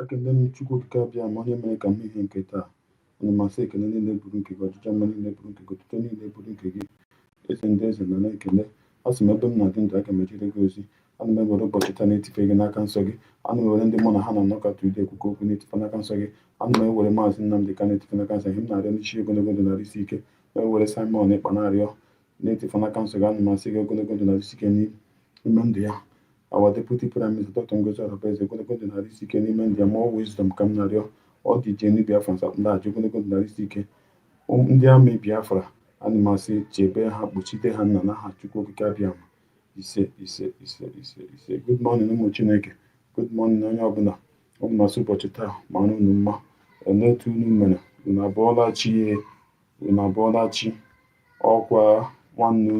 Ekele m Chukwu okike abịa ma onye mere ka m ihe nke taa. Ana m asị ekele niile bụrụ nke gị, ọjịja mma niile bụrụ nke gị, otuto niile bụrụ nke gị. Eze ndị eze nọ na-ekele. A sị m ebe m na-adị ndụ aga m ejire gị ozi. Ana m ewere ụbọchị taa na-etife gị n'aka nsọ gị. Ana m ewere ndị mụ na ha na-anọkọta ude ekwukọ okwu na-etife n'aka nsọ gị. Ana m ewere maazị Nnamdị ka na-etife n'aka nsọ gị. M na-arịọ n'isi ogologo ndụ narị isi ike. Ma ewere Simon ịkpa na-arịọ na-etife n'aka nsọ gị. Ana m asị gị ogologo ndụ narị isi ike n'ime ndụ ya. Our deputy prime minister Dr. Ngozi Arabeze ogologo ndụ narị isi ike n'ime ndị ya. More wisdom ka m na-arịọ. Ọ dị ije ndị Biafra nsapụndaghachi ogologo ndụ narị isi ike. Ndị amị Biafra ana m asị chebe ha, kpuchite ha nna n'aha Chukwu okike abịa ma ise ise ise ise ise. Good morning ụmụ Chineke. Good morning onye ọbụla. Ọ bụ masị ụbọchị taa mara unu mma. Olee otu unu mere? Unu abụọla chi? Unu abụọla chi? Ọkwa nwanne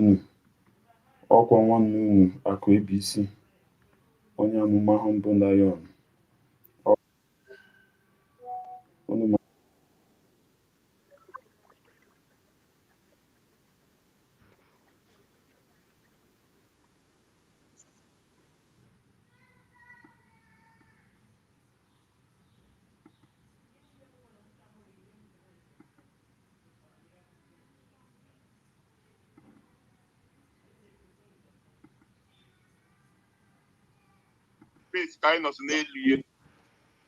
unu akụ ABC onye amụma ahụ mbụ Lion. ka anyị nọzi n'elu ihe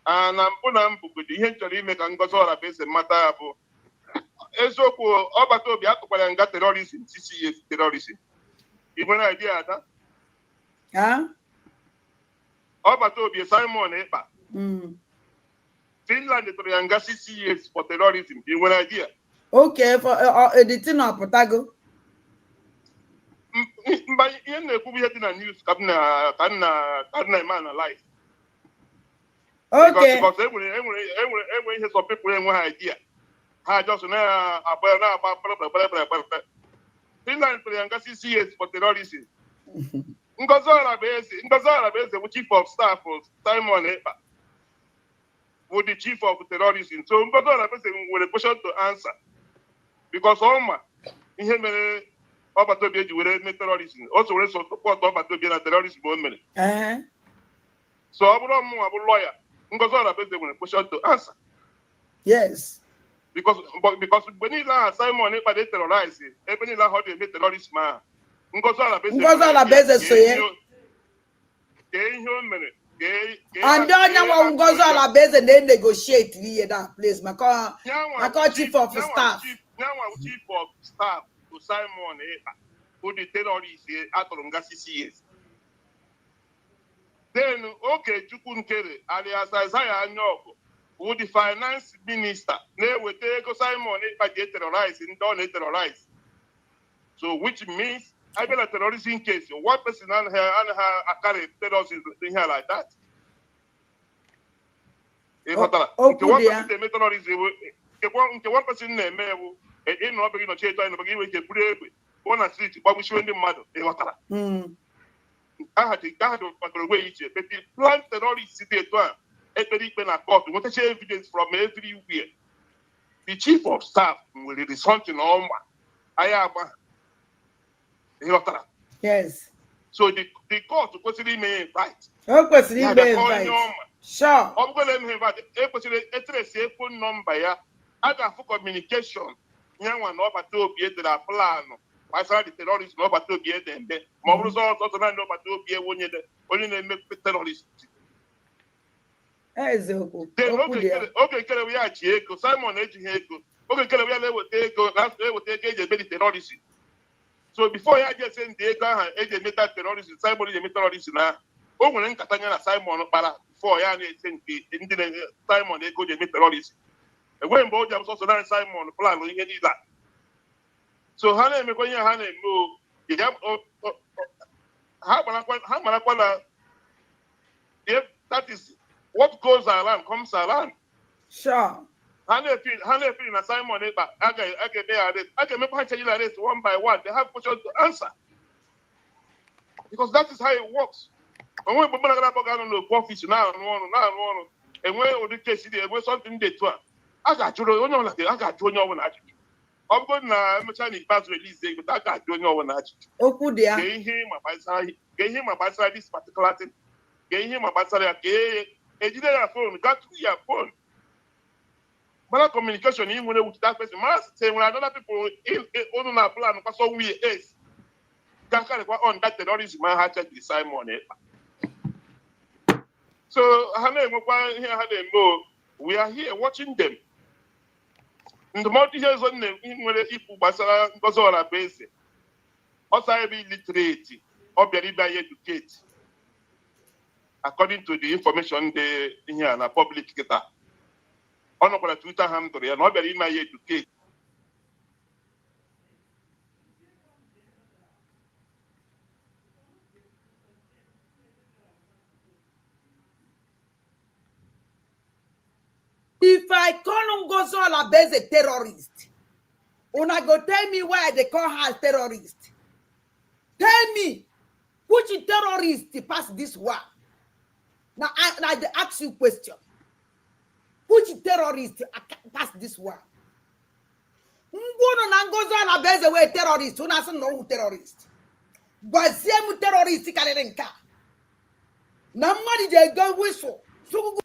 na mbụ na mbụgodo ihe m chọrọ ime ka Ngozi Orabeze mata ya bụ eziokwu. Ọbata obi atụkwara nga terorizm 6 years terorizm. Ị nwere idea ada? Ọbata obi Simon Ekpa Finland tụrụ ya nga 6 years for terrorism. Ị nwere idea? Okay, for editing ọpụtago. Mba ihe na-ekwu ihe dị na news ka na-eme analyze. Okay. Because enwere ihe some people enweghị idea. Ha just na-agba kpere. Finland tụrụ ya nga 6 years for terrorism. Ngozi Orabeze bụ chief of staff Simon Ekpa bụ the chief of terrorism. So Ngozi Orabeze nwere question to answer because ọma ihe mere ọbata obi eji were mee terrorism. O so were support ọbata obi na terrorism o mere. So ọ bụrụ ọmụnwa bụ lawyer, Ngozi Orabeze nwere question to answer. Yes. Because mgbe niile ahụ Simon Ekpa dey terrorize ebe niile ahụ ọ dị-eme terrorism ahụ Ngozi Orabeze so ya kee ihe o mere. And onye nwa Ngozi Orabeze na-negotiate ihe that place maka chief of staff. Nyanwa chief of staff to Simon Ekpa who the terrorist atụrụ nga 6 years. Then Okechukwu Nkere alias Isaiah Anyaogu who the finance minister na-eweta ego Simon Ekpa ji terrorize ndị ọ na-terrorize. So which means I been a terrorism case. One person and her carry terrorism here like that. One person name in no begin to change and begin with a brave one a street, but we show the mother. I had to away each but the plan terrorist city to a very court. What is evidence from everywhere? The chief of staff will respond to no I am. Yes. So the court possibly may invite. Sure. I'm going to invite a phone number. I got for communication. Young one over to be the plan. I saw the terrorists over to be them. More results also not over to be only make terrorists. Okay, we are Chieko, Simon Ejiheko. Okay, we are take terrorists. So before I just send the ega terrorist, Simon is a terrorist now. Oh, when Catania Simon para before I send the Simon they go to terrorist. And when both of also Simon plan when you that. So Hane me going Hane move. How if that is what goes around comes around. Sure. Hane feel na Simon Ekpa. I can make this one by one. They have questions to answer. Because that is how it works. When we put on the office now, and when the case is something they do. I got you know, I got you know, I'm going to Chinese pass release, but I got you know, Gain him about this particular thing. Gain him about ejide your phone, got to your phone. But communication even with that person. Must say when other people in on a plan because so we is. Can on that terrorism man had to decide money. So we are here watching them. In the multi years on them, people basara goes on a base. Also be literate or be educate. According to the information they here in a public data. On a Twitter handle, and not very educate. If I call Ngozola as a terrorist, una go tell me why they call her terrorist. Tell me, which terrorist pass this war? Now I ask you a question. Which terrorist pass this war? Ngono na Ngozola as a way terrorist, una say no terrorist. But same terrorist kalerenka. Na madi dey go whistle. So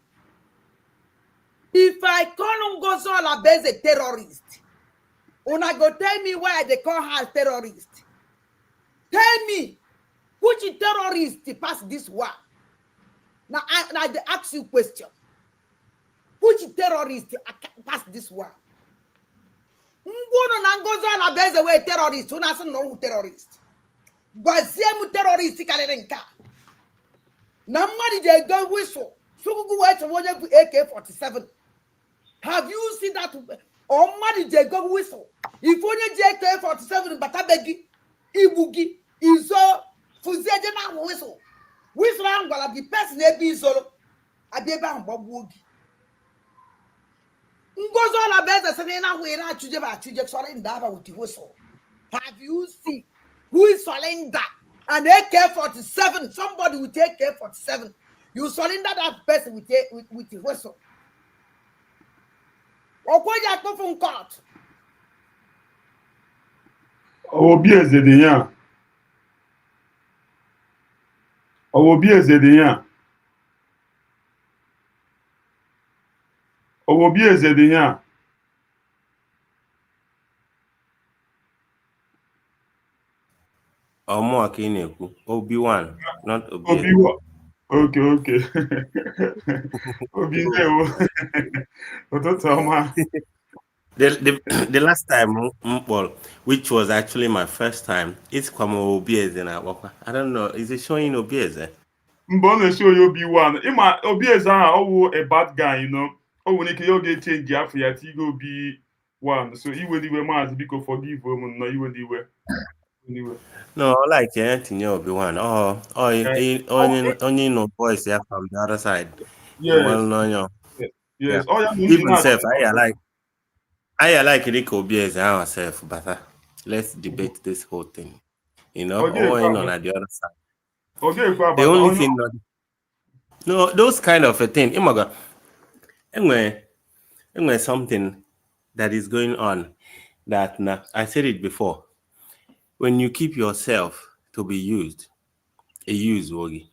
if I call Ngozola as a terrorist, una go tell me why they call her terrorist. Tell me, which terrorist pass this war? Now I ask you a question. Which terrorist pass this war? Ngono na Ngozola as a way terrorist, una say no terrorist. But same terrorist kalerenka. Na madi dey go whistle. So go watch AK-47. Have you seen that? Or money they go whistle. If only AK-47 batabegi, ibugi, iso, fuzeje na whistle. Whistle angwala the person they be solo. Adeba mbabugi. Ngozola beza senena wera chuje surrender with the whistle. Have you seen who is surrender? An AK-47, somebody with AK-47. You surrender that person with the whistle. Okoya to from court. Obi ezediyan. Obi ezediyan. Obi ezediyan. Omo Akineku. Obi-Wan, not Obi. Obi-Wan. Okay. Obi Ndewo. Ototoma. The last time, which was actually my first time, it's Kwamo Obieze in Awakwa. I don't know. Is it showing Obieze? Mbona show you Obi-Wan. Ima Obieze a bad guy, you know. Oh, when you get change after ya, he go be one. So he will be mad because forgive him. No, you will be anyway. No, like anything Obi-Wan. Only no voice there from the other side. Yes. Well, no. Yes. Yeah. Oh, yeah. Even self, I like Rico Obieze ourselves, but let's debate this whole thing. You know, on the other side. Okay, the only thing that, no, those kind of a thing. Imaga, anyway, something that is going on that I said it before. When you keep yourself to be used, a use Wogi.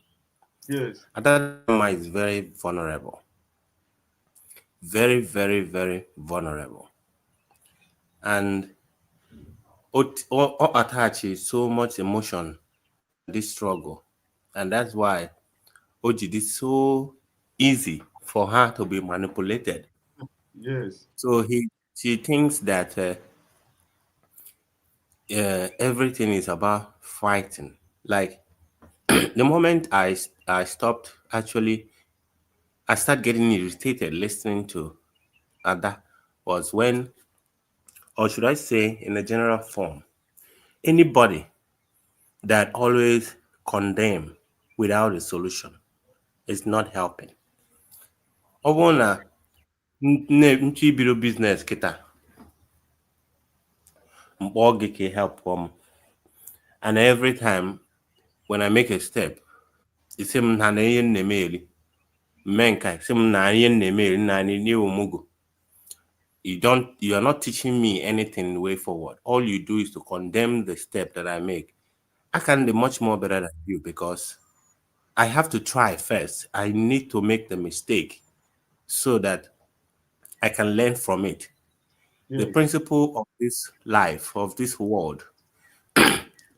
Yes. At that time is very vulnerable. Very, very, very vulnerable. And what attaches so much emotion to this struggle. And that's why Oji is so easy for her to be manipulated. Yes. So she thinks that everything is about fighting. Like the moment I stopped, actually, I started getting irritated listening to Ada was when, or should I say in a general form, anybody that always condemn without a solution is not helping. Obona nchibiro business kita mbogike help them, and every time when I make a step, it's him na yen nemeli menka sim na yen nemeli na ni umugo. You are not teaching me anything way forward. All you do is to condemn the step that I make. I can be much more better than you because I have to try first. I need to make the mistake so that I can learn from it. The Yes. principle of this life, of this world,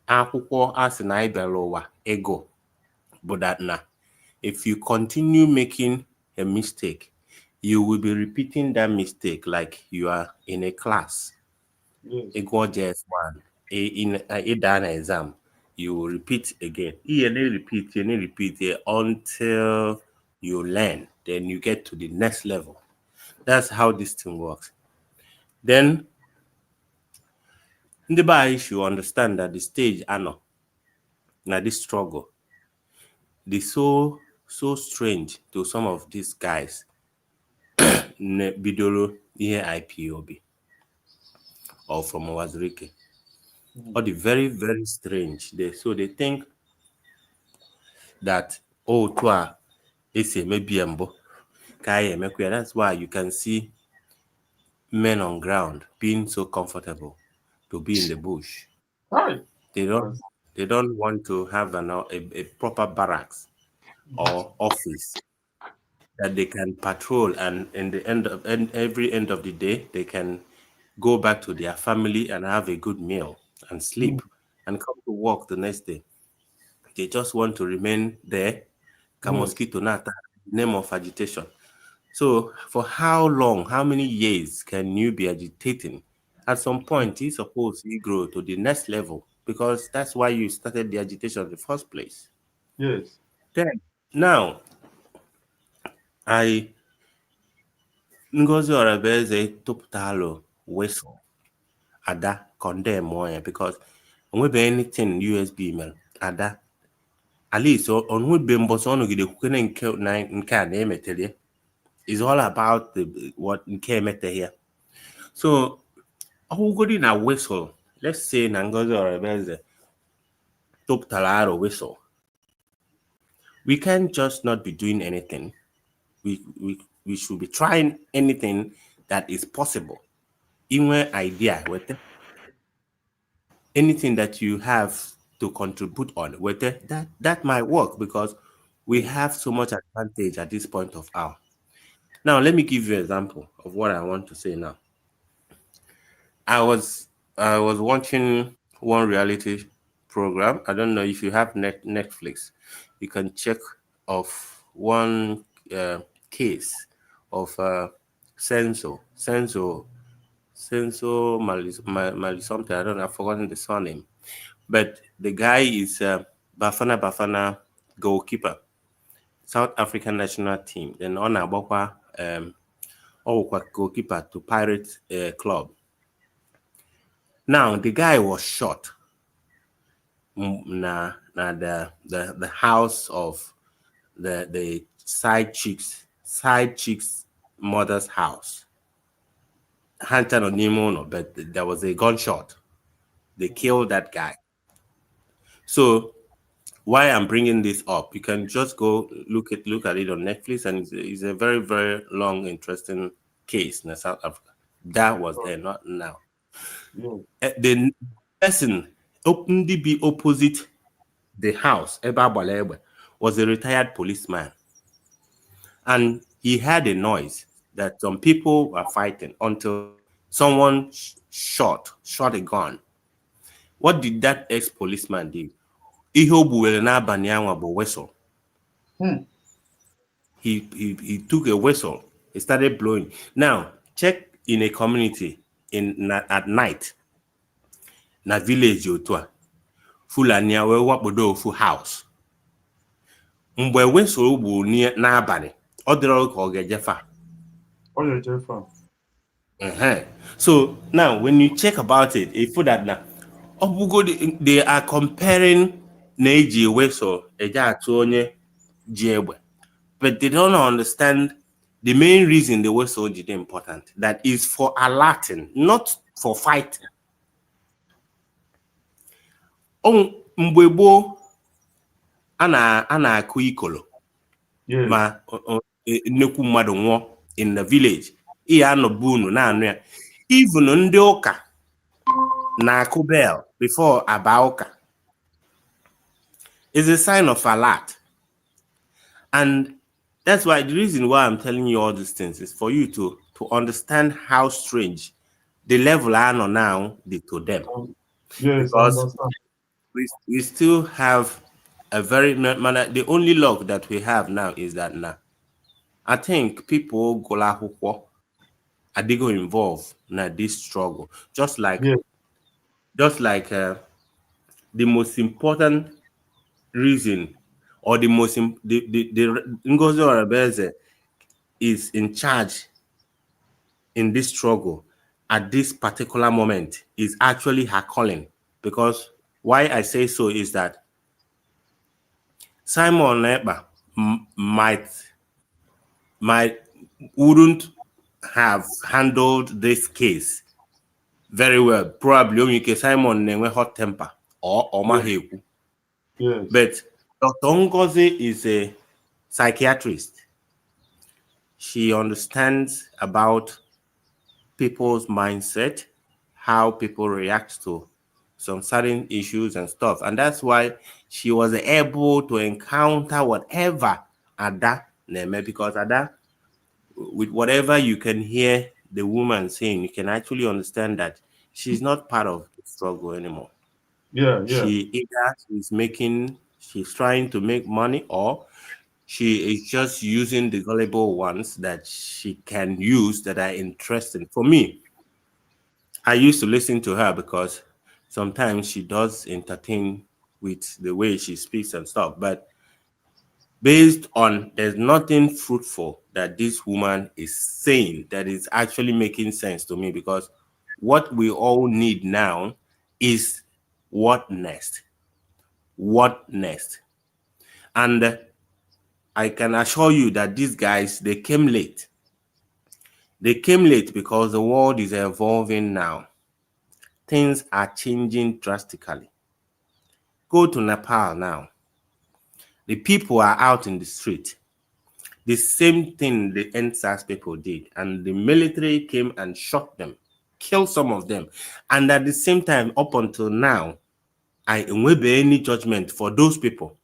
akwụkwọ asị na anyị bịara ụwa ego, but that na if you continue making a mistake, you will be repeating that mistake like you are in a class. Yes. Ego JS1, in an exam, you will repeat again. You repeat until you learn. Then you get to the next level. That's how this thing works. Then the guy should understand that the stage now this struggle, they so strange to some of these guys. Bidoro ihe IPOB or from Wazirike. Or the very, very strange. They think that it's a maybe embo. That's why you can see men on ground being so comfortable to be in the bush. Right. They don't want to have a proper barracks or office that they can patrol, and in the every end of the day they can go back to their family and have a good meal and sleep and come to work the next day. They just want to remain there. Mosquito nata, name of agitation. So for how long, how many years can you be agitating? At some point, you're supposed to grow to the next level because that's why you started the agitation in the first place. Yes. Then now, Ngozi Orabeze toputalo whistle Ada condemn one because onwebe anything USB email Ada at least on who be mbọsọ ọnụ gide kwukene nke a na-emetere is all about what nke emete here. So ọgwụgodi na whistle, let's say na Ngozi Orabeze toputala aro whistle, we can't just not be doing anything. We should be trying anything that is possible. Even idea with anything that you have to contribute on with that might work because we have so much advantage at this point of our. Now let me give you an example of what I want to say now. I was watching one reality program. I don't know if you have Netflix. You can check of one case of Senso Mali something. I don't know. I've forgotten the surname, but the guy is Bafana goalkeeper, South African national team. Then on Abokwa goalkeeper to Pirate Club. Now the guy was shot. The house of the side chick's mother's house. Hunter no Nemo, but there was a gunshot. They killed that guy. So why I'm bringing this up, you can just go look at it on Netflix, and it's a very, very long, interesting case in South Africa. That was there, not now. The person openly be opposite the house, was a retired policeman. And he had a noise that some people were fighting until someone shot a gun. What did that ex-policeman do? He whistle. He took a whistle. He started blowing. Now, check in a community at night. Na village yotua. Fulani we wabodo fu house. Mgbe whistle bu n'abalị, ọ dịrọ ka ọ ga-ejefa. So now when you check about it, if that now they are comparing Neji Weso Eja Jiebwe, but they don't understand the main reason the Weso is important. That is for alerting, not for fighting. Mbwebo ana akụ ikolo ma nnekwu mmadụ nwụọ in the village. Even ndị ụka na-akụ bell before aba ụka is a sign of alert. And that's why the reason why I'm telling you all these things is for you to understand how strange the level I know now did to them. Yes, I Because understand. we still have a very the only luck that we have now is that now I think people go la are they go involved in this struggle, just like Yes, the most important reason, or the most the Ngozi Orebeze is in charge in this struggle at this particular moment is actually her calling. Because why I say so is that Simon Ekpa might wouldn't have handled this case very well. Probably only Simon Nenwe hot temper or yes, Maheku. yes, But Dr. Ngozi is a psychiatrist. She understands about people's mindset, how people react to some certain issues and stuff. And that's why she was able to encounter whatever Ada Neme, because Ada, with whatever you can hear the woman saying, you can actually understand that she's not part of the struggle anymore. yeah, yeah, She either she's trying to make money, or she is just using the gullible ones that she can use that are interesting. For me, I used to listen to her because sometimes she does entertain with the way she speaks and stuff. But based on, there's nothing fruitful that this woman is saying that is actually making sense to me, because what we all need now is what next? What next? And I can assure you that these guys, they came late. They came late because the world is evolving now. Things are changing drastically. Go to Nepal now. The people are out in the street. The same thing the NSAS people did, and the military came and shot them, killed some of them. And at the same time, up until now, I won't be any judgment for those people.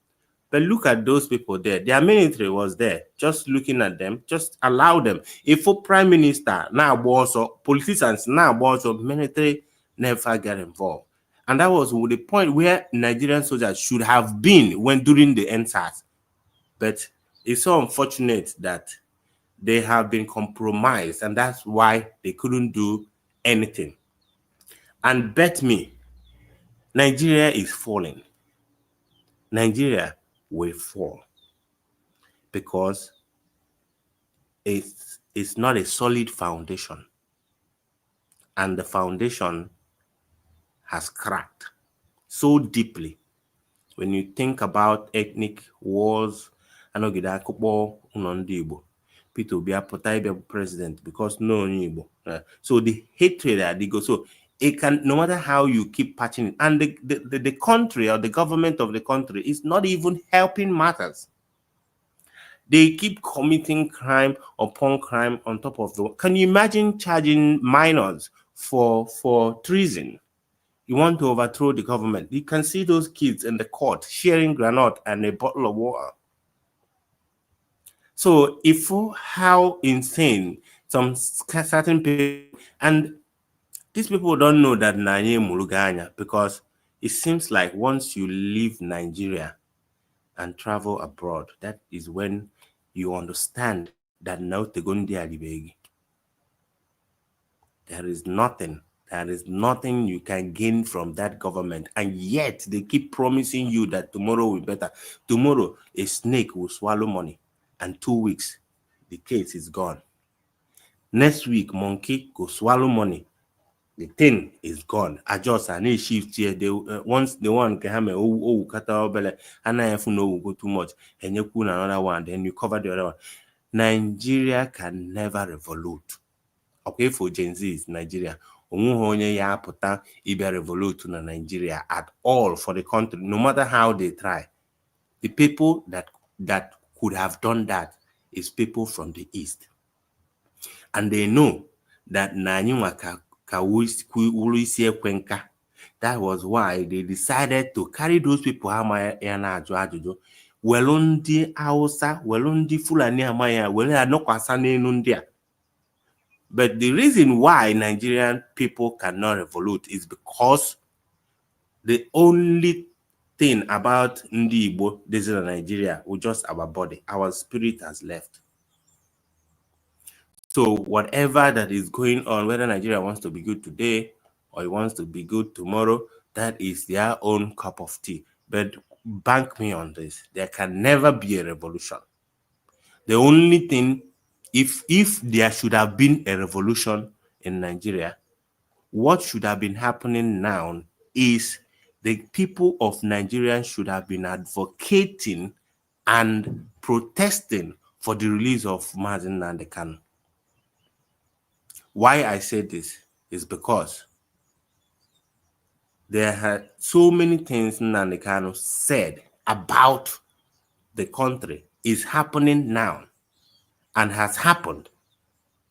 But look at those people there. Their military was there, just looking at them, just allow them. If a prime minister now also politicians now also military never get involved. And that was the point where Nigerian soldiers should have been when during the NSAS. But it's so unfortunate that they have been compromised, and that's why they couldn't do anything. And bet me, Nigeria is falling. Nigeria will fall because it's not a solid foundation, and the foundation has cracked so deeply. When you think about ethnic wars, anọgide akụkpọ ụlọ ndị Igbo, Peter Obi apụta ịbịa president because no onye Igbo. So the hatred that they go, so it can, no matter how you keep patching it, and the country or the government of the country is not even helping matters. They keep committing crime upon crime on top of the. Can you imagine charging minors for treason? You want to overthrow the government. You can see those kids in the court sharing granite and a bottle of water. So if how insane some certain people, and these people don't know that Nanye Muluganya, because it seems like once you leave Nigeria and travel abroad, that is when you understand that now Tegundi Alibegi. There is nothing you can gain from that government. And yet they keep promising you that tomorrow will be better. Tomorrow, a snake will swallow money. And 2 weeks, the case is gone. Next week, monkey go swallow money. The thing is gone. I just need shift here. They once the one can have kata bele, and I will go too much. And you put another one, then you cover the other one. Nigeria can never revolute. Okay, for Gen Z is Nigeria. Onye ya apụta ịbịa revolute na Nigeria at all for the country, no matter how they try. The people that could have done that is people from the East. And they know that that was why they decided to carry those people welu ndị Hausa, welu ndị Fulani amaya, welu anokwasa n'elu ndị a. But the reason why Nigerian people cannot revolute is because the only thing about Ndi Igbo, this is Nigeria, was just our body. Our spirit has left. So whatever that is going on, whether Nigeria wants to be good today or it wants to be good tomorrow, that is their own cup of tea. But bank me on this. There can never be a revolution. The only thing, if there should have been a revolution in Nigeria, what should have been happening now is the people of Nigeria should have been advocating and protesting for the release of Mazi Nnamdi Kanu. Why I say this is because there are so many things Nnamdi Kanu said about the country is happening now and has happened.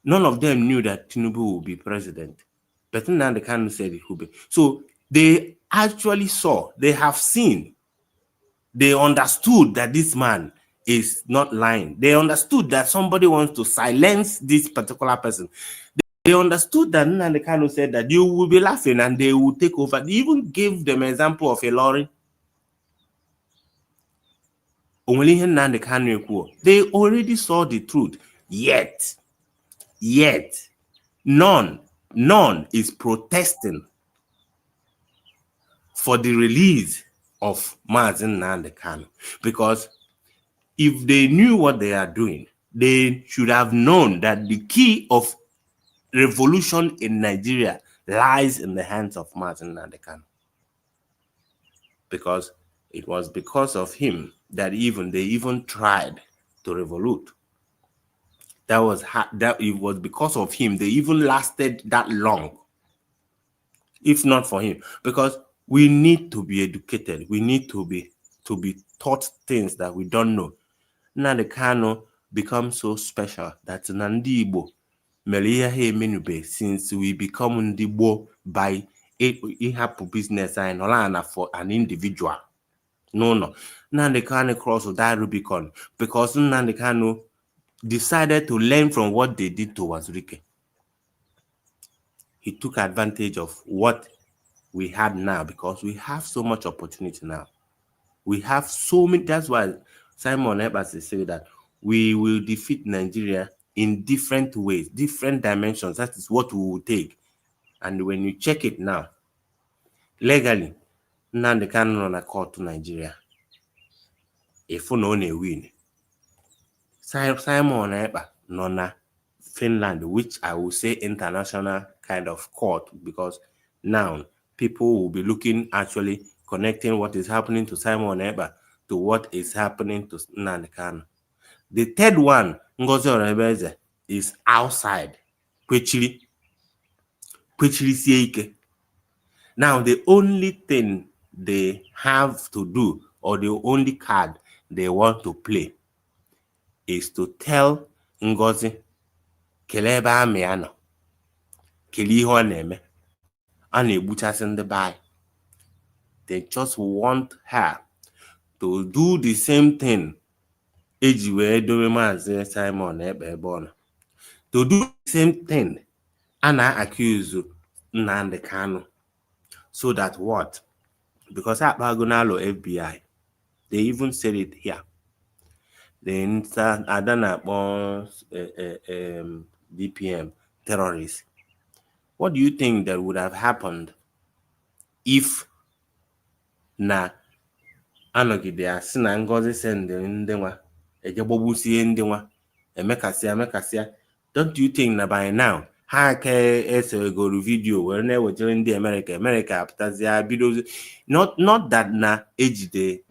None of them knew that Tinubu would be president, but Nnamdi Kanu said it would be. So they actually saw, they have seen, they understood that this man is not lying. They understood that somebody wants to silence this particular person. They understood that Nnamdi Kanu said that you will be laughing and they will take over. They even gave them an example of a lorry. They already saw the truth. Yet, none is protesting for the release of Mazi Nnamdi Kanu. Because if they knew what they are doing, they should have known that the key of revolution in Nigeria lies in the hands of Mazi Nnamdi Kanu. Because it was because of him that they even tried to revolute. It was because of him they even lasted that long. If not for him, because we need to be educated, we need to be taught things that we don't know. Nnamdi Kanu becomes so special that Ndi Igbo since we become Ndi Igbo by ihapu business and for an individual. No. Nnamdi Kanu crossed that Rubicon because Nnamdi Kanu decided to learn from what they did to Wazirike. He took advantage of what we had now because we have so much opportunity now. We have so many. That's why Simon Ebasi said that we will defeat Nigeria in different ways, different dimensions. That is what we will take. And when you check it now, legally, Nnamdi Kanu on a court to Nigeria. If you know win, Simon Eba Nona Finland, which I will say international kind of court, because now people will be looking, actually connecting what is happening to Simon Eba to what is happening to Nnamdi Kanu. The third one, Ngozi Orebeze, is outside. Kwechiri Sieke. Now, the only thing they have to do, or the only card they want to play, is to tell Ngozi, Kelebe Amiano, Keliho Neme, and the buy. They just want her to do the same thing. Simon Ebe to do the same thing, and I accuse Nnamdi Kanu. So that what? Because at Bagunalo FBI, they even said it here. They Adana DPM terrorists. What do you think that would have happened if na anogide si na Ngozi send ndị nwa ejegbobusie ndị nwa emekasịa? Don't you think that by now ha ka esegoro video were na-ewejere ndị America apụtazia bido, not that na ejide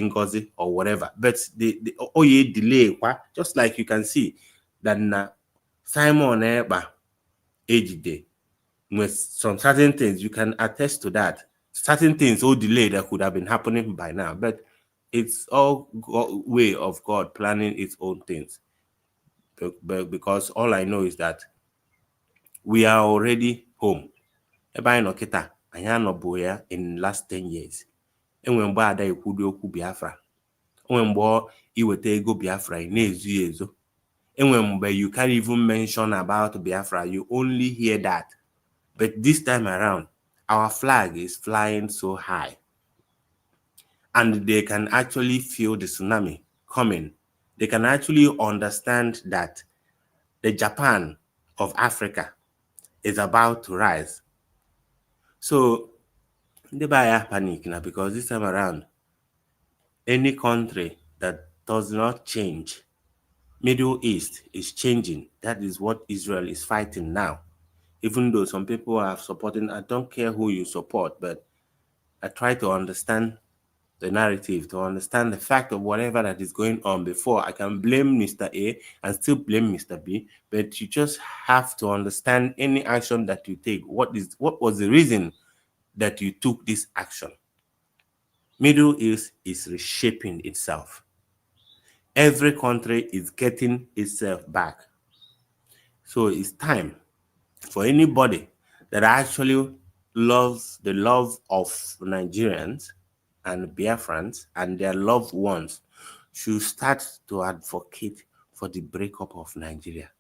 Ngozi or whatever, but the oye delay kwa, just like you can see that na Simon Eba ejide with some certain things. You can attest to that. Certain things all delayed that could have been happening by now, but it's all way of God planning its own things. But because all I know is that we are already home. In the last 10 years. enwe mgbe ada ekwudo okwu Biafra, enwe mgbe iweta ego Biafra na-ezu ezo, enwe mgbe you can't even mention about Biafra, you only hear that. But this time around, our flag is flying so high, and they can actually feel the tsunami coming. They can actually understand that the Japan of Africa is about to rise. So they buy panic now, because this time around, any country that does not change, Middle East is changing. That is what Israel is fighting now. Even though some people are supporting, I don't care who you support, but I try to understand the narrative, to understand the fact of whatever that is going on before I can blame Mr. A and still blame Mr. B. But you just have to understand any action that you take. What was the reason that you took this action? Middle East is reshaping itself. Every country is getting itself back. So it's time for anybody that actually loves the love of Nigerians and Biafrans and their loved ones should start to advocate for the breakup of Nigeria.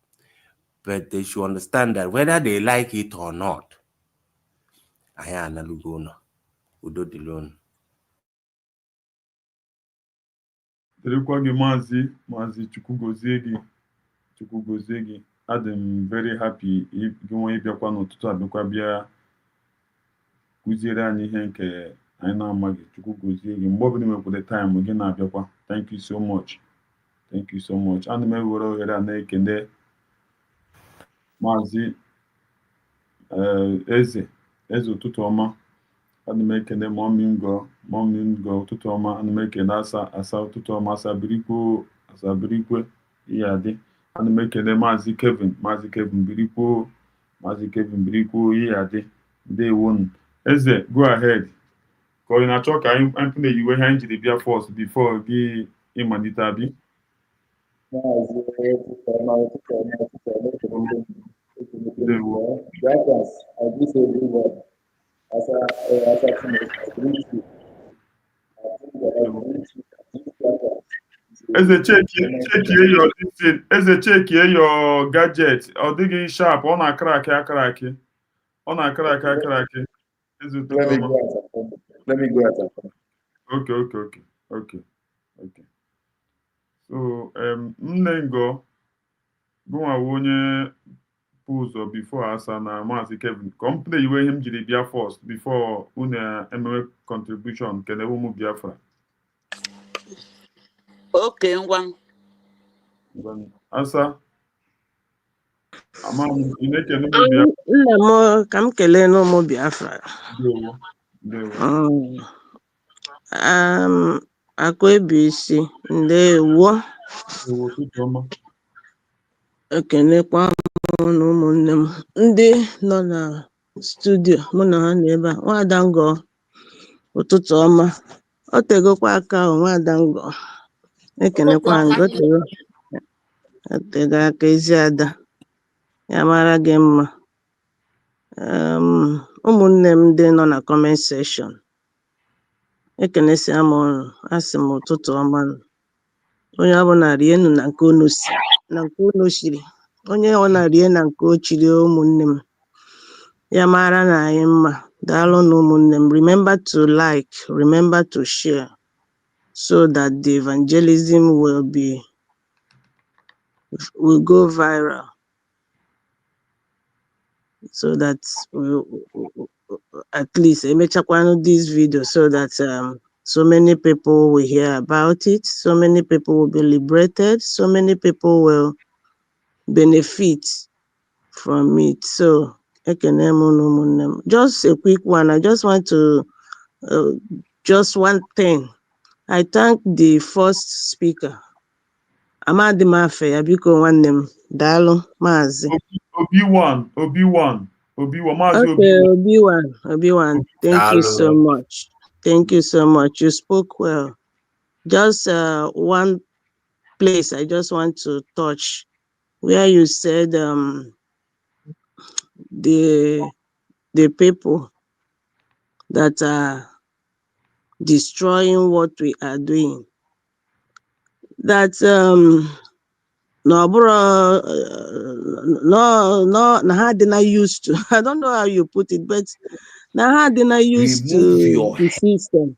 But they should understand that whether they like it or not, aya analugono udo dilon. Dịrịkwa gị Maazị Chukwu gozie gị. Adị m very happy gị nwe ịbịakwa n'ụtụtụ abịakwa bịa kụziere anyị ihe nke anyị na-amaghị. Chukwu gozie gị. Mgbe ọbụla nwekwara time gị na-abịakwa. Thank you so much. Thank you so much. Ana m ewere ohere a na-ekele Maazị Eze ụtụtụ ọma. Ana m ekele Mọmị Ngo ụtụtụ ọma. Ana m ekele Asa ụtụtụ ọma. Asabirikwe ihe adị. Ana m ekele Maazị Kevin Birikwo. Maazị Kevin Birikwo ihe adị. Ndewonu. Eze, go ahead. Ka ị na-achọ ka anyị na-eyiwe ihe anyị jiri bịa first before gị ịmalite abi? Eze chekie your gadget. Ọ dịghị sharp. Ọ na-akara akị. Ọ na-akara akị. Let me go at it. Okay. So, Nne Ngo, gụnwa onye bụ ụzọ before Asa na Maazị Kevin. Company iwe ihe m jiri bịa first before unu emewe contribution kele ụmụ Biafra. Okay, ngwa. Asa, ama m ị na-ekele ụmụ Biafra. Nna m ka m kelee n'ụmụ Biafra. Ndewo. Akụ Ebisi, ndewo. Ụtụtụ ọma. Ekenekwa m na ụmụnne m ndị nọ na studio, mụ na ha nọ ebe a. Nwada Ngo, ụtụtụ ọma. O tegokwa aka Nwada Ngo. Ekenekwa Ngo tego aka ezi ada. Ya mara gị mma. Ụmụnne m ndị nọ na comment section. Ekenesia m ọnụ, asị m ụtụtụ ọma. Onye ọbụla rienu na nke unu shiri. Onye ọbụla rie na nke o chiri, ụmụnne m. Ya mara na anyị mma. Daalụ na ụmụnne m. Remember to like, remember to share, so that the evangelism will go viral. So that at least emechakwana this video, so that so many people will hear about it, so many people will be liberated, so many people will benefit from it. So just a quick one. I just want to just one thing. I thank the first speaker. Amadi Mafe, Abiko Nwannem, Dalo, Mazi. Obi-Wan. Okay, Obi-Wan. Thank you so much. Thank you so much. You spoke well. Just one place I just want to touch, where you said the people that are destroying what we are doing. That no, ha dị not used to. I don't know how you put it, but ha dị not used to the system.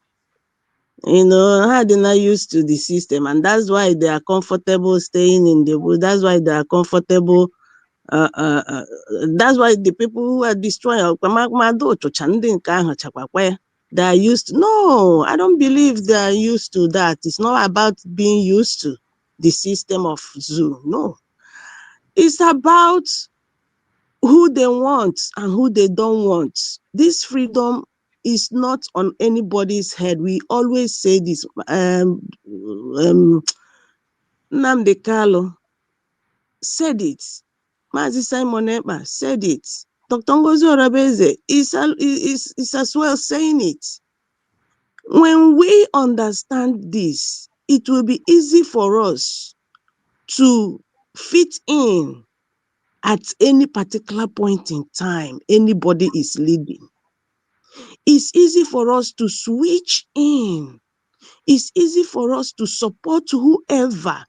Ha dị not used to the system, and that's why they are comfortable staying in the bush. That's why they are comfortable. That's why the people who are destroying, they are used to. No, I don't believe they are used to that. It's not about being used to the system of zoo. No. It's about who they want and who they don't want. This freedom is not on anybody's head. We always say this. Nnamdi Kanu said it. Mazi Simon Ekpa said it. Dr. Ngozi Orabeze is as well saying it. When we understand this, it will be easy for us to fit in at any particular point in time anybody is leading. It's easy for us to switch in. It's easy for us to support whoever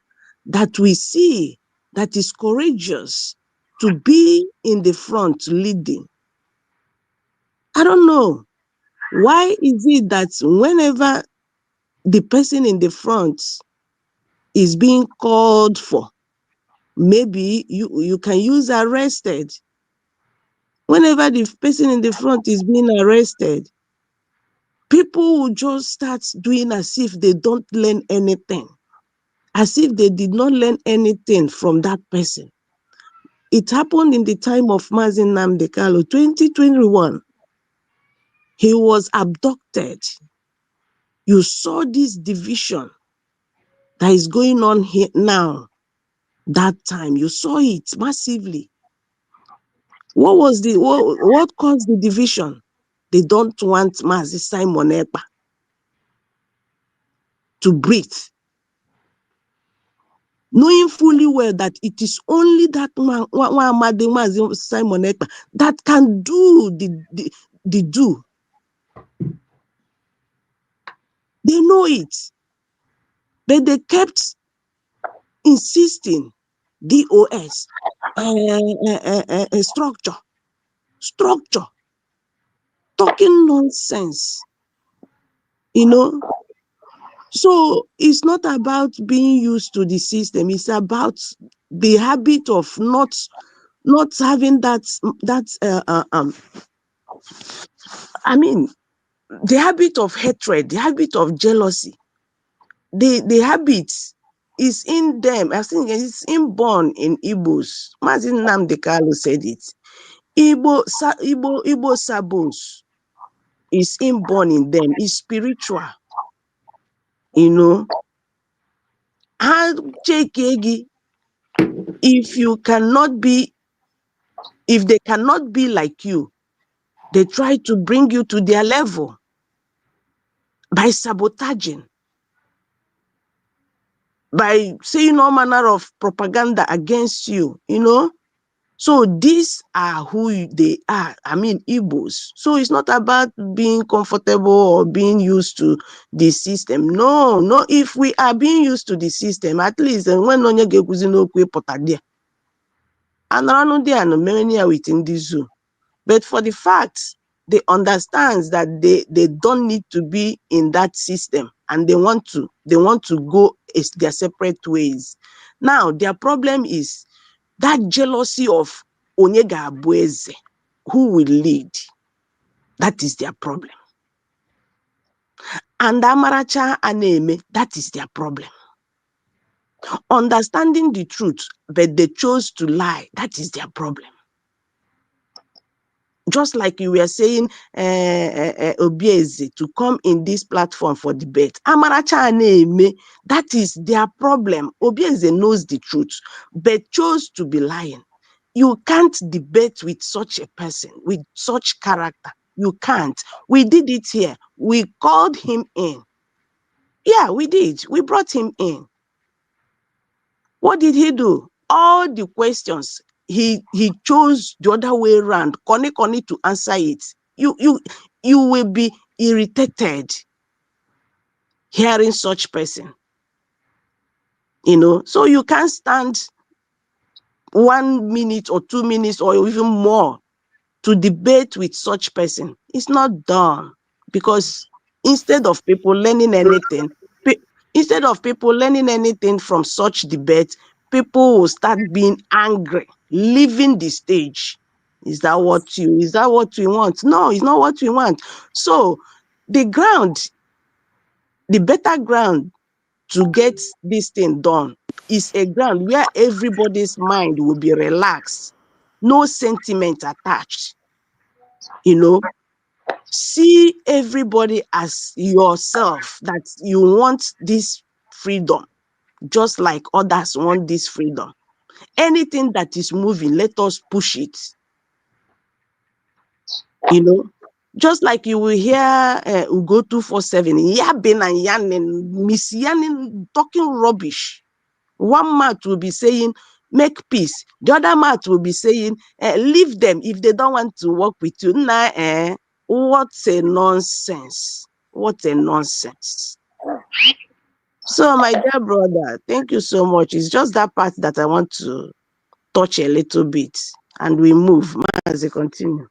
that we see that is courageous to be in the front leading. I don't know. Why is it that whenever the person in the front is being called for, maybe you can use arrested. Whenever the person in the front is being arrested, people will just start doing as if they don't learn anything, as if they did not learn anything from that person. It happened in the time of Mazi Nnamdi Kanu, 2021. He was abducted. You saw this division that is going on here now. That time, you saw it massively. What caused the division? They don't want Mazi Simon Ekpa to breathe, knowing fully well that it is only that Mazi Simon Ekpa that can do the do. They know it, but they kept insisting DOS structure, talking nonsense, So it's not about being used to the system. It's about the habit of not having the habit of hatred, the habit of jealousy. The habit is in them. I think it's inborn in Igbos. Mazi Nnamdi Kanu said it. Igbo sabos is inborn in them. It's spiritual. If they cannot be like you, they try to bring you to their level by sabotaging, by saying all manner of propaganda against you, So these are who they are. Igbos. So it's not about being comfortable or being used to the system. No. If we are being used to the system, at least when onye ga-ekwuzi n'okwu ịpụta there, anọrọnụ there and many are within the zoo. But for the fact they understand that they don't need to be in that system and they want to go their separate ways. Now their problem is that jealousy of onye ga-abụ eze, who will lead. That is their problem. And Amaracha Aneme, that is their problem. Understanding the truth, but they chose to lie, that is their problem. Just like you were saying, Obieze to come in this platform for debate. Amaracha Aneme, that is their problem. Obieze knows the truth, but chose to be lying. You can't debate with such a person, with such character. You can't. We did it here. We called him in. Yeah, we did. We brought him in. What did he do? All the questions, he chose the other way around. Koni to answer it. You will be irritated. hearing such person. So you can't stand 1 minute or 2 minutes or even more to debate with such person. It's not done, because instead of people learning anything from such debate, people will start being angry, leaving the stage. Is that what we want? No, it's not what we want. So the better ground to get this thing done is a ground where everybody's mind will be relaxed, no sentiment attached. See everybody as yourself, that you want this freedom just like others want this freedom. Anything that is moving, let us push it. Just like you will hear Ugo 247 yabbing and yanning, Miss Yanning talking rubbish. One mouth will be saying, make peace. The other mouth will be saying, leave them if they don't want to work with you. What a nonsense. What a nonsense. So, my dear brother, thank you so much. It's just that part that I want to touch a little bit, and we move. As they continue.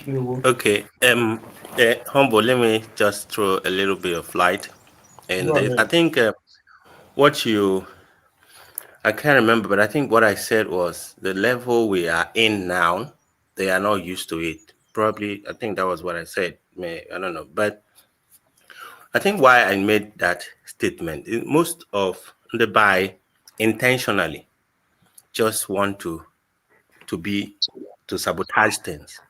Okay. Humble, let me just throw a little bit of light. And I think I can't remember, but I think what I said was the level we are in now, they are not used to it. Probably, I think that was what I said. I don't know. But I think why I made that statement, most of the buy intentionally just want to sabotage things.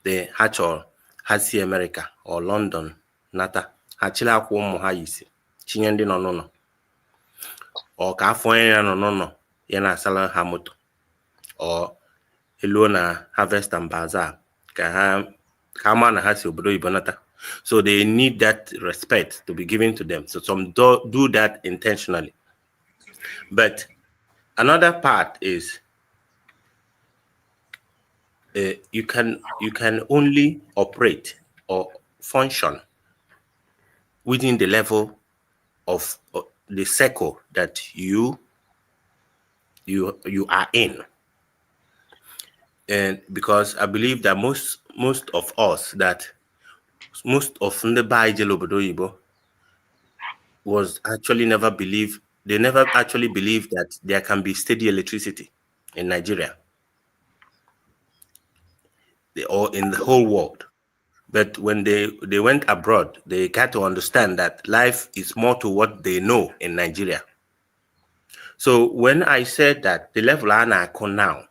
They hatch or Hasi America or London, Nata, Hachila Kwomo Haisi, Chinyandi no. Or California no, Yana Sala Hamoto, or Elona Harvest and Bazaar, Kamana Hasi Obro Ibonata. So they need that respect to be given to them. So some do that intentionally. But another part is you can only operate or function within the level of the circle that you are in. And because I believe that most of us, that most of the Baijelo was actually never actually believed that there can be steady electricity in Nigeria or in the whole world. But when they went abroad, they got to understand that life is more to what they know in Nigeria. So when I said that the level I now,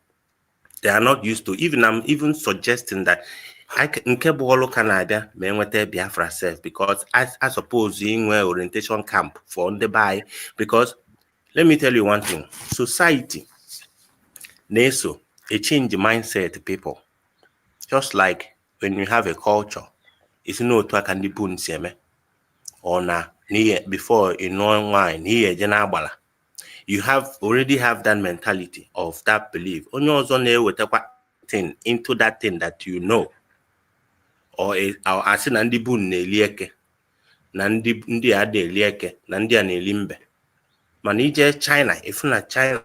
they are not used to, I'm even suggesting that Canada may Biafra self, because I suppose in where orientation camp for the buy, because let me tell you one thing, society NESO, a change mindset to people. Just like when you have a culture, it's no to can be put or na before in no wine here jenabala. You already have that mentality of that belief. Only also with thing into that thing that you know. Or as in Andy Boon Nelieke, Nandi Ade Lieke, Nandia Nelimbe. Manije China, if not China,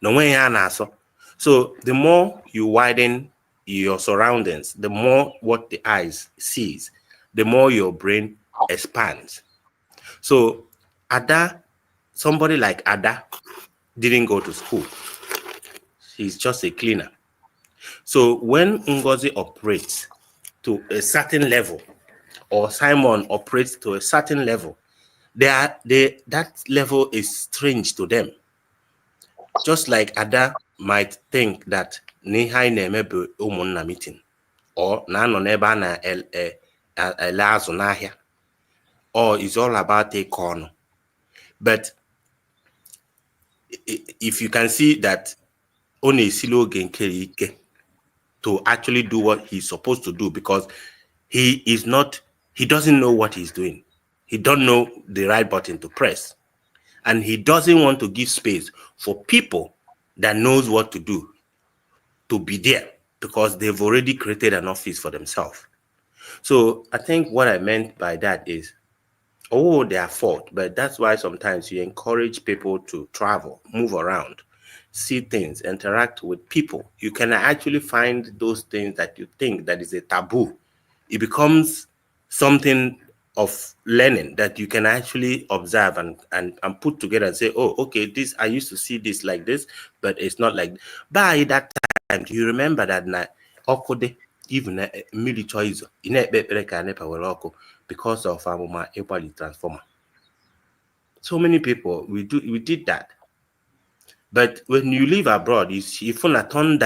no way so. So the more you widen your surroundings, the more what the eyes sees, the more your brain expands. So somebody like Ada didn't go to school. She's just a cleaner. So when Ngozi operates to a certain level, or Simon operates to a certain level, that level is strange to them. Just like Ada might think that Nihai Nemebe Umunna meeting, or Nano Neba na Elazo Nahia, or it's all about a corner. But if you can see that only Silo Genkerike to actually do what he's supposed to do, because he doesn't know what he's doing. He don't know the right button to press. And he doesn't want to give space for people that knows what to do to be there, because they've already created an office for themselves. So I think what I meant by that is, oh, they are fault, but that's why sometimes you encourage people to travel, move around, see things, interact with people. You can actually find those things that you think that is a taboo. It becomes something of learning that you can actually observe and put together and say, oh, okay, this, I used to see this like this, but it's not like. By that time, do you remember that night? Even military choice, because of our transformer. So many people we did that. But when you live abroad, you see if you turn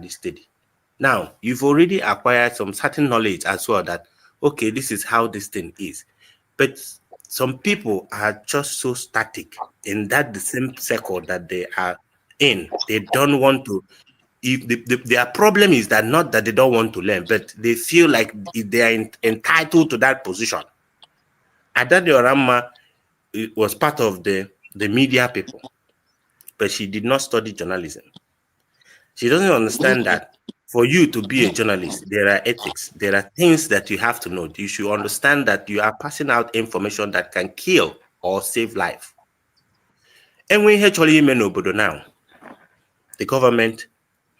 steady. Now you've already acquired some certain knowledge as well that okay, this is how this thing is. But some people are just so static in that the same circle that they are in. They don't want to. If their problem is that not that they don't want to learn, but they feel like they are entitled to that position. Ada Diorama was part of the media people, but she did not study journalism. She doesn't understand that for you to be a journalist, there are ethics, there are things that you have to know. You should understand that you are passing out information that can kill or save life. And when actually now, the government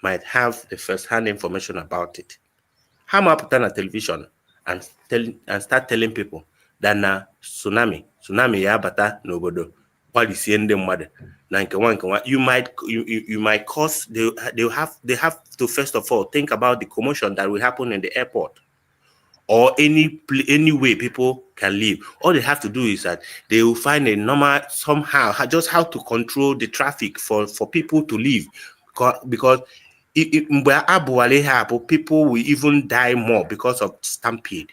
might have the first-hand information about it. How about put on a television and start telling people that na tsunami ya bata n'obodo kwalisie ndị mmadụ na nke nwa you might cause they have to first of all think about the commotion that will happen in the airport or any way people can live. All they have to do is that they will find a normal somehow just how to control the traffic for people to live because people will even die more because of stampede.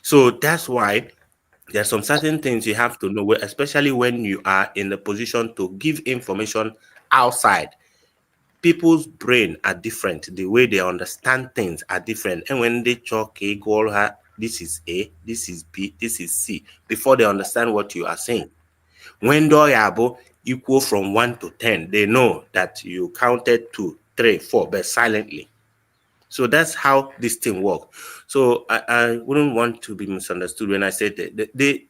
So that's why there's some certain things you have to know, especially when you are in the position to give information outside. People's brain are different. The way they understand things are different. And when they talk, this is A, this is B, this is C, before they understand what you are saying. When Doyabo equal from 1 to 10, they know that you counted 2, 3, 4, but silently. So that's how this thing works. So I wouldn't want to be misunderstood when I said that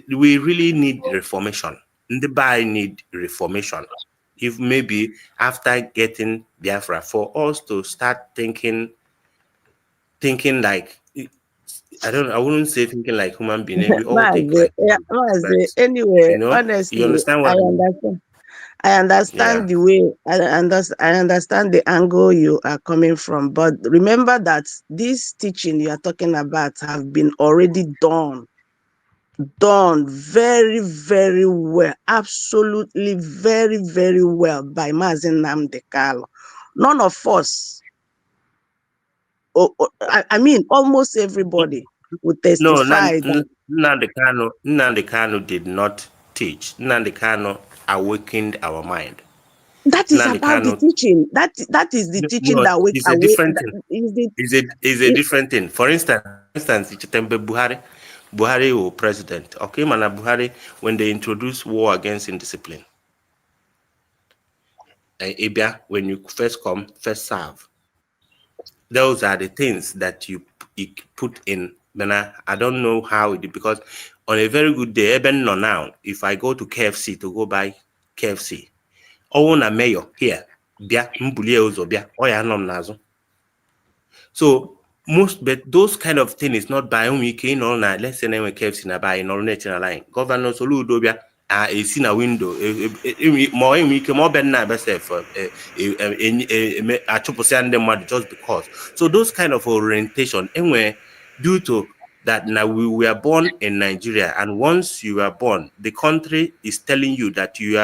we really need reformation. The Bai need reformation. If maybe after getting Biafra, for us to start thinking like, I wouldn't say thinking like human being. We all think like but, anyway, you know, honestly, you understand what I mean? understand. I understand Yeah. the way I understand the angle you are coming from, but remember that this teaching you are talking about have been already done very, very well, absolutely very, very well by Mazen Nnamdi Kanu. None of us, I mean, almost everybody would No, testify that Nnamdi Kanu did not teach. Nnamdi Kanu awakened our mind. that is Nnamdi about the Kanu, teaching. That is the teaching that wakes it's a away. different thing. It's a different thing. For instance, Chitembe Buhari was president. Okay, Mana Buhari, when they introduced war against indiscipline, Ibia, when you first come, first serve. Those are the things that you put in. I don't know how it is, because on a very good day, even now, if I go to KFC to go buy KFC, own a mayor here, bia mbulie uzo bia oya nom nazo. So but those kind of thing is not by weekend or na let's say na KFC na buy in all national line. Governor Soludo bia a see na window more week more ben na be say for a just because. So those kind of orientation anyway due to that now we were born in Nigeria, and once you are born, the country is telling you that you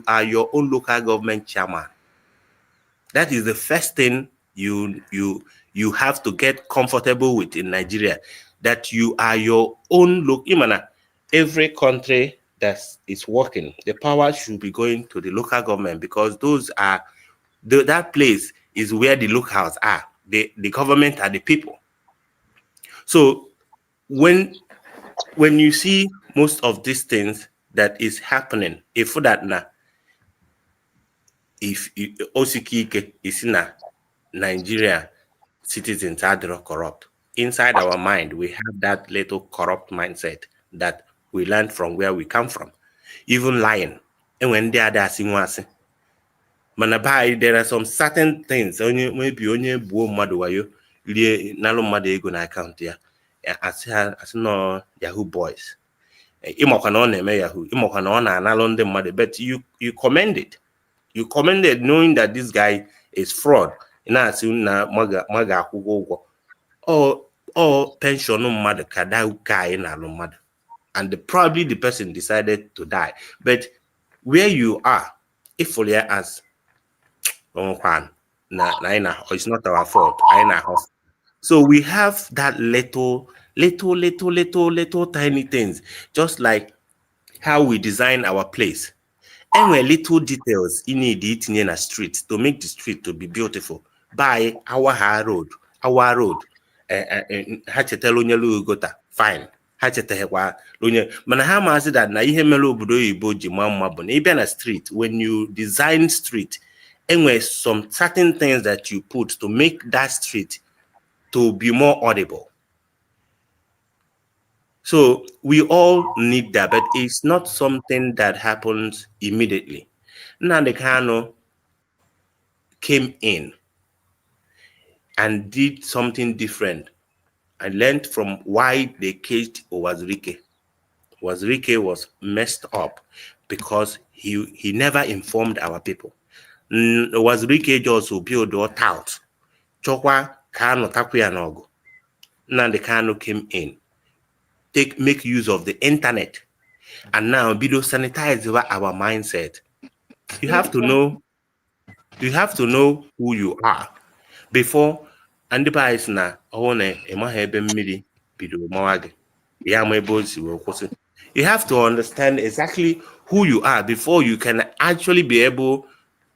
are your own local government chairman. That is the first thing you have to get comfortable with in Nigeria, that you are your own every country that is working, the power should be going to the local government, because those are that place is where the locals are. The government are the people. So when you see most of these things that is happening, if Osikike is in Nigeria, citizens are corrupt. Inside our mind, we have that little corrupt mindset that we learned from where we come from. Even lying. And when they are there, there are some certain things. Maybe only buo madu wayo. Nalo madu ego na account ya. As no Yahoo boys. Imokana on eme Yahoo. Imokana on analon the madu. But you commend it. You commended knowing that this guy is fraud. Na maga kugo. Or pension no matter kada guy na no matter. And probably the person decided to die. But where you are, if fully as it's not our fault. So we have that little tiny things, just like how we design our place. And we're little details in it in a street to make the street to be beautiful. By our road. Fine. Mana ha mazi that na ihe mere obodo oyibo ji mma bụ na ịbịa na street, when you design street, and some certain things that you put to make that street to be more audible. So we all need that, but it's not something that happens immediately. Nnamdi Kanu came in and did something different. I learned from why they caged Owazurike. Owazurike was messed up because he never informed our people. Owazurike also built or tout. Chokwa Kanu Takuya Nogo. Nnamdi Kanu came in. Make use of the internet. And now Bido sanitize our mindset. You have to know who you are before and the is na you have to understand exactly who you are before you can actually be able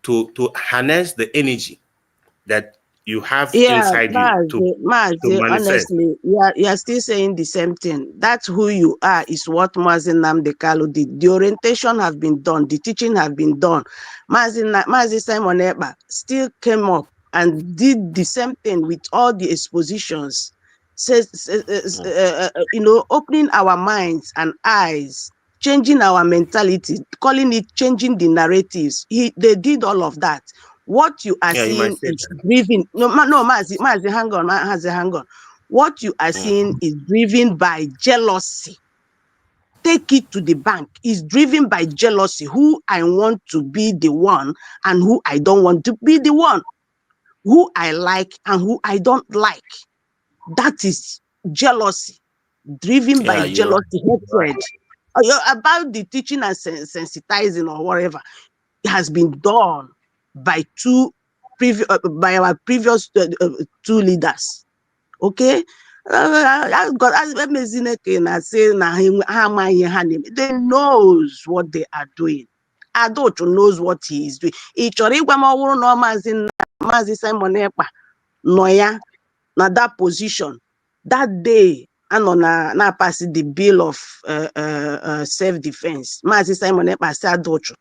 to harness the energy that you have inside you to manifest. Honestly, you're still saying the same thing. That's who you are, is what Mazi Nnamdi Kanu did. The orientation have been done, the teaching have been done. Mazi Simon Ekpa still came up and did the same thing with all the expositions. Opening our minds and eyes, changing our mentality, calling it changing the narratives. They did all of that. What you are seeing is driven. Mazi, hang on. What you are seeing is driven by jealousy. Take it to the bank. Is driven by jealousy. Who I want to be the one and who I don't want to be the one. Who I like and who I don't like. That is jealousy. Driven by jealousy, hatred. About the teaching and sensitizing or whatever, it has been done by our previous two leaders. Okay? They knows what they are doing. Adocho knows what he is doing. Mazi Simon Ekpa Noya na that position that day and on na pass the bill of self-defense. Mazi Simon Ekpa said Adocho,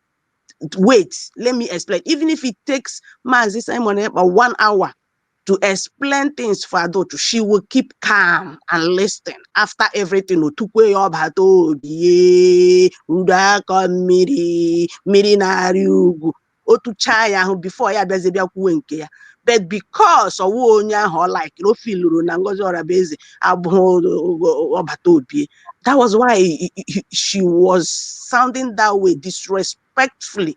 wait, let me explain. Even if it takes Mazi Simon Ekpa 1 hour to explain things for Adocho, she will keep calm and listen after everything. Before but because of like that was why she was sounding that way, disrespectfully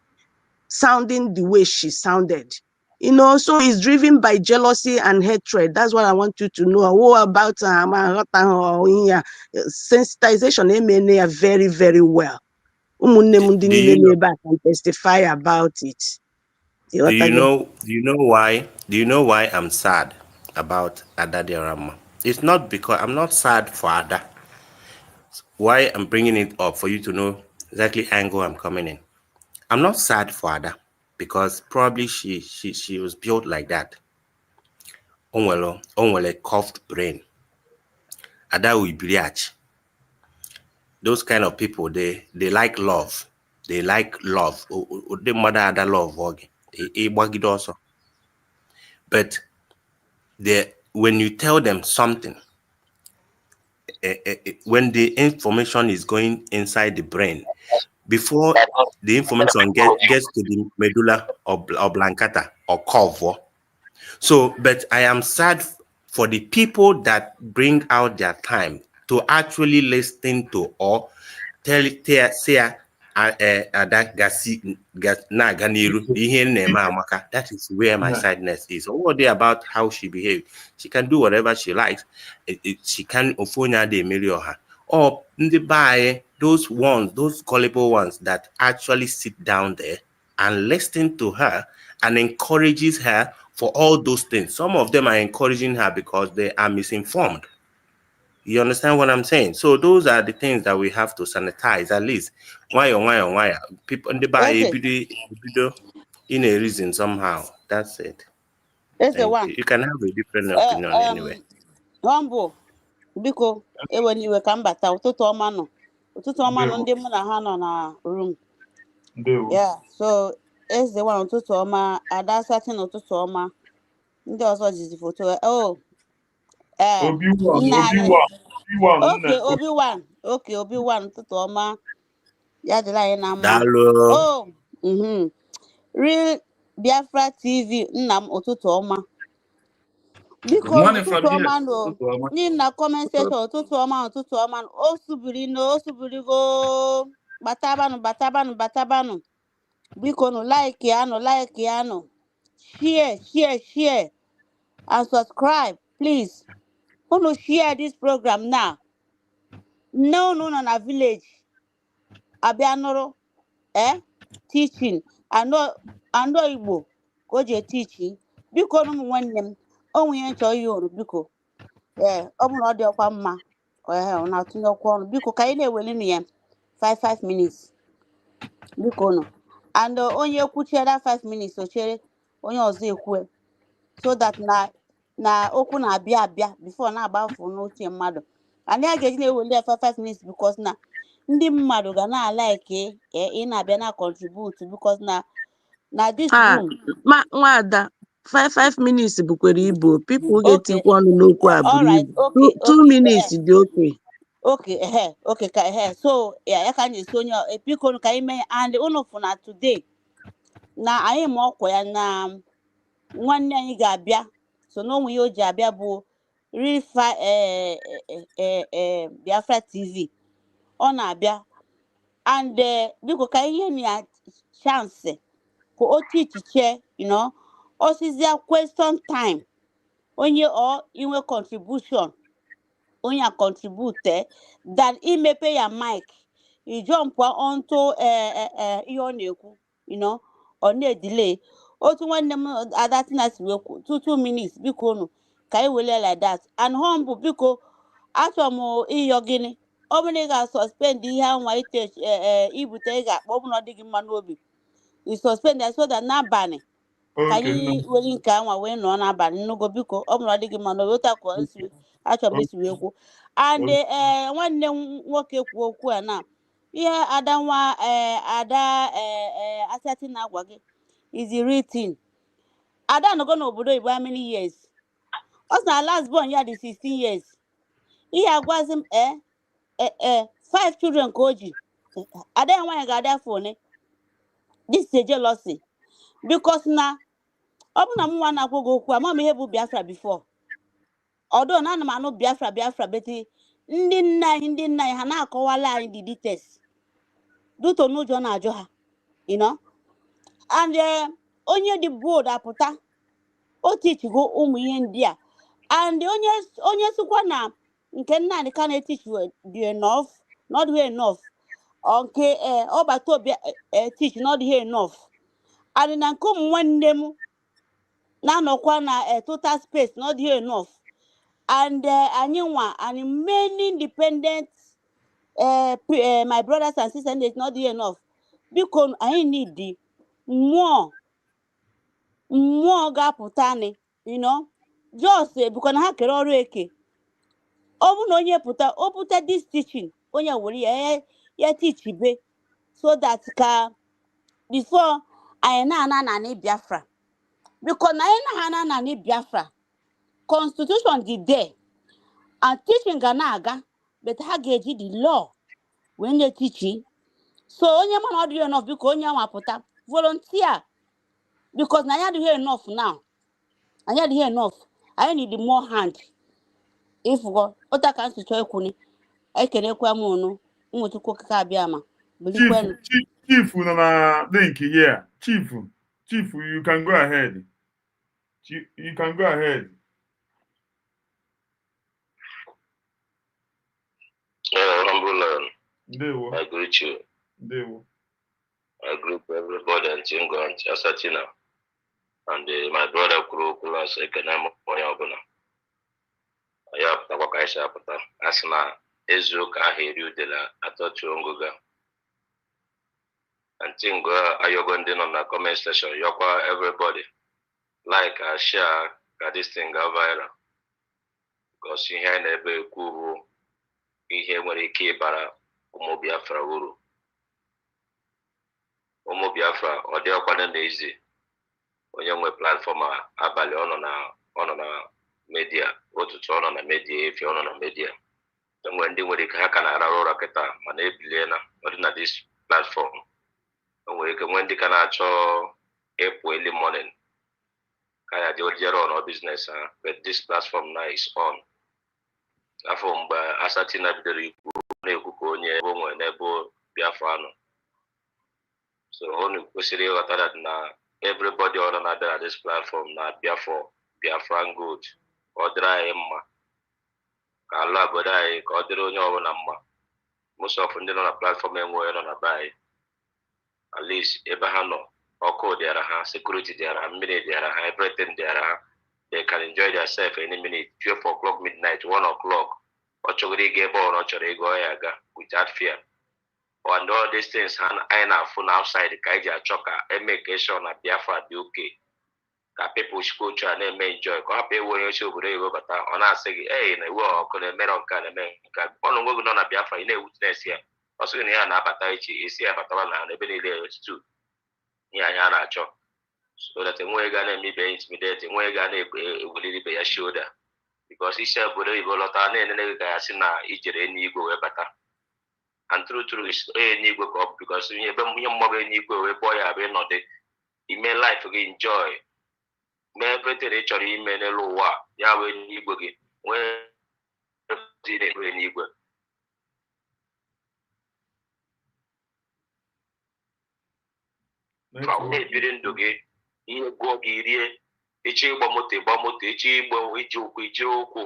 sounding the way she sounded. So it's driven by jealousy and hatred. That's what I want you to know. What about sensitization? Very, very well. Can testify about it. Do you know why I'm sad about Ada Diarama? It's not because I'm not sad for Ada. Why I'm bringing it up for you to know exactly angle I'm coming in. I'm not sad for Ada because probably she was built like that. On a cuffed brain. Ada will be those kind of people, they like love. They like love. They mother Ada love also. But when you tell them something, when the information is going inside the brain, before the information gets to the medulla oblongata or corvo. So, but I am sad for the people that bring out their time to actually listen to or say that is where my sadness is. Or what about how she behaves? She can do whatever she likes. She can ofonya de her. Or those ones, those gullible ones that actually sit down there and listen to her and encourages her for all those things. Some of them are encouraging her because they are misinformed. You understand what I'm saying? So those are the things that we have to sanitize at least. Why? People in the buy in a reason somehow. That's it. That's the Thank one. you. You can have a different opinion anyway. Humble. Biko, when you come back, ụtụtụ ọma nọ. Ụtụtụ ọma nọ ndị mụ na ha nọ na room. Yeah, so it's the one ụtụtụ ọma, Ada Satin ụtụtụ ọma. Ndị ọzọ jizi foto. Oh, Obi-Wan ụtụtụ ọma. Ya dịrị anyị na mma. Oh, Real Biafra TV, nna m ụtụtụ ọma. Biko ụtụtụ ọma nọ. Ndị na comment section ụtụtụ ọma o subirigo batabanụ biko nụ like ya nụ share and subscribe please. Unu share this program now. No na village abịa nụrụ teaching anọ Igbo ka o ji teaching. Biko nụ ụmụ nwanne m o nwere nchọ ihe unu biko ọ bụrụ na ọ dị ọkwa mma na-atụnye ọkwa ọnụ biko ka anyị na-eweli nụ ya 5 minutes biko nụ and onye kwuchiere 5 minutes ochere onye ọzọ ekwue so that na okwu na-abịa before na-agbafu n'uche mmadụ anyị a ga-eji na-eweli ya 5 minutes because na ndị mmadụ ga na-alike ị na-abịa na contribute because na this room nwada 5 minutes bukwara ibu people ga-etikwa ọnụ n'okwu a buru ibu 2 minutes dị okay ka so ya ka anyị esi onye biko ka anyị mee and unu fụ na today na anyị ma ọkwa ya na nwanne anyị ga-abịa so na onwe ya o ji abịa bụ Real Biafra TV ọ na-abịa and biko ka ihe na ya chance ka o chichiche osizia question time onye inwe contribution onye a contribute that imepe ya mic i jump onto ihe ọ na-ekwu ọ na-delay otu nwanne m Adatina si wee 2 minutes biko unu ka anyị wele like that and humble biko achọrọ m ịyọ gịnị ọ bụrụ na ị ga-suspend ihe anwa ite ibute ị ga-akpọ ọ bụrụ na ọ dịghị mma n'obi i suspend ya so that n'abalị ka anyị were nke anwa wee nọọ n'abalị nnugo biko ọ bụrụ na ọ dịghị mma n'obi otu akwa achọrọ m isi wee kwuo and nwanne m nwoke kwuo okwu a na ihe Ada Asati na-agwa gị is written. Ada nọgo n'obodo Igbo how many years? Ọ sị na last born ya dị 16 years. Ihe agwazi m 5 children ka o ji Ada ya nwaanyị ga-adị afọ one. This is a jealousy because na ọ bụ na m nwa na-akwu gị okwu ama m ihe bụ Biafra before ọdụ na ana m anụ Biafra beti ndị nna anyị ha na-akọwala anyị the details duto n'ụjọ na-ajụ ha and onye dị bold apụta o tichigo ụmụ ihe ndị a and onye sịkwa na nke nna anyị ka na-etichi dị enough not enough nke ọbata obi teach not enough and na nke ụmụ nwanne m na-anọkwa na total space not enough and anyị nwa and many independent my brothers and sisters is not enough biko anyị need mmụọ ga-apụta anyị just biko na ha kere ọrụ eke ọ bụ na onye pụta o pụta this teaching onye were ya teach be so that ka before anyị na-ana na Biafra biko na anyị na-ana na Biafra constitution dị there and teaching ga na-aga but ha ga-eji the law wee na-etichi. So onye mana ọ dịghị enough biko onye nwapụta volunteer because na anyị adịghị enough now. Anyị adịghị enough. Anyị need more hand. Ịfụgo ụta ka nsị chọọ ekwuni ekelekwa m unu nwechukwu okike abịa ma bulikwenu. Chief nọ na link here. Chief, you can go ahead. You can go ahead. I greet you. I greet everybody and Tingo and Asatina. And my brother Kurukulas Ekanamo Oyabuna. I have Tawakaisha Pata. Asna Ezuka Hiru de la Atochunguga. And Tingo Ayogondin on the comment section. Yokwa everybody. Like share this thing go viral. Because you hear every Kuru. Ihe nwere ike ịbara ụmụ Biafra uru. Ụmụ Biafra ọ dị ọkwana n'ezi onye nwe platform abalị ọ nọ na media ụtụtụ ọ nọ na media efi ọ nọ na media enwe ndị nwere ike ha ka na-arahụ ụra kịta mana ebilie na ọ dị na this platform enwere ike nwee ndị ka na-achọ ịpụ early morning ka ya jere on business ha but this platform now is on. Afọ mgbe Asatina bidoro ikwu na-ekwu ka onye onwe n'ebe Biafra nọ. So onu kwesịrị ịghọta na everybody on na this platform na Biafran good ọ dịrị anyị mma ka ala obodo anyị ka ọ dịrị onye ọbụla mma. Most of ndị nọ na platform enwe nọ na be anyị at least ebe ha nọ ọkụ dịara ha, security dịara ha, mmiri dịara ha, everything dịara ha. They can enjoy themselves any minute, 12 o'clock, midnight, 1 o'clock. Or chogri gebe or chorego yaga without fear. And all these things I na phone outside the kaija choka and make sure na Biafra be okay. Ka people should go and enjoy. Ka pe wo yo show go but on us say hey na wo ko na meron ka na men ka on go na Biafra ina witness here. Also ni na bata ichi isi abata na ebe ni le too. Ya na cho. So that nwe ga na mi be intimidate nwe ga na egwuliri be ya shoulder because isi obodo Igbo lọta na-enene ga ya si na ijere n'igwe wee bata and true is n'igwe ka ọ because ebe ihe mmọbe n'igwe wee bọ ya bụ nọdị ime life gị enjoy mee everything ị chọrọ ime n'elu ụwa ya wee n'igwe gị nwee n'igwe. Na-ebiri ndụ gị ihe gụọ gị rie echi ịgba moto echi igbo iji ụkwụ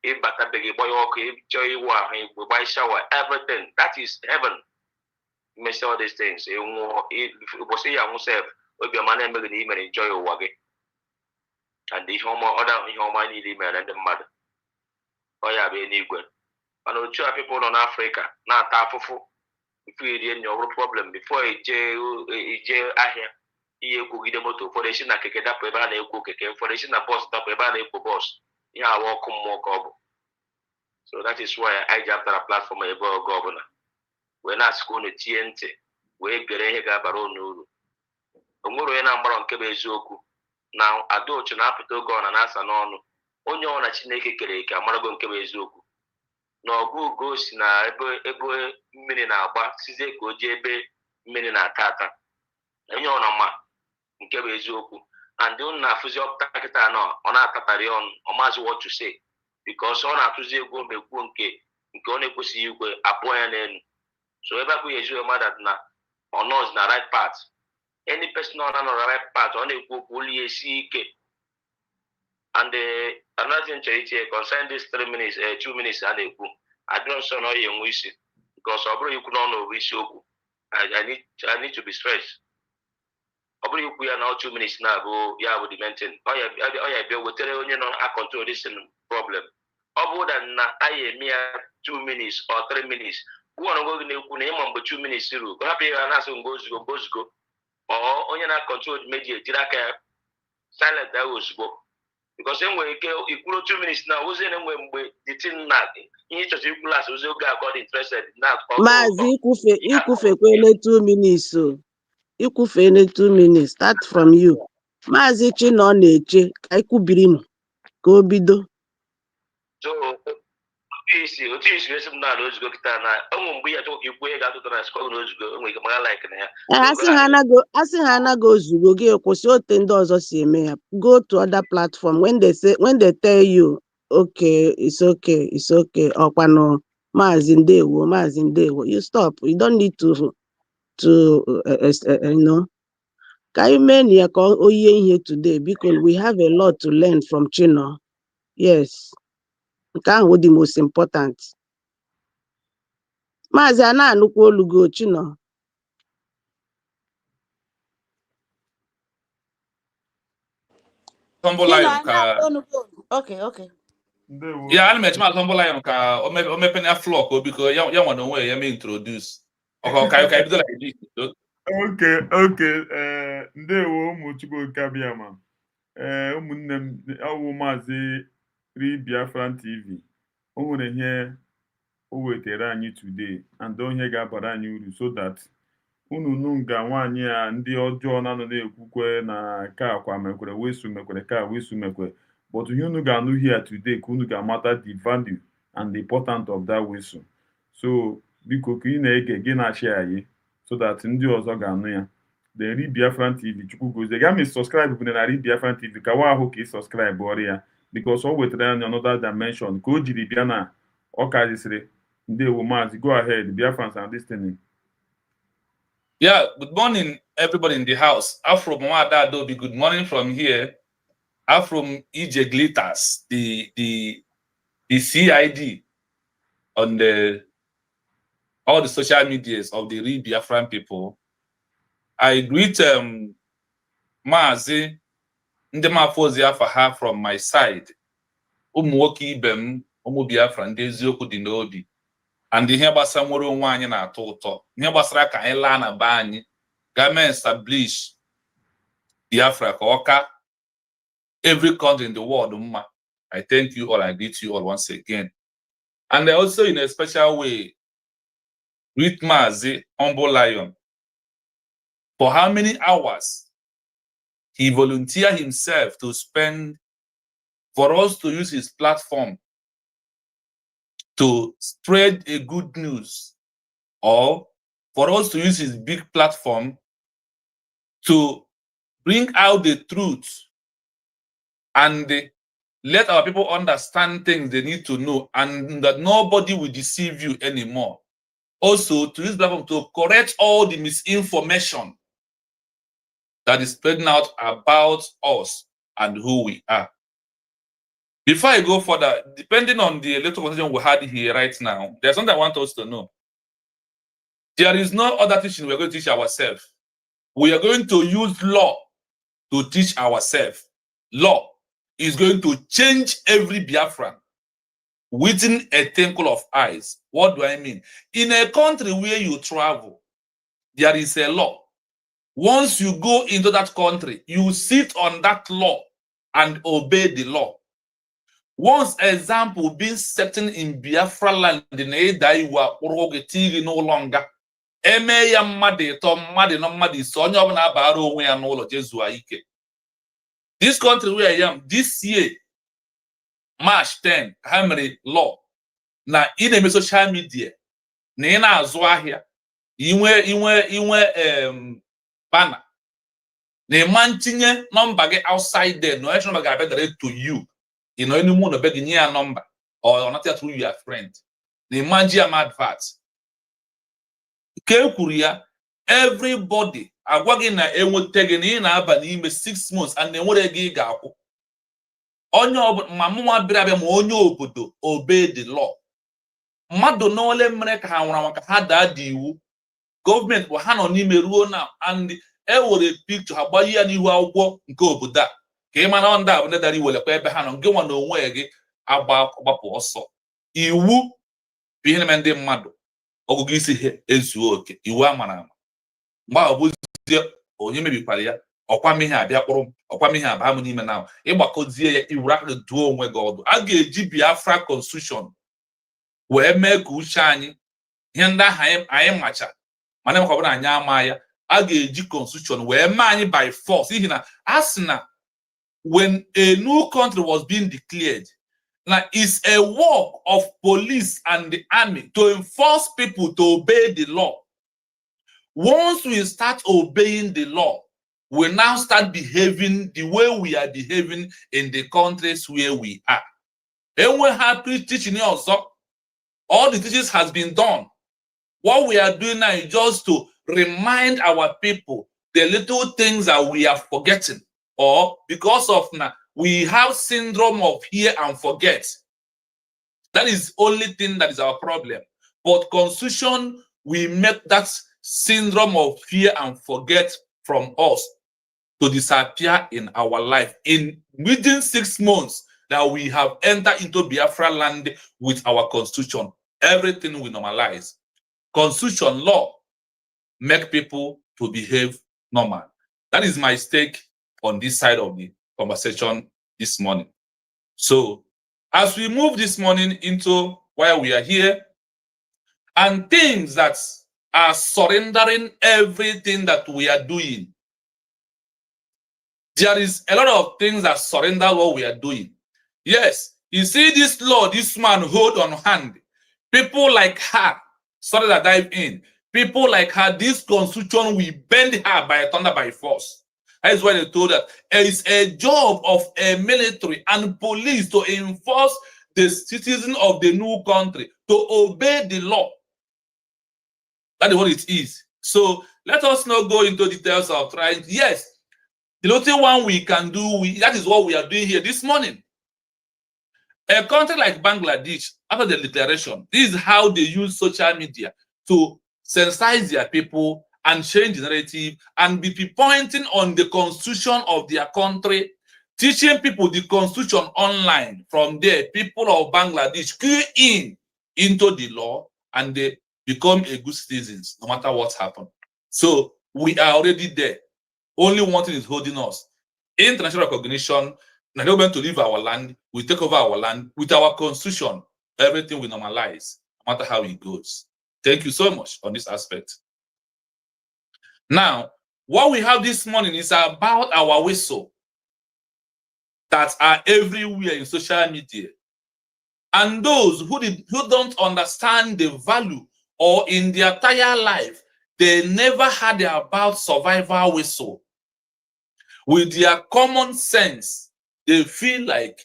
ịbatabeghị gbanye ọkụ ịchọ iwu ahụ igwe gba shower everything that is heaven. Mess all these things ụbọchị ya nwụ sef obiọma na-emeghị na imere enjoy ụwa gị and ihe ọma niile imere ndị mmadụ ọ ya bụ n'igwe. Mana otu a people nọ n'Africa na-ata afụfụ before irie nri ọ bụrụ problem before ije ahịa ihe ekwugide moto ụfọdụ esi na keke dapụ ebe a na-ekwu keke ụfọdụ esi na bọs dapụ ebe a na-ekwu bọs ihe awa ọkụ mmụọ ka ọ bụ. So that is why anyị ji apụtara platform ebe oge ọbụla wee na-asịkwa unu tie ntị wee gere ihe ga-abara unu uru. O nwere onye na-agbara nke bụ eziokwu na adaochu na-apụta oge ọ na-asa n'ọnụ onye ọ na Chineke kere eke amarago nke bụ eziokwu na ọgụ ugo si na ebe mmiri na-agba sizie ka o jee ebe mmiri na-ata ata onye ọ na-ama nke bụ eziokwu and unu na-afụzi ọpụta kịta na ọ na-atatari ọnụ ọ maazị what to say because ọ na-atụzi egwu omegwu nke ọ na-ekwesịghị igwe apụọ ya n'elu. So ebe akwụghị eziokwu mmadụ na ọ nọzi na right path any person ọ na-anọ na right path ọ na-ekwu okwu olu ya esi ike. And another thing chọrọ iche concern this 2 minutes a na-ekwu adịrọ nsọ na ọ ya enwe isi because ọ bụrụ ikwu n'ọnụ owu isiokwu I need to be stressed. Ọ bụrụ ikwu ya na 2 minutes na-abụ ya bụ dimentin ọ ya bịa wetara onye nọ control this problem. Ọ bụ na anyị eme ya 2 minutes or 3 minutes gwụọ na gị na-ekwu na ịma mgbe 2 minutes ruo ka hapụ ya na-asụ mgbe ozugbo ọ onye na-control media jiri aka ya silent ya ozugbo because enwere ike ikwuru 2 minutes na ozi na-enwe mgbe ditin na ihe ịchọcha ikwulas ozi oge a God interested na Maazị ikwufekwele 2 minutes o ikwufele 2 minutes start from you. Maazị Chinọ na-eche ka ikwubirinu ka o bido. So otu isi esi m na ozugbo kịta na ụmụ mgbe ya chọrọ ka ikwu ihe ga-atụta na skọl na ozugbo enwere ike mara like na ya. asị ha anaghị ozugbo gị kwụsị ote ndị ọzọ si eme ya. Go to other platform when they tell you okay, it's okay, ọkwanụ Maazị Ndewo, you stop. You don't need to ka anyị mee na ya ka o yie ihe today because we have a lot to learn from Chino. Yes, nke ahụ dị most important. Maazị a na-anụkwa olu gị Chino. Okay. Yeah, I'm met my humble lion ka o mepe na flock because ya nwa no way ya me introduce. Okay, do like this. Okay. Ndewo ụmụchukwu kabiama. Ụmụnne m ọwụ Maazị Biafran TV. O nwere ihe o wetara anyị today and onye ga-abara anyị uru so that unu nga nwaanyị a ndị ọjọọ na-anọ na-ekwukwe na ka akwa mekwere wesu mekwere ka wesu mekwere. But ihe unu ga-anụ here today ka unu ga-amata the value and the importance of that wesu. So biko ka ị na-ege gị na-achị anyị so that ndị ọzọ ga-anụ ya. The Biafran TV chukwu gozie ga mi subscribe bụ na Biafran TV ka wa ahụ ka ị subscribe ọrụ ya because o wetara anyị another dimension ka o jiri bịa na ọ karịsịrị. Ndewo Maazị, go ahead. Biafrans are listening. Yeah, good morning everybody in the house. Afro Mwada Adobe, good morning from here. Afro EJ Glitters, the CID on all the social medias of the real Biafran people. I greet Maazi Ndemafozi Afaha from my side. Umuwoki ibem Umu Biafra ndị eziokwu dị n'obi. And ihe gbasara nwere onwe anyị na-atọ ụtọ. Ihe gbasara ka anyị laa na be anyị ga establish Biafra ka ọka every country in the world mma. I thank you all. I greet you all once again. And I also in a special way greet Maazi Humble Lion for how many hours he volunteered himself to spend for us to use his platform to spread a good news, or for us to use his big platform to bring out the truth and let our people understand things they need to know and that nobody will deceive you anymore. Also, to use platform to correct all the misinformation that is spreading out about us and who we are. Before I go further, depending on the electoral constitution we had here right now, there's something I want us to know. There is no other teaching we're going to teach ourselves. We are going to use law to teach ourselves. Law is going to change every Biafran within a twinkle of eyes. What do I mean? In a country where you travel, there is a law. Once you go into that country, you sit on that law and obey the law. Once example being certain in Biafra land, in Edaiwa Urogeti no longer. Eme ya mmadụ ịtọ mmadụ no mmadụ ise onye ọbụla abara onwe ya n'ụlọ Jesu ike. This country where I am, this year, March 10, ha mere law na ị na-eme social media na ị na-azụ ahịa inwe banner na ịma ntinye nọmba gị outside there no extra number ga-abịa direct to you. You know, any one of begging your number or not through your friend. The mangiam advert. Everybody are working na ewo taking in abani 6 months and then what a gig up. On your mamma brabe monyo obodo obey the law. Mado no le mrek had that you government will hand on him now and will a picture how about you and you are go with that. Came on that when that will a hand on go on the way about also. Iwu being men de mado. Ogisi here is work. You are manam. Ma or you may be paria or Kwamiha, Diaporo, or Kwamiha, Bamunima now. Ebakozie, Iraq, the duo where God. I gave Biafra constitution where make shiny. Yanda I am macha. Madame Kobana Yamaya. I gave constitution where money by force. Asna. When a new country was being declared, Now, it's a work of police and the army to enforce people to obey the law. Once we start obeying the law, we now start behaving the way we are behaving in the countries where we are. And we have teaching also, all the teachings has been done. What we are doing now is just to remind our people the little things that we are forgetting, or because of now we have syndrome of hear and forget. That is only thing that is our problem. But constitution, we make that syndrome of fear and forget from us to disappear in our life. In within 6 months that we have entered into Biafra land with our constitution, everything will normalize. Constitution law make people to behave normal. That is my stake on this side of the conversation this morning. So as we move this morning into why we are here, and things that are surrendering everything that we are doing, there is a lot of things that surrender what we are doing. Yes, you see this law, this man hold on hand. People like her, sorry that dive in. People like her, this constitution will bend her by thunder by force. That is why they told that it's a job of a military and police to enforce the citizens of the new country to obey the law. That is what it is. So let us not go into details of trying. Yes, the little one we can do, that is what we are doing here this morning. A country like Bangladesh, after the declaration, this is how they use social media to sensitize their people and change the narrative and be pointing on the constitution of their country, teaching people the constitution online. From there, people of Bangladesh key into the law and they become a good citizens, no matter what happened. So we are already there. Only one thing is holding us. International recognition. Now they're going to leave our land. We take over our land with our constitution. Everything will normalize, no matter how it goes. Thank you so much on this aspect. Now, what we have this morning is about our whistle that are everywhere in social media. And those who don't understand the value, or in their entire life, they never had about survival whistle. With their common sense, they feel like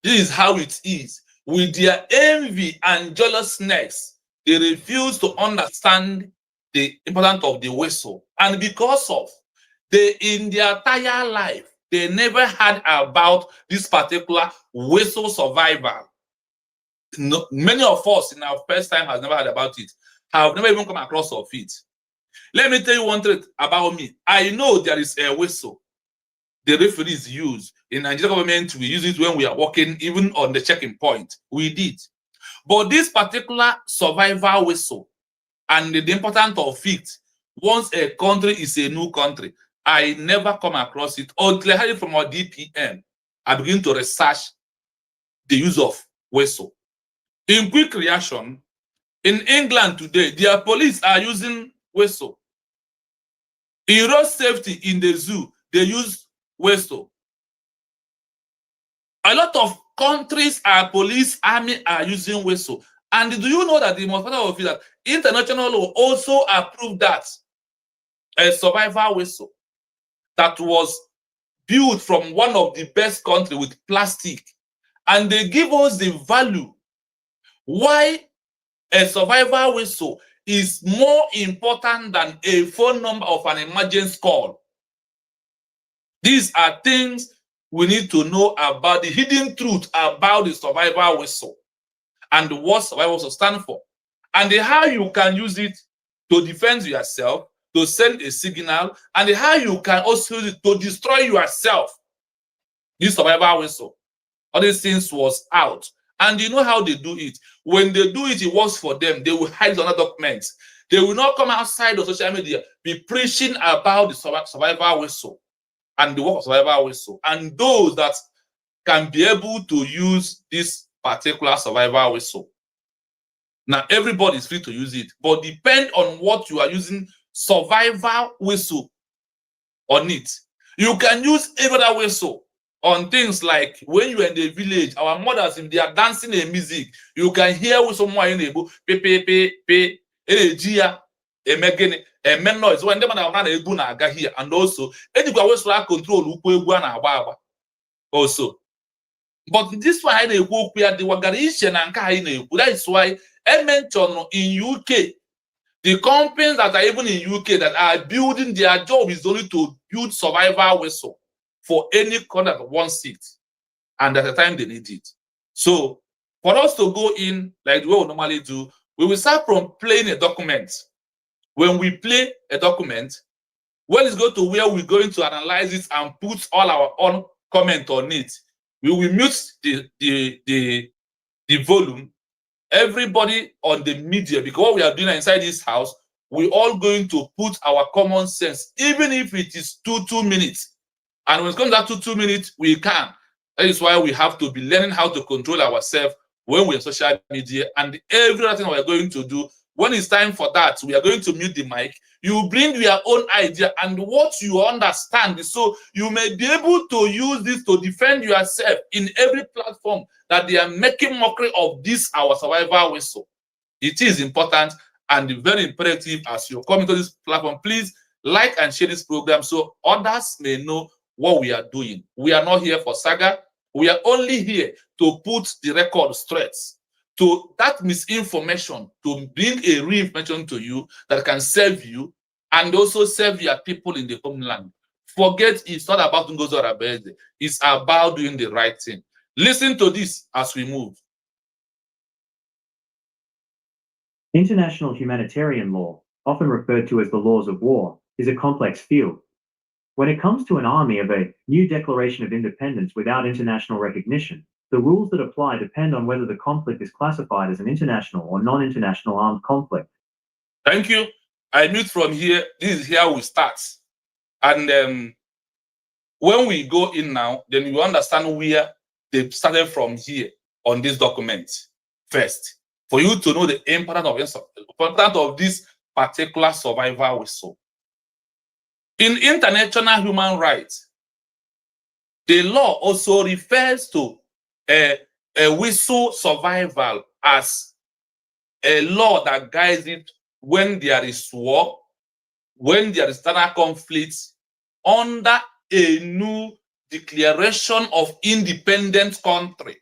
this is how it is. With their envy and jealousness, they refuse to understand the importance of the whistle. And because of in their entire life, they never had about this particular whistle survival. No, many of us in our first time has never heard about it, have never even come across of it. Let me tell you one thing about me. I know there is a whistle the referees use. In Nigerian government, we use it when we are working, even on the checking point. We did. But this particular survival whistle and the importance of it, once a country is a new country, I never come across it until I heard it from our DPM. I begin to research the use of whistle. In quick reaction, in England today, their police are using whistle. In road safety in the zoo, they use whistle. A lot of countries, our police, army are using whistle. And do you know that the most important of it that international law also approved that a survival whistle that was built from one of the best countries with plastic, and they give us the value why a survival whistle is more important than a phone number of an emergency call. These are things we need to know about, the hidden truth about the survival whistle and what survival whistle stand for, and how you can use it to defend yourself, to send a signal, and how you can also use it to destroy yourself. This survival whistle, all these things was out. And you know how they do it. When they do it, it works for them. They will hide other documents. They will not come outside of social media, be preaching about the survival whistle and the work of survival whistle, and those that can be able to use this particular survival whistle. Now, everybody is free to use it, but depend on what you are using survival whistle on it. You can use every other whistle, on things like when you're in the village, our mothers, if they are dancing a music, you can hear with someone in the pe energia a men noise when them are able to here, and also anybody always control also. But this why they go where the wagarisha and that is why I mentioned in UK. The companies that are even in UK that are building, their job is only to build survival vessel for any country that wants it, and at the time they need it. So for us to go in like the way we normally do, we will start from playing a document. When we play a document, when it's go to where we're going to analyze it and put all our own comment on it, we will mute the volume. Everybody on the media, because what we are doing inside this house, we're all going to put our common sense, even if it is 2 minutes. And when it comes to 2 minutes, we can. That is why we have to be learning how to control ourselves when we're on social media, and everything we are going to do. When it's time for that, we are going to mute the mic. You bring your own idea and what you understand, so you may be able to use this to defend yourself in every platform that they are making mockery of this our survival whistle. It is important and very imperative as you come into this platform. Please like and share this program so others may know what we are doing. We are not here for saga. We are only here to put the record straight. To that misinformation, to bring a real information to you that can serve you and also serve your people in the homeland. Forget it's not about Ngozi Oraveze. It's about doing the right thing. Listen to this as we move. International humanitarian law, often referred to as the laws of war, is a complex field. When it comes to an army of a new declaration of independence without international recognition, the rules that apply depend on whether the conflict is classified as an international or non-international armed conflict. Thank you. I mute from here. This is here we start. And when we go in now, then you understand where they started from here on this document first. For you to know the importance of this particular survival whistle. In international human rights, the law also refers to a whistle survival as a law that guides it when there is war, when there is internal conflict, under a new declaration of independent country.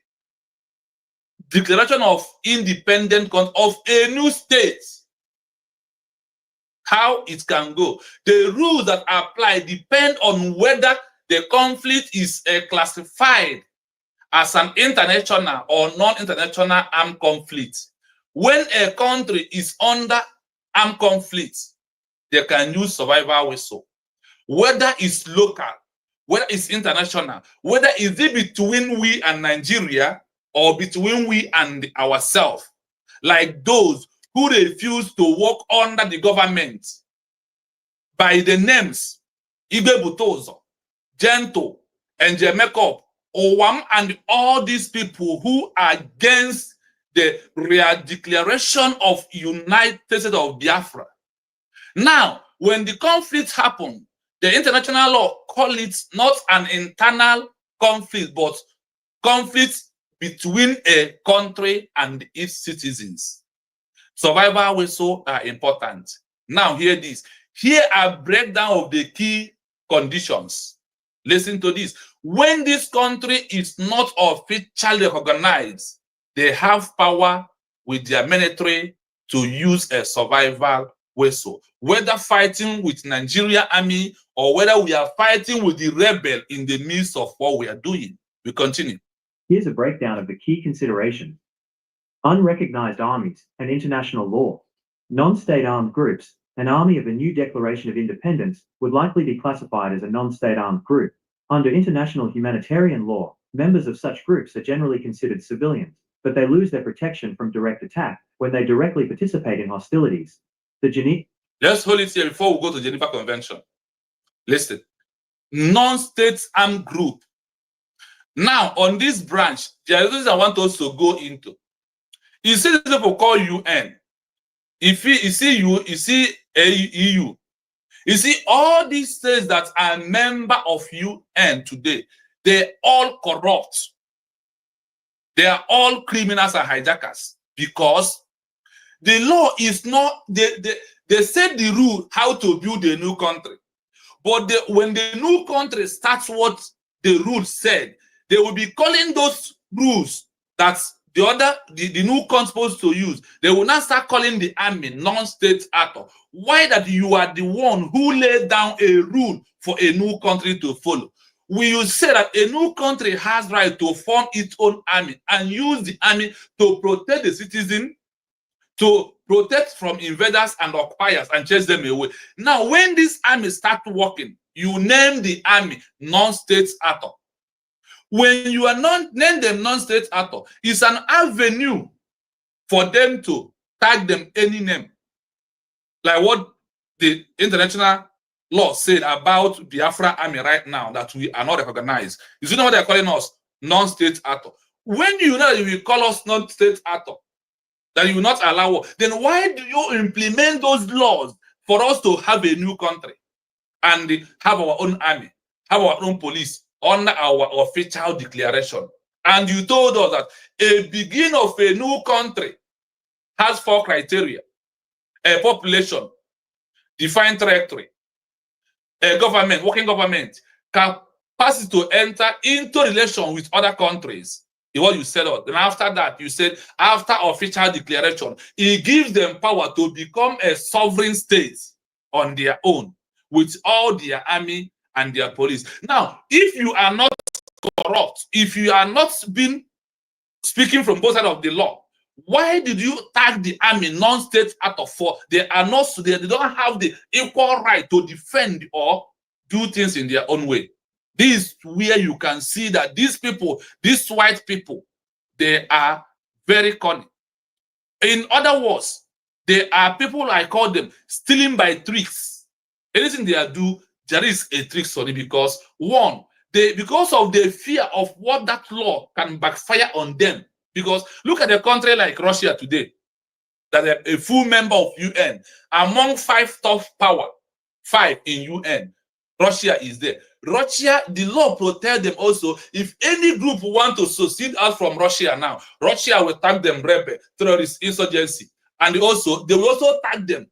Declaration of independent country of a new state. How it can go. The rules that apply depend on whether the conflict is classified as an international or non-international armed conflict. When a country is under armed conflict, they can use survival whistle. Whether it's local, whether it's international, whether it's between we and Nigeria or between we and ourselves, like those who refuse to work under the government by the names Ibe Butozo, Gento, and Jemekop, Owam, and all these people who are against the real declaration of United States of Biafra. Now, when the conflict happened, the international law call it not an internal conflict, but conflict between a country and its citizens. Survival whistle are important. Now, hear this. Here are breakdown of the key conditions. Listen to this. When this country is not officially recognized, they have power with their military to use a survival whistle. Whether fighting with Nigeria army or whether we are fighting with the rebel in the midst of what we are doing. We continue. Here's a breakdown of the key considerations. Unrecognized armies and international law. Non-state armed groups. An army of a new declaration of independence would likely be classified as a non-state armed group. Under international humanitarian law, members of such groups are generally considered civilians, but they lose their protection from direct attack when they directly participate in hostilities. Let's hold it here before we go to Geneva Convention. Listen. Non-state armed group. Now, on this branch, there are things I want us to go into. You see people call UN. You see EU. You see all these states that are member of UN today, they're all corrupt. They are all criminals and hijackers because the law is not, they set the rule how to build a new country. But when the new country starts what the rules said, they will be calling those rules that the new country supposed to use. They will now start calling the army non-state actor. Why? That you are the one who laid down a rule for a new country to follow. We will say that a new country has right to form its own army and use the army to protect the citizen, to protect from invaders and occupiers and chase them away. Now, when this army start working, you name the army non-state actor. When you are name them non-state actor, it's an avenue for them to tag them any name. Like what the international law said about Biafra army right now, that we are not recognized. You know what they're calling us? Non-state actor. When you know you will call us non-state actor, that you will not allow, then why do you implement those laws for us to have a new country and have our own army, have our own police under our official declaration? And you told us that a beginning of a new country has 4 criteria: a population, defined territory, a government, working government, capacity to enter into relation with other countries. What you said. Then after that, you said after official declaration, it gives them power to become a sovereign state on their own with all their army and their police. Now, if you are not corrupt, if you are not been speaking from both sides of the law, why did you tag the army non-state actor for? They are not, they don't have the equal right to defend or do things in their own way. This is where you can see that these people, these white people, they are very cunning. In other words, they are people, I call them, stealing by tricks. Anything they do, there is a trick on it because, one, because of the fear of what that law can backfire on them. Because look at a country like Russia today, that a full member of UN, among 5 top power, 5 in UN, Russia is there. Russia, the law protects them also. If any group want to secede out from Russia now, Russia will tag them rebel, terrorist, insurgency. And they will also tag them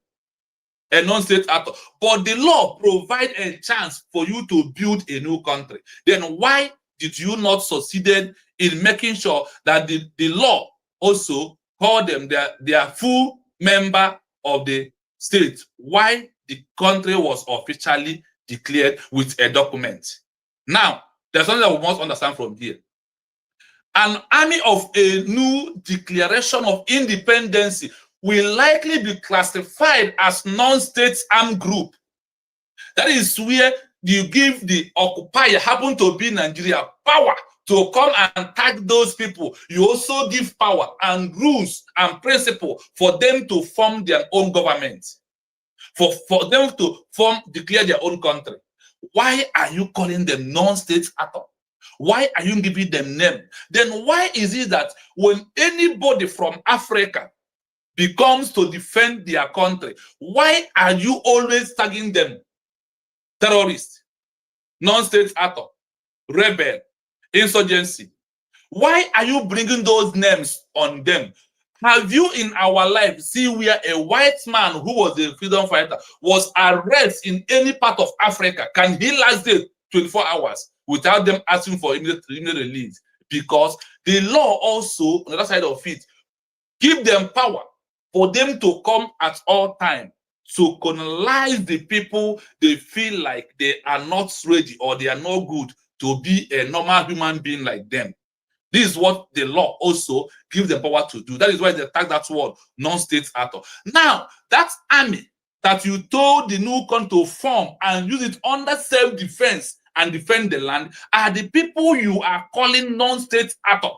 a non-state actor. But the law provides a chance for you to build a new country. Then why did you not succeed in making sure that the law also call them their full member of the state? Why the country was officially declared with a document? Now, there's something that we must understand from here. An army of a new declaration of independence will likely be classified as non-state armed group. That is where you give the occupier, happen to be Nigeria, power to come and tag those people. You also give power and rules and principle for them to form their own government, for them to declare their own country. Why are you calling them non-state actor? Why are you giving them name? Then why is it that when anybody from Africa becomes to defend their country, why are you always tagging them terrorist, non-state actor, rebel, insurgency? Why are you bringing those names on them? Have you in our life seen where a white man who was a freedom fighter was arrested in any part of Africa? Can he last there 24 hours without them asking for immediate release? Because the law also, on the other side of it, give them power for them to come at all time to colonize the people they feel like they are not ready or they are not good to be a normal human being like them. This is what the law also gives them power to do. That is why they tag that word non-state actor. Now, that army that you told the new country to form and use it under self-defense and defend the land are the people you are calling non-state actor.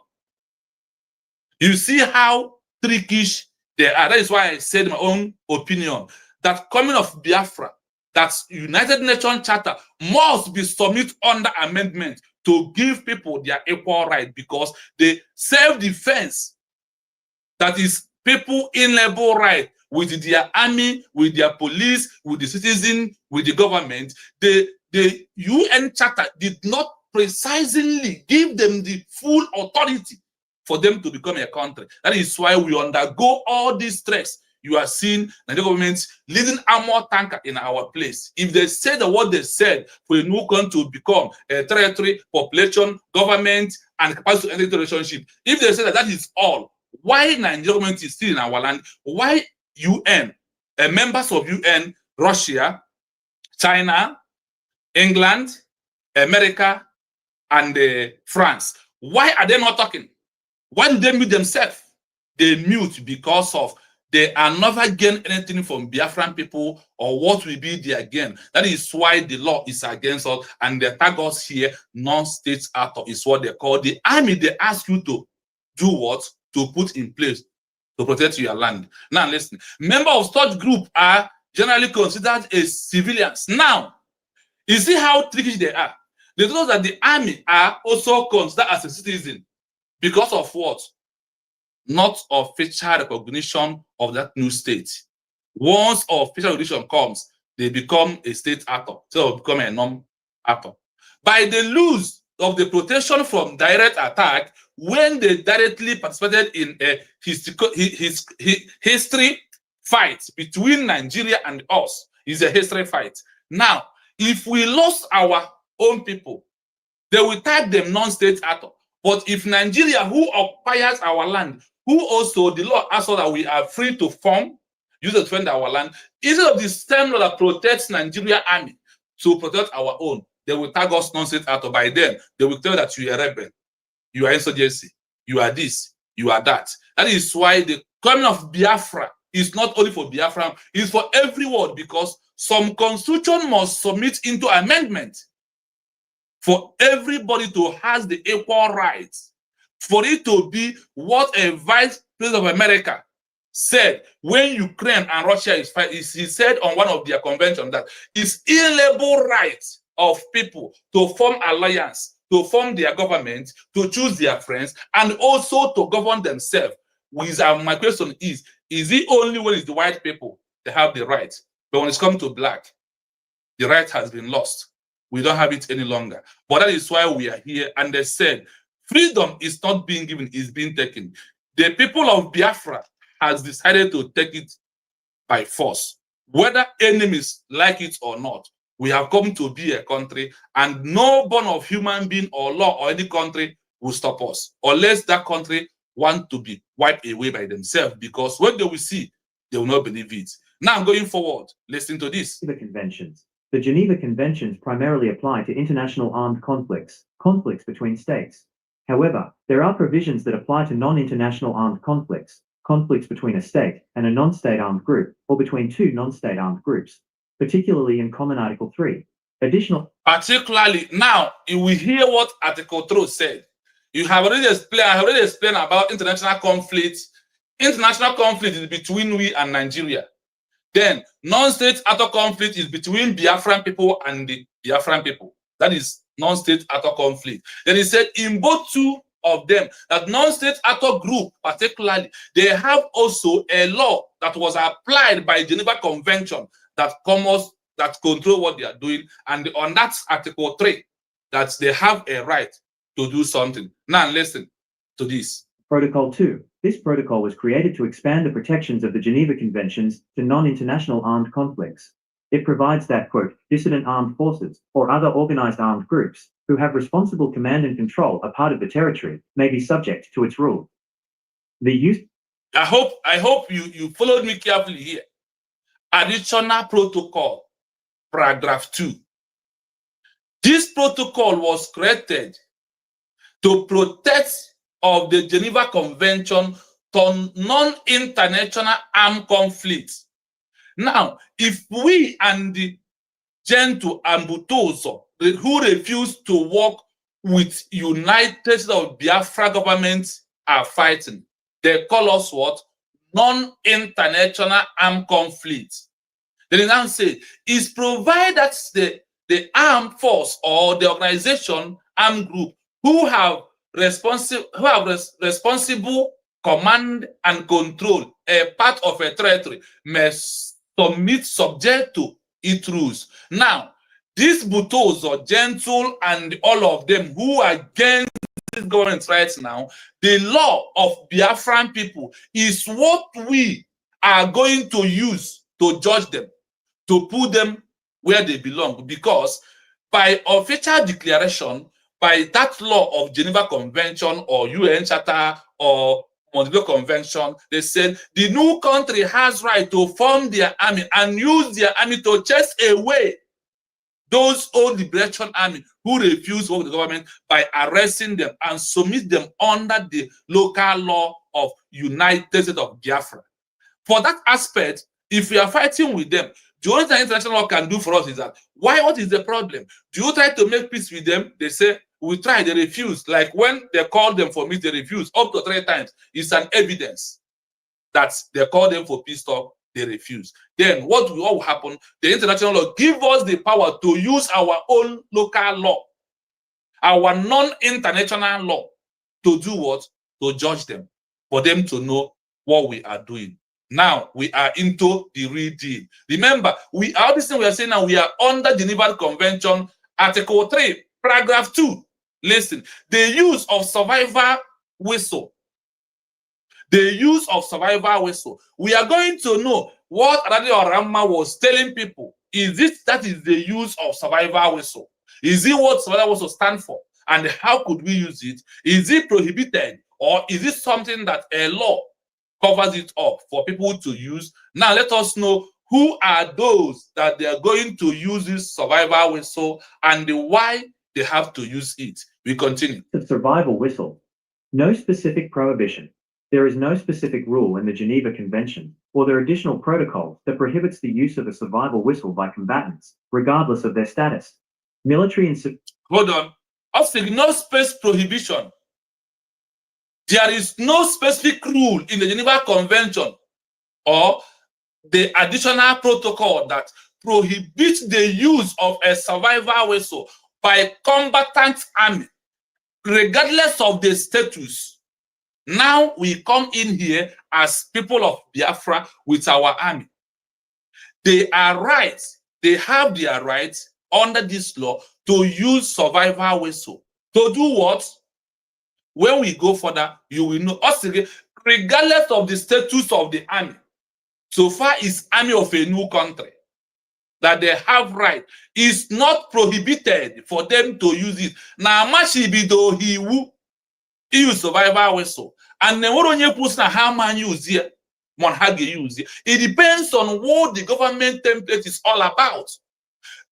You see how trickish they are. That is why I said my own opinion that coming of Biafra, that United Nations Charter must be submitted under amendment to give people their equal right, because the self-defense, that is people inalienable right with their army, with their police, with the citizen, with the government, the UN Charter did not precisely give them the full authority for them to become a country. That is why we undergo all these threats. You are seeing the government leading armor tanker in our place. If they said what they said for a new country to become a territory, population, government, and capacity to enter relationship, if they say that that is all, why Nigerian government is still in our land? Why UN, members of UN, Russia, China, England, America, and France, why are they not talking? Why do they mute themselves? They mute because of they are never gain anything from Biafran people or what will be their gain. That is why the law is against us, and they tag us here, non-state actor is what they call the army. They ask you to do what? To put in place to protect your land. Now listen, members of such group are generally considered as civilians. Now, you see how tricky they are. They told us that the army are also considered as a citizen because of what? Not official recognition of that new state. Once official recognition comes, they become a state actor, so they become a non-actor. By the loss of the protection from direct attack, when they directly participated in a history fight between Nigeria and us, is a history fight. Now, if we lost our own people, they will tag them non-state actor. But if Nigeria, who occupies our land, who also the law asks us that we are free to form, use to defend our land, instead of the same law that protects Nigeria army to protect our own, they will tag us non-state actor. By then, they will tell that you are a rebel, you are insurgency, you are this, you are that. That is why the coming of Biafra is not only for Biafra, it's for everyone, because some constitution must submit into amendment for everybody to have the equal rights, for it to be what a vice president of America said when Ukraine and Russia is fighting. He said on one of their conventions that it's inalienable rights of people to form alliance, to form their government, to choose their friends, and also to govern themselves. My question is it only when it's the white people that have the right? But when it's come to black, the right has been lost. We don't have it any longer. But that is why we are here. And they said, freedom is not being given, it's being taken. The people of Biafra has decided to take it by force. Whether enemies like it or not, we have come to be a country, and no born of human being or law or any country will stop us, unless that country want to be wiped away by themselves, because when they will see, they will not believe it. Now, going forward, listen to this. The conventions. The Geneva Conventions primarily apply to international armed conflicts, conflicts between states. However, there are provisions that apply to non-international armed conflicts, conflicts between a state and a non-state armed group, or between two non-state armed groups, particularly in Common Article 3. Particularly, now, you will hear what Article 3 said. I have already explained about international conflicts. International conflict is between we and Nigeria. Then, non-state actor conflict is between Biafran people and the Biafran people. That is non-state actor conflict. Then he said in both two of them, that non-state actor group particularly, they have also a law that was applied by Geneva Convention that control what they are doing. And on that Article 3, that they have a right to do something. Now listen to this. Protocol 2. This protocol was created to expand the protections of the Geneva Conventions to non-international armed conflicts. It provides that, quote, dissident armed forces or other organized armed groups who have responsible command and control a part of the territory may be subject to its rule. The use. I hope you followed me carefully here. Additional protocol, paragraph 2. This protocol was created to protect of the Geneva Convention to non-international armed conflicts. Now, if we and the Gentle and Butoso, who refuse to work with United States of Biafra government, are fighting, they call us what? Non-international armed conflicts. Then they now say, is provided that the armed force or the organization, armed group, who have responsible command and control a part of a territory may submit subject to its rules. Now, These Butozo, Gentle, and all of them who are against this government right now, the law of Biafran people is what we are going to use to judge them, to put them where they belong. Because by official declaration, by that law of Geneva Convention or UN Charter or Montreal Convention, they said the new country has right to form their army and use their army to chase away those old liberation army who refuse to work with the government by arresting them and submit them under the local law of United States of Biafra. For that aspect, if we are fighting with them, the only thing international law can do for us is that, what is the problem? Do you try to make peace with them? They say, we try, they refuse. Like when they call them for meet, they refuse up to 3 times. It's an evidence that they call them for peace talk, they refuse. Then what will happen? The international law give us the power to use our own local law, our non-international law, to do what? To judge them, for them to know what we are doing. Now we are into the real deal. Remember, we are this thing we are saying now, we are under the Geneva Convention, Article 3, Paragraph 2. Listen, the use of survivor whistle. The use of survivor whistle. We are going to know what Adade Orama was telling people. That is the use of survivor whistle? Is it what survivor whistle stand for? And how could we use it? Is it prohibited, or is it something that a law covers it up for people to use? Now let us know who are those that they are going to use this survivor whistle and why they have to use it. We continue. The survival whistle. No specific prohibition. There is no specific rule in the Geneva Convention or their additional protocol that prohibits the use of a survival whistle by combatants, regardless of their status. Military and... Hold on. I think no space prohibition. There is no specific rule in the Geneva Convention or the additional protocol that prohibits the use of a survivor whistle by combatant army, regardless of the status. Now we come in here as people of Biafra with our army. They are right. They have their rights under this law to use survivor whistle. To do what? When we go further, you will know. Us again, regardless of the status of the army, so far it's army of a new country that they have right. It's not prohibited for them to use it. Now, Mashibido he will use survivor whistle. And then what on your post now how man use it, one how they use it. It depends on what the government template is all about.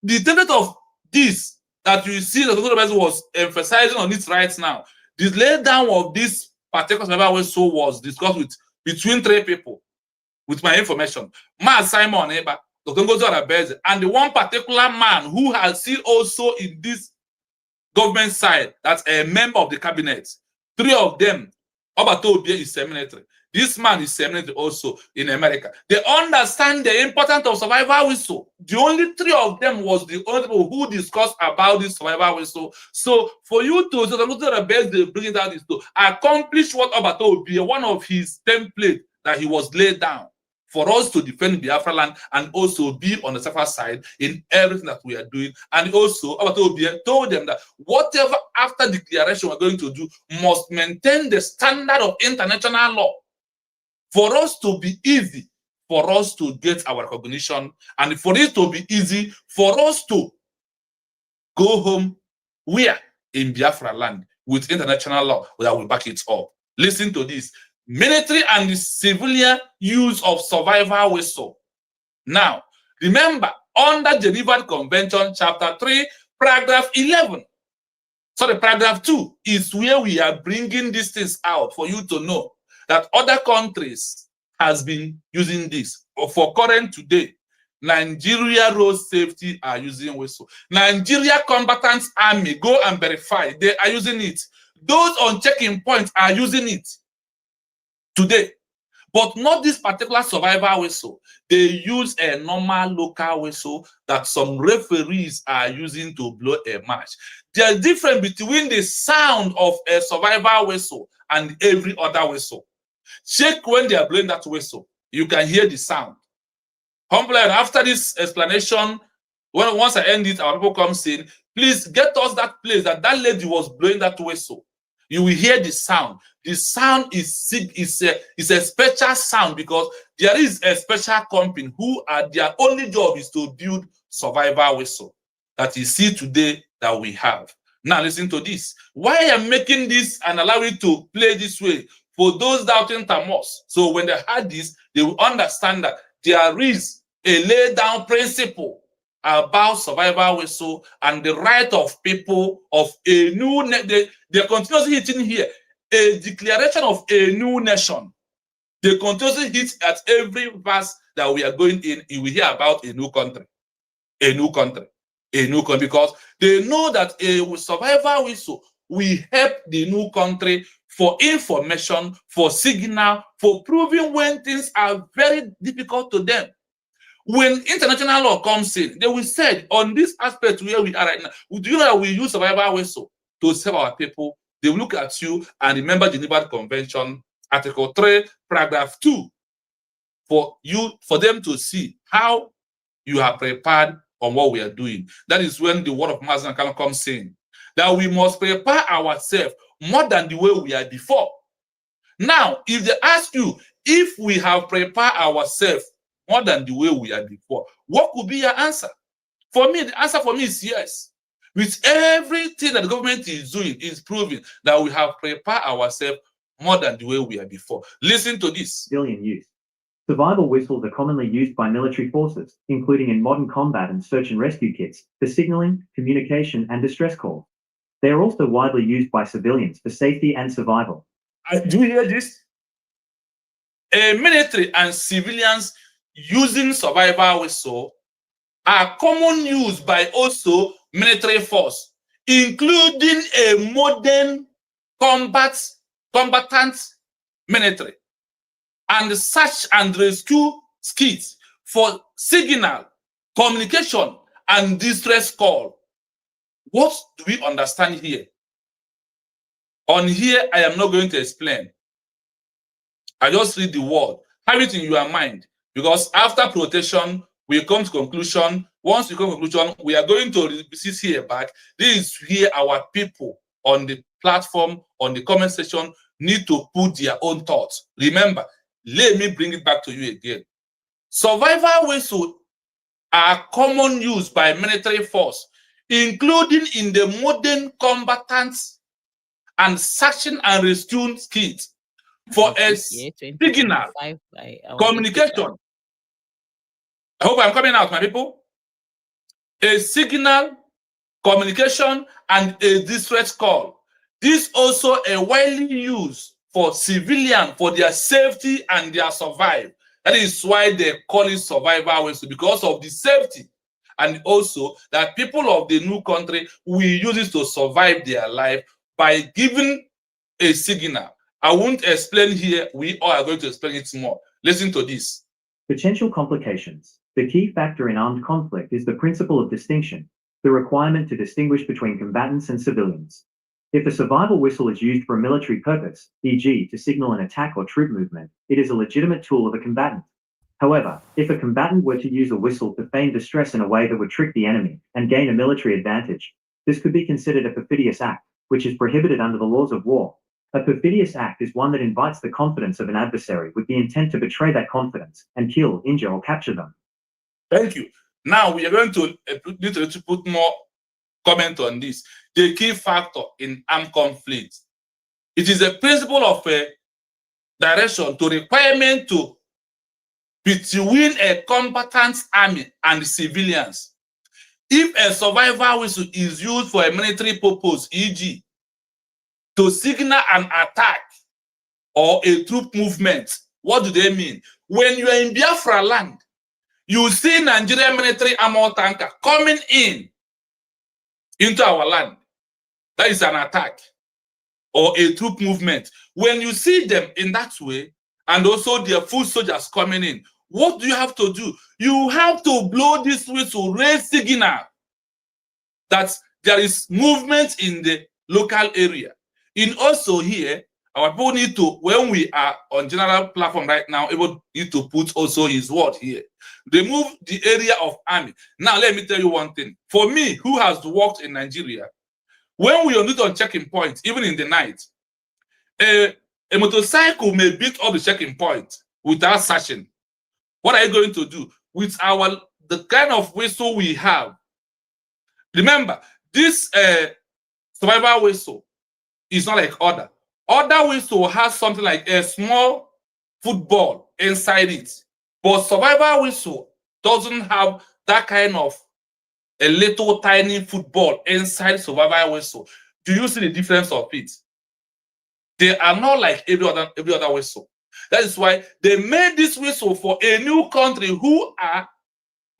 The template of this that you see that the government was emphasizing on it right now. The laydown of this particular survivor whistle was discussed between 3 people, with my information. Ma Simon Eba, and the one particular man who has seen also in this government side, that's a member of the cabinet. 3 of them, Obatobia is seminary. This man is seminary also in America. They understand the importance of survivor whistle. The only 3 of them was the only people who discussed about this survivor whistle. So for you to the best they bring it out is to accomplish what Obatobia, one of his templates that he was laid down for us to defend Biafra land and also be on the safer side in everything that we are doing. And also, Obatobia told them that whatever after declaration we're going to do must maintain the standard of international law for us to be easy, for us to get our recognition, and for it to be easy for us to go home where? In Biafra land with international law that will back it up. Listen to this. Military and the civilian use of survivor whistle. Now, remember, under Geneva Convention, Chapter 3, Paragraph 11. Sorry, Paragraph 2 is where we are bringing these things out for you to know that other countries has been using this. For current today, Nigeria Road Safety are using whistle. Nigeria Combatant Army, go and verify, they are using it. Those on checking points are using it today, but not this particular survivor whistle. They use a normal local whistle that some referees are using to blow a match. There's difference between the sound of a survivor whistle and every other whistle. Check when they are blowing that whistle. You can hear the sound. Humbler, after this explanation, Once I end it, our people come saying, please get us that place that lady was blowing that whistle. You will hear the sound. The sound is a special sound because there is a special company who are their only job is to build survival whistle that you see today that we have. Now listen to this. Why I am making this and allow it to play this way for those doubting Thomas. So when they heard this, they will understand that there is a laid down principle about survival whistle and the right of people of a new they're continuously hitting here a declaration of a new nation. They continuously hit at every verse that we are going in. You will hear about a new country, a new country, a new country, because they know that a survival whistle will help the new country for information, for signal, for proving when things are very difficult to them. When international law comes in, they will say on this aspect where we are right now, do you know that we use survival whistle to save our people? They will look at you and remember the Geneva Convention, Article 3, Paragraph 2, for them to see how you are prepared on what we are doing. That is when the word of Master comes in, that we must prepare ourselves more than the way we are before. Now, if they ask you if we have prepared ourselves more than the way we are before, what could be your answer? For me, the answer for me is yes. With everything that the government is doing, is proving that we have prepared ourselves more than the way we are before. Listen to this. Civilian use. Survival whistles are commonly used by military forces, including in modern combat and search and rescue kits, for signaling, communication, and distress calls. They are also widely used by civilians for safety and survival. Do you hear this? Military and civilians using survival whistle are common use by also military force, including a modern combatant military and search and rescue skits for signal, communication, and distress call. What do we understand here? On here, I am not going to explain. I just read the word. Have it in your mind. Because after protection, we come to conclusion. Once we come to conclusion, we are going to sit here back. This is here our people on the platform, on the comment section, need to put their own thoughts. Remember, let me bring it back to you again. Survival whistles are common use by military force, including in the modern combatants and searching and rescue kits for a signal, communication. I hope I'm coming out, my people. A signal, communication, and a distress call. This also a widely used for civilian, for their safety and their survival. That is why they call it survival whistle, because of the safety. And also that people of the new country will use it to survive their life by giving a signal. I won't explain here. We all are going to explain it more. Listen to this. Potential complications. The key factor in armed conflict is the principle of distinction, the requirement to distinguish between combatants and civilians. If a survival whistle is used for a military purpose, e.g. to signal an attack or troop movement, it is a legitimate tool of a combatant. However, if a combatant were to use a whistle to feign distress in a way that would trick the enemy and gain a military advantage, this could be considered a perfidious act, which is prohibited under the laws of war. A perfidious act is one that invites the confidence of an adversary with the intent to betray that confidence and kill, injure, or capture them. Thank you. Now we are going to need to put more comment on this. The key factor in armed conflict. It is a principle of a direction to requirement to between a combatant army and civilians. If a survival whistle is used for a military purpose, e.g., to signal an attack or a troop movement, what do they mean? When you are in Bafra land, you see Nigerian military armor tanker coming into our land. That is an attack or a troop movement. When you see them in that way, and also their foot soldiers coming in, what do you have to do? You have to blow this whistle, raise signal that there is movement in the local area. In also here, our people need to, when we are on general platform right now, able need to put also his word here. remove the area of army. Now, let me tell you one thing. For me, who has worked in Nigeria, when we are not on checking points, even in the night, a motorcycle may beat up the checking point without searching. What are you going to do with the kind of whistle we have? Remember, this survival whistle is not like other. Other whistle has something like a small football inside it, but survival whistle doesn't have that kind of a little tiny football inside survival whistle. Do you see the difference of it? They are not like every other whistle. That is why they made this whistle for a new country who are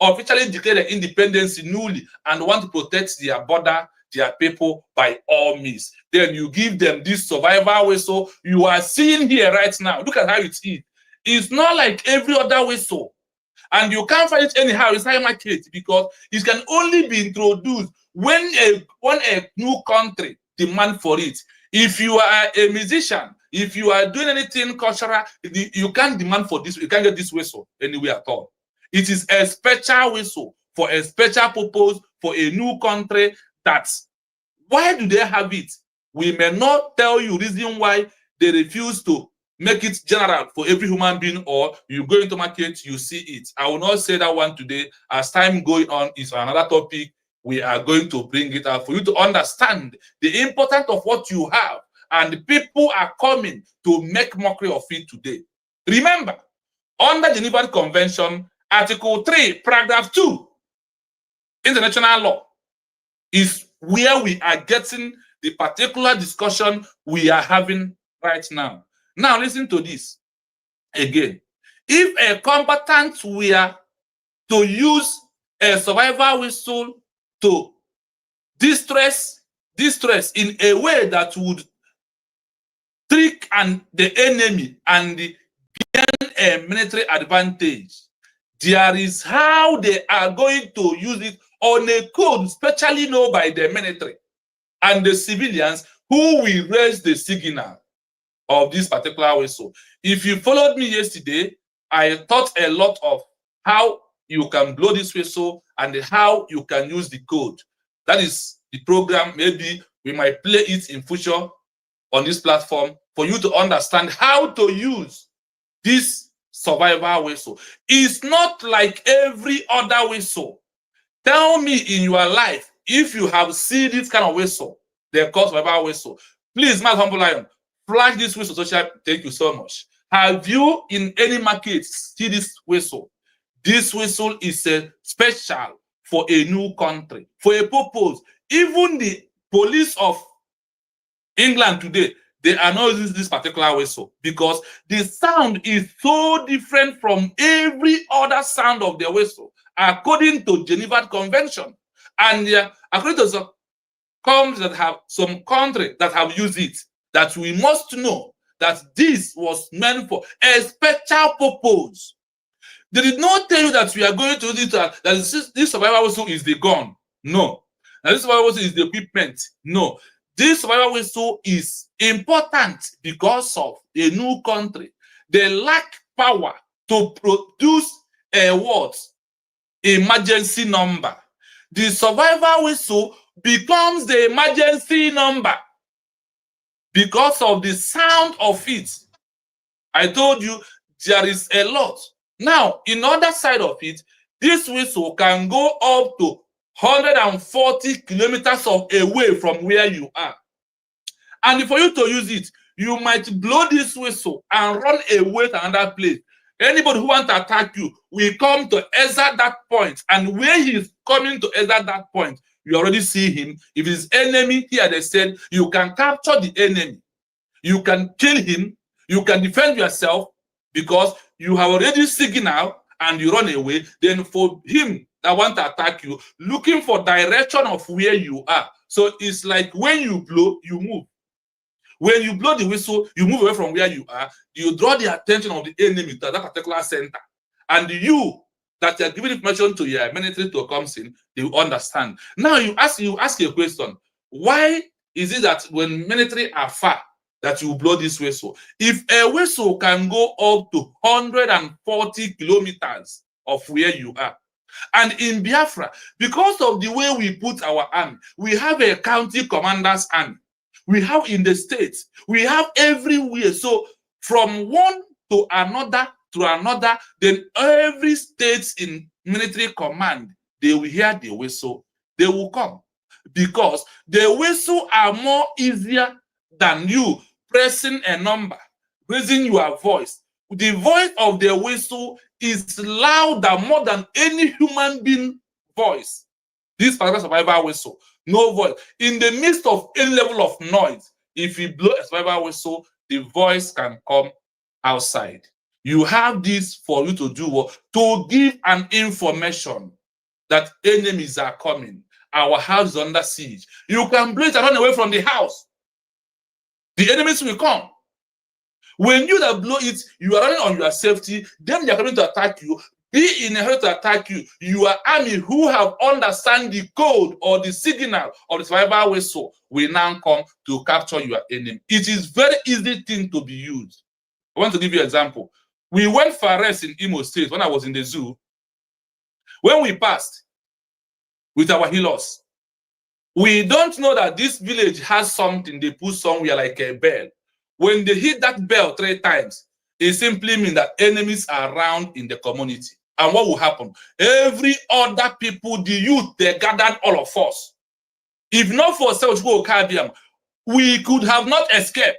officially declared their independence newly and want to protect their border, their people by all means. Then you give them this survival whistle you are seeing here right now. Look at how it is. It's not like every other whistle. And you can't find it anyhow inside market because it can only be introduced when a new country demand for it. If you are a musician, if you are doing anything cultural, you can't demand for this. You can't get this whistle anywhere at all. It is a special whistle for a special purpose for a new country. Why do they have it? We may not tell you reason why they refuse to make it general for every human being, or you go into market, you see it. I will not say that one today. As time going on, is another topic. We are going to bring it out for you to understand the importance of what you have, and people are coming to make mockery of it today. Remember, under the Geneva Convention, Article 3, Paragraph 2, international law is where we are getting the particular discussion we are having right now. Now, listen to this again. If a combatant were to use a survival whistle to distress in a way that would trick the enemy and gain a military advantage, there is how they are going to use it on a code specially known by the military and the civilians who will raise the signal of this particular whistle. If you followed me yesterday, I taught a lot of how you can blow this whistle and how you can use the code. That is the program. Maybe we might play it in future on this platform for you to understand how to use this survival whistle. It's not like every other whistle. Tell me in your life if you have seen this kind of whistle, they call survival whistle. Please, my humble lion, flash this whistle social. Thank you so much. Have you in any market see this whistle? This whistle is a special for a new country, for a purpose. Even the police of England today, they are not using this particular whistle because the sound is so different from every other sound of the whistle, according to Geneva Convention. And according to some countries that have used it, that we must know that this was meant for a special purpose. They did not tell you that we are going to do it, that this survival whistle is the gun. No. Now, this survival whistle is the equipment. No. This survival whistle is important because of a new country. They lack power to produce a what? Emergency number. The survival whistle becomes the emergency number because of the sound of it. I told you there is a lot. Now, in the other side of it, this whistle can go up to 140 kilometers away from where you are. And for you to use it, you might blow this whistle and run away to another place. Anybody who wants to attack you will come to exert that point. And where he is coming to exert that point, you already see him. If it's enemy, here they said, you can capture the enemy. You can kill him. You can defend yourself because you have already signaled and you run away. Then for him that want to attack you, looking for direction of where you are. So it's like when you blow, you move. When you blow the whistle, you move away from where you are. You draw the attention of the enemy to that particular center. And you that are giving information to your military to come in, they will understand. Now you ask a question. Why is it that when military are far, that you blow this whistle? If a whistle can go up to 140 kilometers of where you are. And in Biafra, because of the way we put our army, we have a county commander's army. We have in the states, we have everywhere. So from one to another, then every state in military command, they will hear the whistle, they will come. Because the whistle are more easier than you pressing a number, raising your voice. The voice of the whistle is louder more than any human being voice. This particular survival whistle, no voice. In the midst of any level of noise, if you blow a survival whistle, the voice can come outside. You have this for you to do what? To give an information that enemies are coming. Our house is under siege. You can blow it and run away from the house. The enemies will come. When you that blow it, you are running on your safety. Them they are coming to attack you. Be in a hurry to attack you. Your army who have understand the code or the signal of the survival whistle will now come to capture your enemy. It is very easy thing to be used. I want to give you an example. We went for a rest in Imo State when I was in the zoo. When we passed with our healers, we don't know that this village has something they put somewhere like a bell. When they hit that bell 3 times, it simply means that enemies are around in the community. And what will happen? Every other people, the youth, they gathered all of us. If not for Soluti Okabiam, we could have not escaped.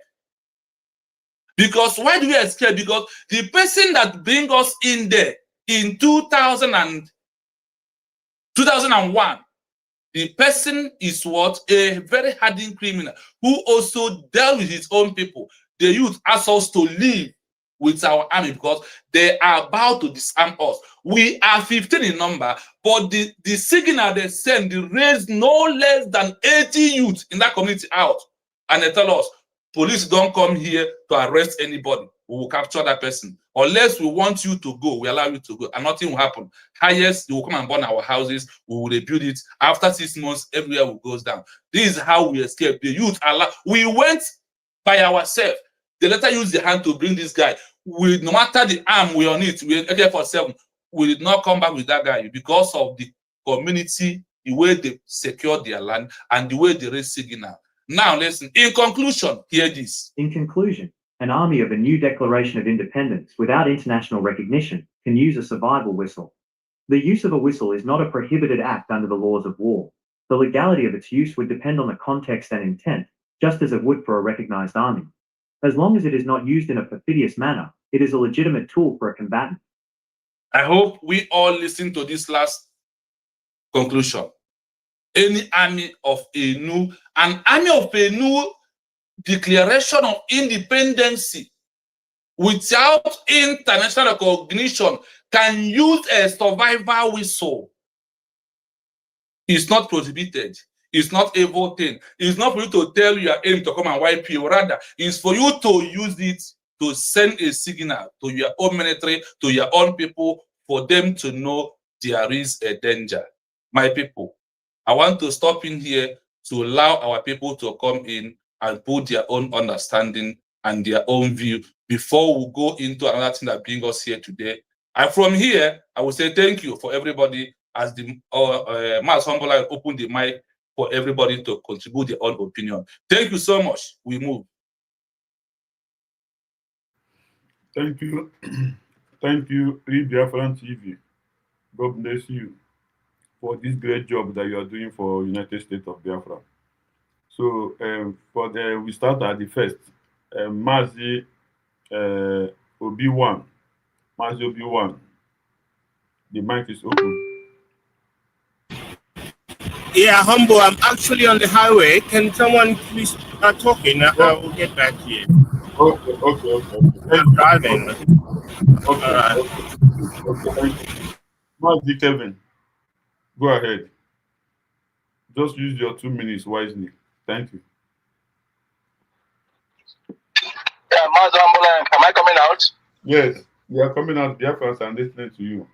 Because why do we escape? Because the person that bring us in there in 2001, the person is what? A very hardened criminal who also dealt with his own people. The youth asked us to leave with our army because they are about to disarm us. We are 15 in number, but the signal they send, they raise no less than 80 youth in that community out. And they tell us, police don't come here to arrest anybody. We will capture that person. Unless we want you to go, we allow you to go, and nothing will happen. Highest, you will come and burn our houses, we will rebuild it. After 6 months, everywhere will goes down. This is how we escape. The youth we went by ourselves. They later used the hand to bring this guy. No matter the arm we on it, we AK-47, we did not come back with that guy because of the community, the way they secure their land, and the way they raise signal. Now listen, in conclusion, hear this. In conclusion, an army of a new declaration of independence without international recognition can use a survival whistle. The use of a whistle is not a prohibited act under the laws of war. The legality of its use would depend on the context and intent, just as it would for a recognized army. As long as it is not used in a perfidious manner, it is a legitimate tool for a combatant. I hope we all listen to this last conclusion. Any army of a new declaration of independence without international recognition can use a survival whistle. It's not prohibited. It's not a voting. It's not for you to tell your aim to come and wipe you. Rather, it's for you to use it to send a signal to your own military, to your own people, for them to know there is a danger. My people, I want to stop in here to allow our people to come in and put their own understanding and their own view before we go into another thing that brings us here today. And from here, I will say thank you for everybody as the Mas Humble opened the mic for everybody to contribute their own opinion. Thank you so much. We move. Thank you. Thank you, Biafran TV. God bless you for this great job that you are doing for United States of Biafra. So we start at the first. Mazi Obi-Wan. Mazi Obi-Wan. The mic is open. Yeah, Humble, I'm actually on the highway. Can someone please start talking? I will get back to you. Okay. I'm driving. Okay. Thank you. Mazi Kevin, go ahead. Just use your 2 minutes wisely. Thank you. Yeah, Master Ambulance, am I coming out? Yes, you are coming out, Biafrans, and listening to you.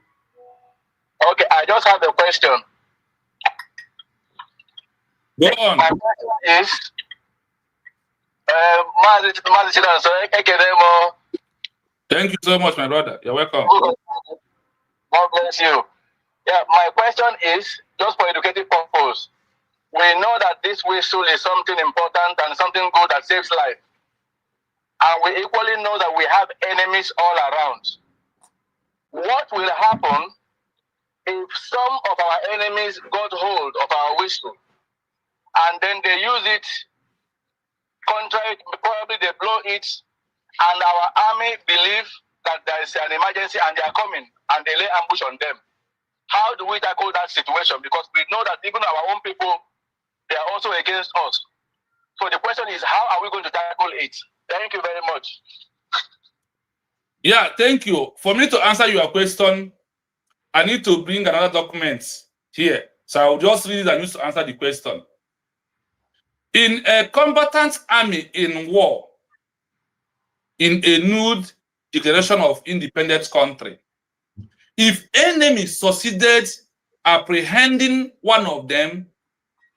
Okay, I just have a question. Go on. My question is, Thank you so much, my brother. You're welcome. God bless you. Yeah, my question is just for educative purpose. We know that this whistle is something important and something good that saves life. And we equally know that we have enemies all around. What will happen if some of our enemies got hold of our whistle and then they use it contrary, probably they blow it, and our army believe that there is an emergency and they are coming and they lay ambush on them? How do we tackle that situation? Because we know that even our own people, they are also against us. So the question is, how are we going to tackle it? Thank you very much. Yeah, thank you. For me to answer your question, I need to bring another document here. So I'll just read it and use to answer the question. In a combatant army in war, in a nude declaration of independent country, if enemy succeeded apprehending one of them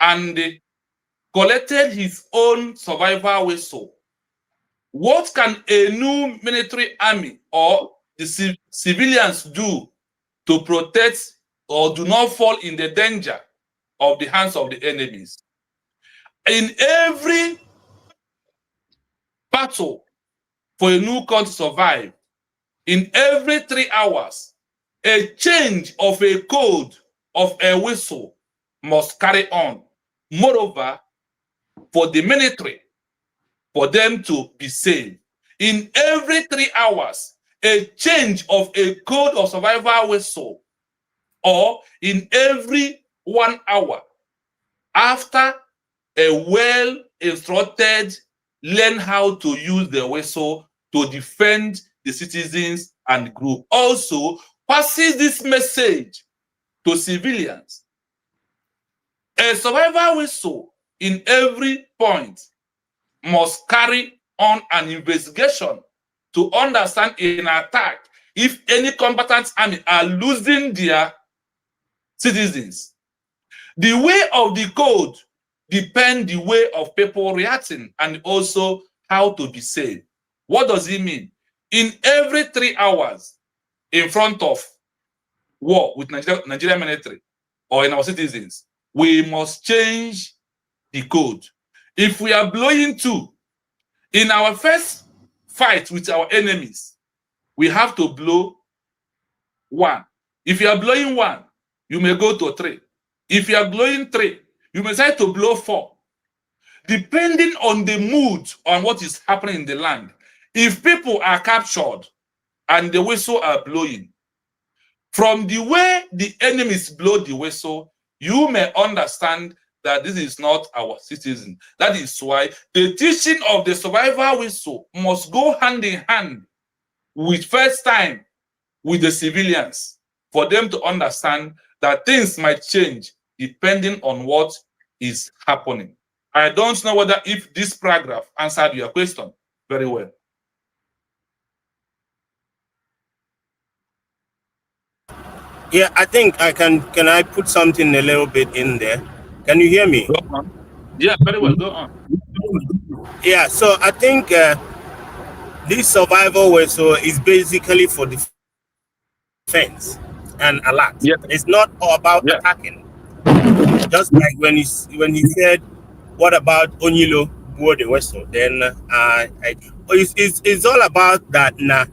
and collected his own survival whistle, what can a new military army or the civilians do to protect or do not fall in the danger of the hands of the enemies? In every battle for a new country to survive, in every 3 hours, a change of a code of a whistle must carry on. Moreover, for the military, for them to be saved, in every 3 hours, a change of a code of survival whistle, or in every 1 hour, after a well-instructed learn how to use the whistle to defend the citizens and group. Also, passes this message to civilians. A survival whistle in every point must carry on an investigation to understand in attack if any combatant army are losing their citizens. The way of the code depends the way of people reacting and also how to be saved. What does it mean? In every 3 hours in front of war with Nigerian military or in our citizens, we must change the code. If we are blowing 2, in our first fight with our enemies, we have to blow 1. If you are blowing 1, you may go to 3. If you are blowing 3, you may decide to blow 4. Depending on the mood on what is happening in the land. If people are captured and the whistle are blowing, from the way the enemies blow the whistle, you may understand that this is not our citizen. That is why the teaching of the survival whistle must go hand in hand with first time with the civilians for them to understand that things might change depending on what is happening. I don't know whether if this paragraph answered your question very well. Yeah, I think I can I put something a little bit in there? Can you hear me? Go on. Yeah, very well. Go on. Yeah, so I think this survival whistle is basically for defense and alert. Yes. It's not all about Yes. attacking. Just like when he said, "What about Onyilo blew the whistle?" Then it's all about that. Nah,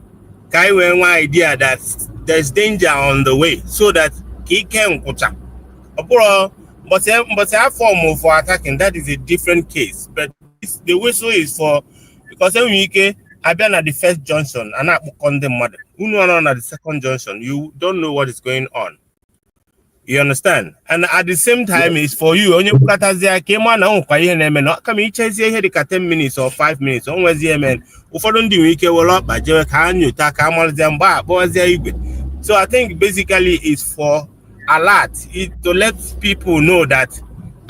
one idea that there's danger on the way, so that he can kucha. But that form for attacking, that is a different case. But the whistle is for, because when I've been at the first junction and I on the mother. At the second junction, you don't know what is going on. You understand? And at the same time, it's for you. Only came on come each here 10 minutes or 5 minutes. Always here, man. So I think basically it's for alert, to let people know that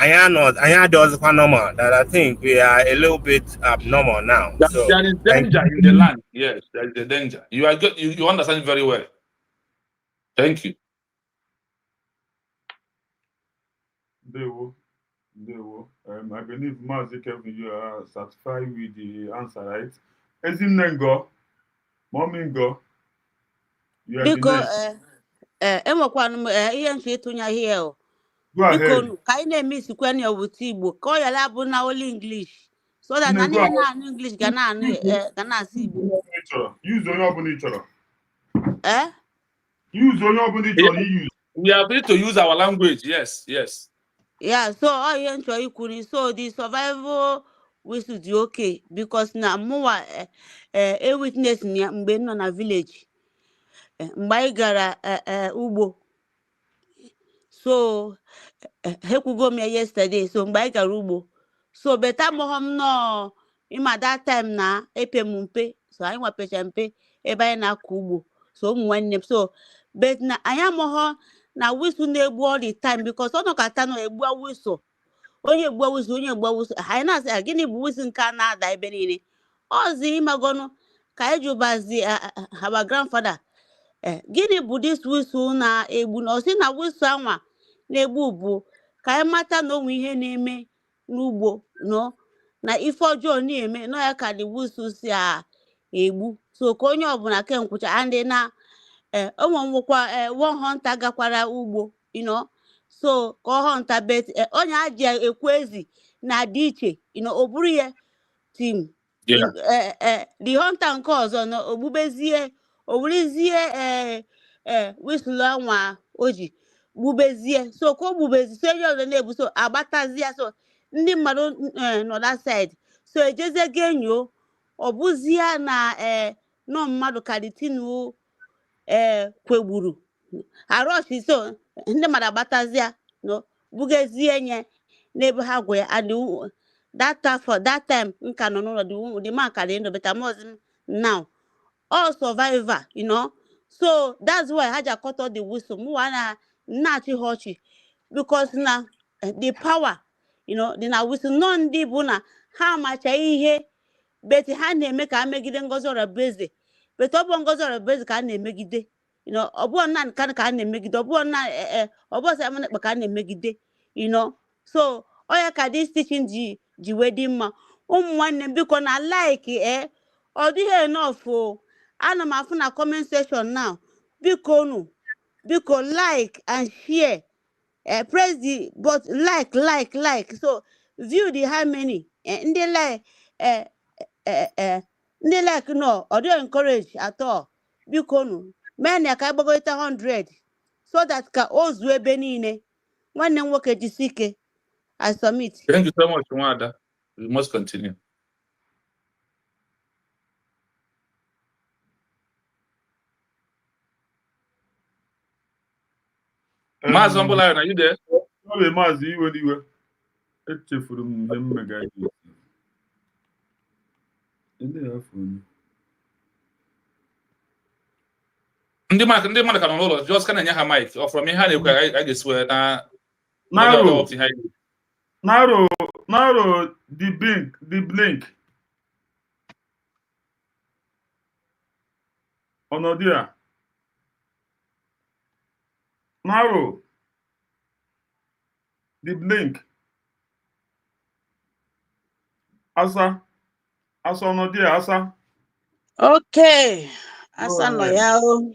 I does normal, that I think we are a little bit abnormal now. So there is danger in the land. Yes, there is a danger. You are good. You understand very well. Thank you. I believe Mazi Kevin, you are satisfied with the answer, right? Ezinengo, Momingo, you are the Biko, next. enwekwana m ihe nche ịtụnya ihe o. Go Biko ahead. nu ka anyị na-emisikwa ya owutu Igbo ka ọ yara abụ na olu English so that na Nne, go niile ahead. na-anụ English ga na-asụ Igbo. Use onye ọbụla ị chọrọ. Eh? Use onye ọbụla ị chọrọ use. We are free to use our language. Yes, yes. Yeah, so all ihe nchọ ikwu ni so the survival whistle dị okay because na mụwa witness ya mgbe m nọ na village mgbe anyị gara ugbo so ekwugo m ya yesterday so mgbe anyị gara ugbo so beta mọghọ m nọ ịma that time na epe m mpe so anyị nwapecha mpe ebe anyị na-akọ ugbo so ụmụ nwanne m so bet na anyị amụghọ na whistle na-egbu all the time because ọ nọkọta nọ egbu whistle onye egbu whistle onye egbu whistle anyị na-asị gịnị bụ whistle nke a na-ada ebe niile ọzi ịmagonu ka anyị jụbazi our grandfather gịnị bụ this whistle na-egbu na ọsị na whistle anwa na-egbu bụ ka anyị mata na onwe ihe na-eme n'ugbo no na ife ọjọọ na-eme nọ ya ka the whistle si egbu so ka onye ọbụla kenkwụcha andị na onwe nwekwa one hunter gakwara ugbo so ka ọ hunter bet onye aji ekwu ezi na-adị iche o buru ya tim the hunter nke ọzọ na ogbubezie owurizie whistle anwa o ji gbubezie so ka o gbubezi so onye ọzọ na-ebu so agbatazie so ndị mmadụ nọ that side so ejezie ga-enyo ọ bụzie na nọ mmadụ karitinu kwegburu arọshi so ndị mmadụ agbatazie bugezie nye n'ebe ha gwa ya and that time nka nọ n'ụlọ the man ka dị ndụ beta mozim now all survivor so that's why ha ji akọtọ the whistle mụwa na-achị ha ọchị because na the power dị na whistle nọ ndị bụ na ha macha ihe beti ha na-eme ka ha megide Ngozi Orabueze beti ọ bụ Ngozi Orabueze ka a na-emegide ọ bụghị nna nka ka a na-emegide ọ bụghị sị amanekpa ka a na-emegide so ọ ya ka this teaching ji wee dị mma ụmụ nwanne m biko na like ọ dịghị enough o ana m afụ na comment section now biko like and share press the but like so view the how many ndị like no ọ dịghị encourage at all biko mee na ka agbagoita 100 so that ka o zuo ebe niile nwanne m nwoke jisi ike I submit. Thank you so much, Nwada. We must continue. Maazị Mbụla, are you there? Sorry, Maazị iwe. Echefuru m ihe mmega ihe. Ndị mmadụ ka nọ n'ụlọ just ka na-enye ha mic ọ from ihe ha na-ekwu a ga-esi wee na narrow the blink ọnọdụ a narrow the blink asa ọnọdụ a asa Okay, asa nọ ya o.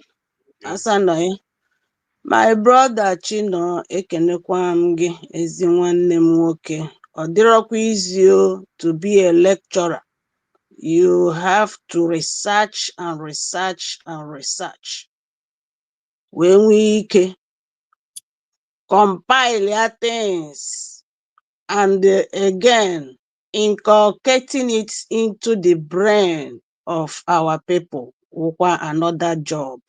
Asa nọ ya. My brother Chino ekenekwa m gị ezi nwanne m nwoke. Ọ dịrọkwa easy to be a lecturer. You have to research and research and research. Wee nwee ike compile ya things and again inculcating it into the brain of our people wụkwa another job.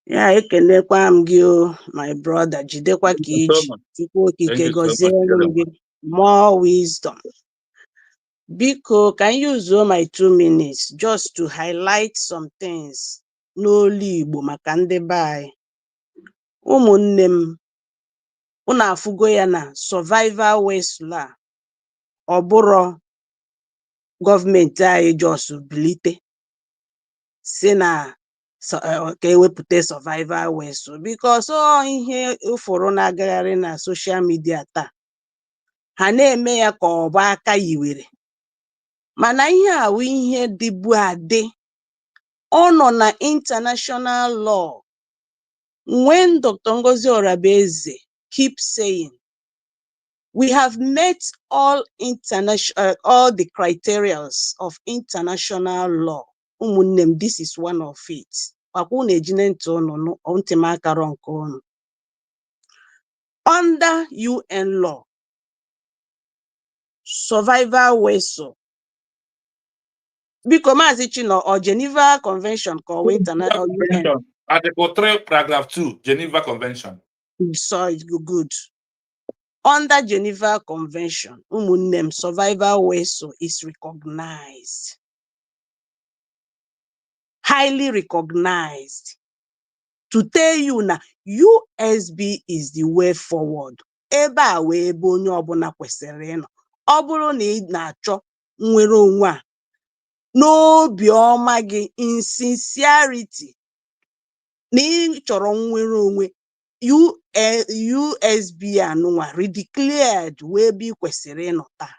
Ya ekenekwa m gị o my brother jidekwa ka iji Chukwu okike gọziere gị more wisdom. Biko can you use my 2 minutes just to highlight some things n'olu Igbo maka ndị be anyị. Ụmụnne m unu afụgo ya na survival whistle a ọ bụrụ gọọmenti anyị just bilite si na ka ewepụta survival whistle because ihe ụfụrụ na-agagharị na social media taa ha na-eme ya ka ọ bụ aka yiwere mana ihe a wụ ihe dịbu adị ọ nọ na international law when Dr. Ngozi Orabeze keeps saying, we have met all the criteria of international law. This is one of it. Under UN law, survivor vessel, because or Geneva Convention or international UN. Article 3, paragraph 2, Geneva Convention. So it's good. Under Geneva Convention, survivor vessel is recognized. Highly recognized. To tell you now, USB is the way forward. Ebe a wee ebe onye ọbụla kwesịrị ịnọ. Ọ bụrụ na ị na-achọ nnwere onwe a n'obi ọma gị, in sincerity, na ị chọrọ nnwere onwe, USB anụnwa redeclared wee ebe ị kwesịrị ịnọ taa.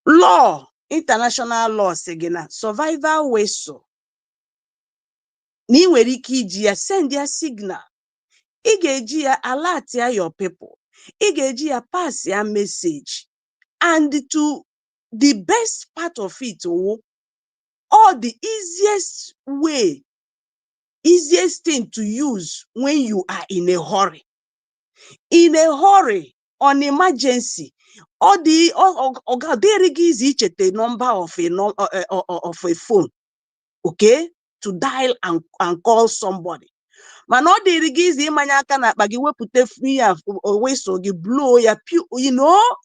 Law, international law sị gị na survivor vessel na ị nwere ike iji ya send ya signal. Ị ga-eji ya alert ya your people. Ị ga-eji ya pass ya message. And to the best part of it, or the easiest way, easiest thing to use when you are in a hurry. In a hurry, on emergency, or there is each a number of a phone, okay, to dial and call somebody. Man, all the rigizi manyaka na bagi wepute ya whistle gi blow ya, you know,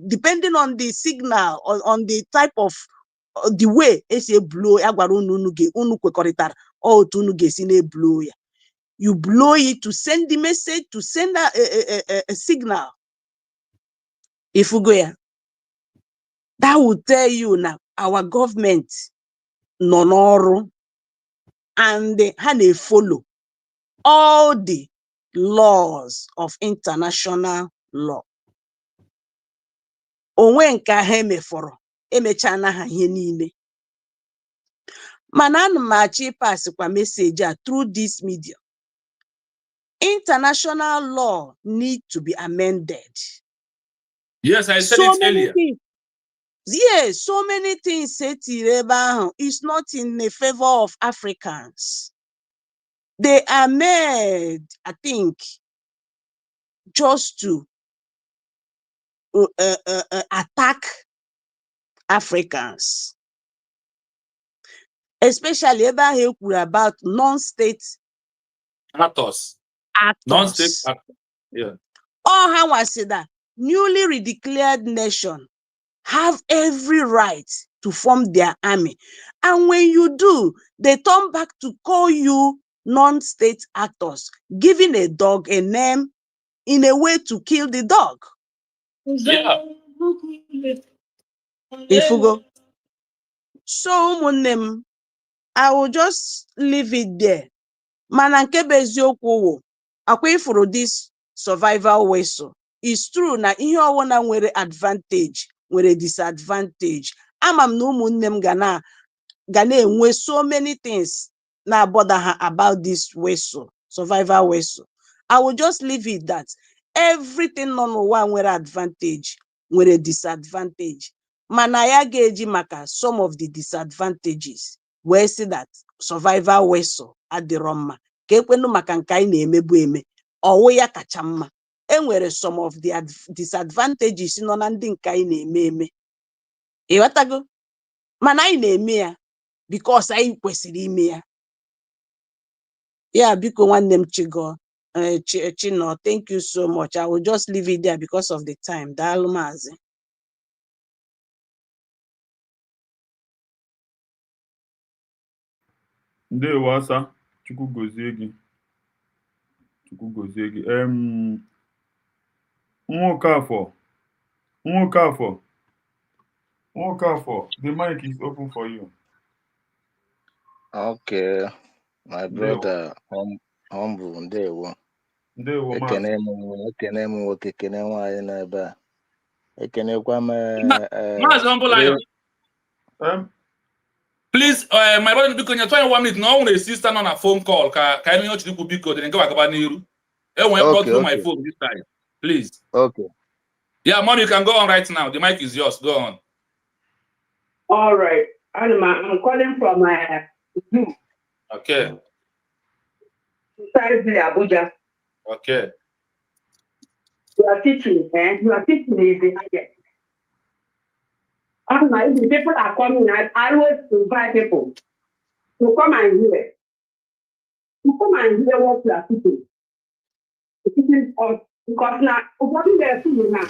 depending on the signal, on the type of the way ese blow ya gwara unu kwekọrịtara o otu unu ga-esi na blow ya. You blow it to send the message, to send a signal. If you go ya, that will tell you now our government nọ n'ọrụ and ha na-follow all the laws of international law. Onwe nke ha emefọrọ, emechana ha ihe niile. Mana anụ m achọ ịpasikwa message a through this media. International law need to be amended. Yes, I said it earlier. Yes, so many things said is not in the favor of Africans. They are made, I think, just to attack Africans. Especially about non-state actors. Non-state actors. Yeah. All how I say that newly redeclared nation have every right to form their army. And when you do, they turn back to call you non-state actors, giving a dog a name in a way to kill the dog. Yeah. If you go. So, I will just leave it there. Manankebeziokwuwo, akwifuru this survival vessel. It's true na ihe ọwụna nwere advantage, nwere disadvantage. Amam na ụmụnne ga na-enwe so many things na bother her about this vessel, survival vessel. I will just leave it that everything nọ n'ụwa nwere advantage, nwere disadvantage. Mana ya ga-eji maka some of the disadvantages wee see that survival vessel adịrọ mma. Ka ekwenu maka nke anyị na-emebu eme, ọwụ ya kacha mma. Enwere some of the disadvantages nọ na ndị nke anyị na-eme eme. Ịghọtago? Mana anyị na-eme ya because anyị kwesịrị ime ya. Yeah, biko nwanne m Chigo, Chino, thank you so much. I will just leave it there because of the time. Daalụ maazị. Ndewo asa, Chukwu gozie gị. Chukwu gozie gị. Nwokafọ, the mic is open for you. Okay, my brother, humble, ndewo. Ndewo ekene m nwoke, ekene nwaanyị n'ebe a. Ekenekwa m Please, my brother, because you're 21 minutes, no one is sister on a phone call. Can you actually be good and go back about Niru? I went brought through my phone this time. Please. Okay. Yeah, Mom, you can go on right now. The mic is yours. Go on. All right. I'm calling from Zoom. Okay. Abuja. Okay. You are teaching, You are teaching is the highest. The people are coming. I always invite people to come and hear. To come and hear what you are teaching. Teaching us because now what we are seeing now.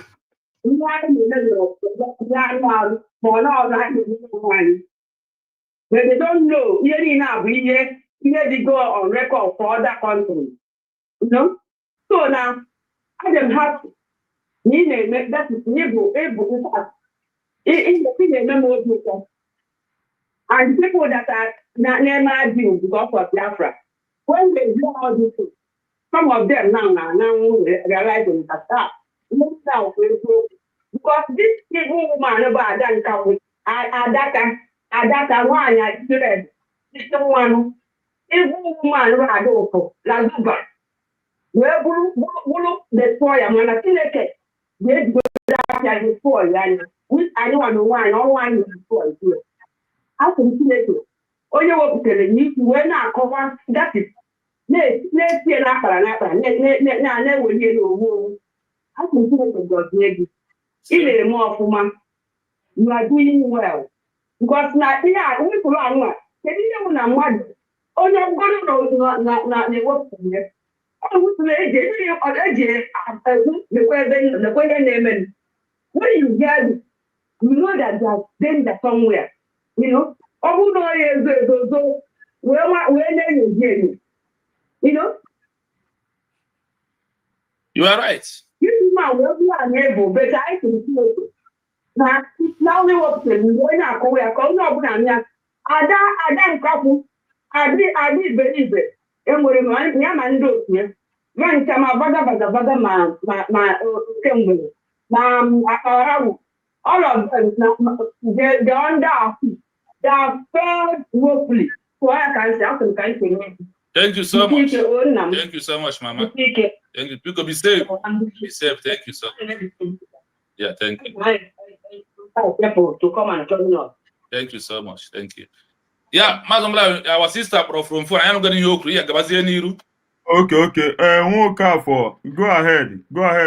We are in the middle of but they don't know. Here now, here they go on record for other countries. You know? So now, I don't have to. That is able in fact, in the thing memo. And people that are not never due because of Bafra, when they do all this, some of them now realizing that because this people woman about that count Adaka one I said this one even woman rado la zuba we bulu destroy am na kineke we go that destroy yani which I don't know why no one destroy here how to kineke onye woputere ni we na akọwa that is let's see na para na we nie no wo how to kineke God maybe ile mo ofuma you are doing well because na here we pull on kedu ihe na mmadụ onye ọgọrọ na ewepụ ya ọ wụsịrị eji lekwe na-eme when you get it, you know that there's danger somewhere you know ọ bụrụ na onye ezo wee na-enyozi enyo you know you are right this man wee bụ able but I can see it na onye wepụtara onye akọwa ya ka onye ọbụla anya ada nkapụ adị iberibe enwere m ya ma ndị otu ya ma nke ma baga ma nke mgbere na akparawu all of them the under our feet they are failed woefully so I can say thank you so much thank you so much mama thank you people be safe thank you so much yeah thank you people to come and join us. Thank you so much. Thank you. Yeah, Mazomla, our sister from phone. I am going to you. Yeah, Gabazi Niru. Okay. Nwokafo, go ahead,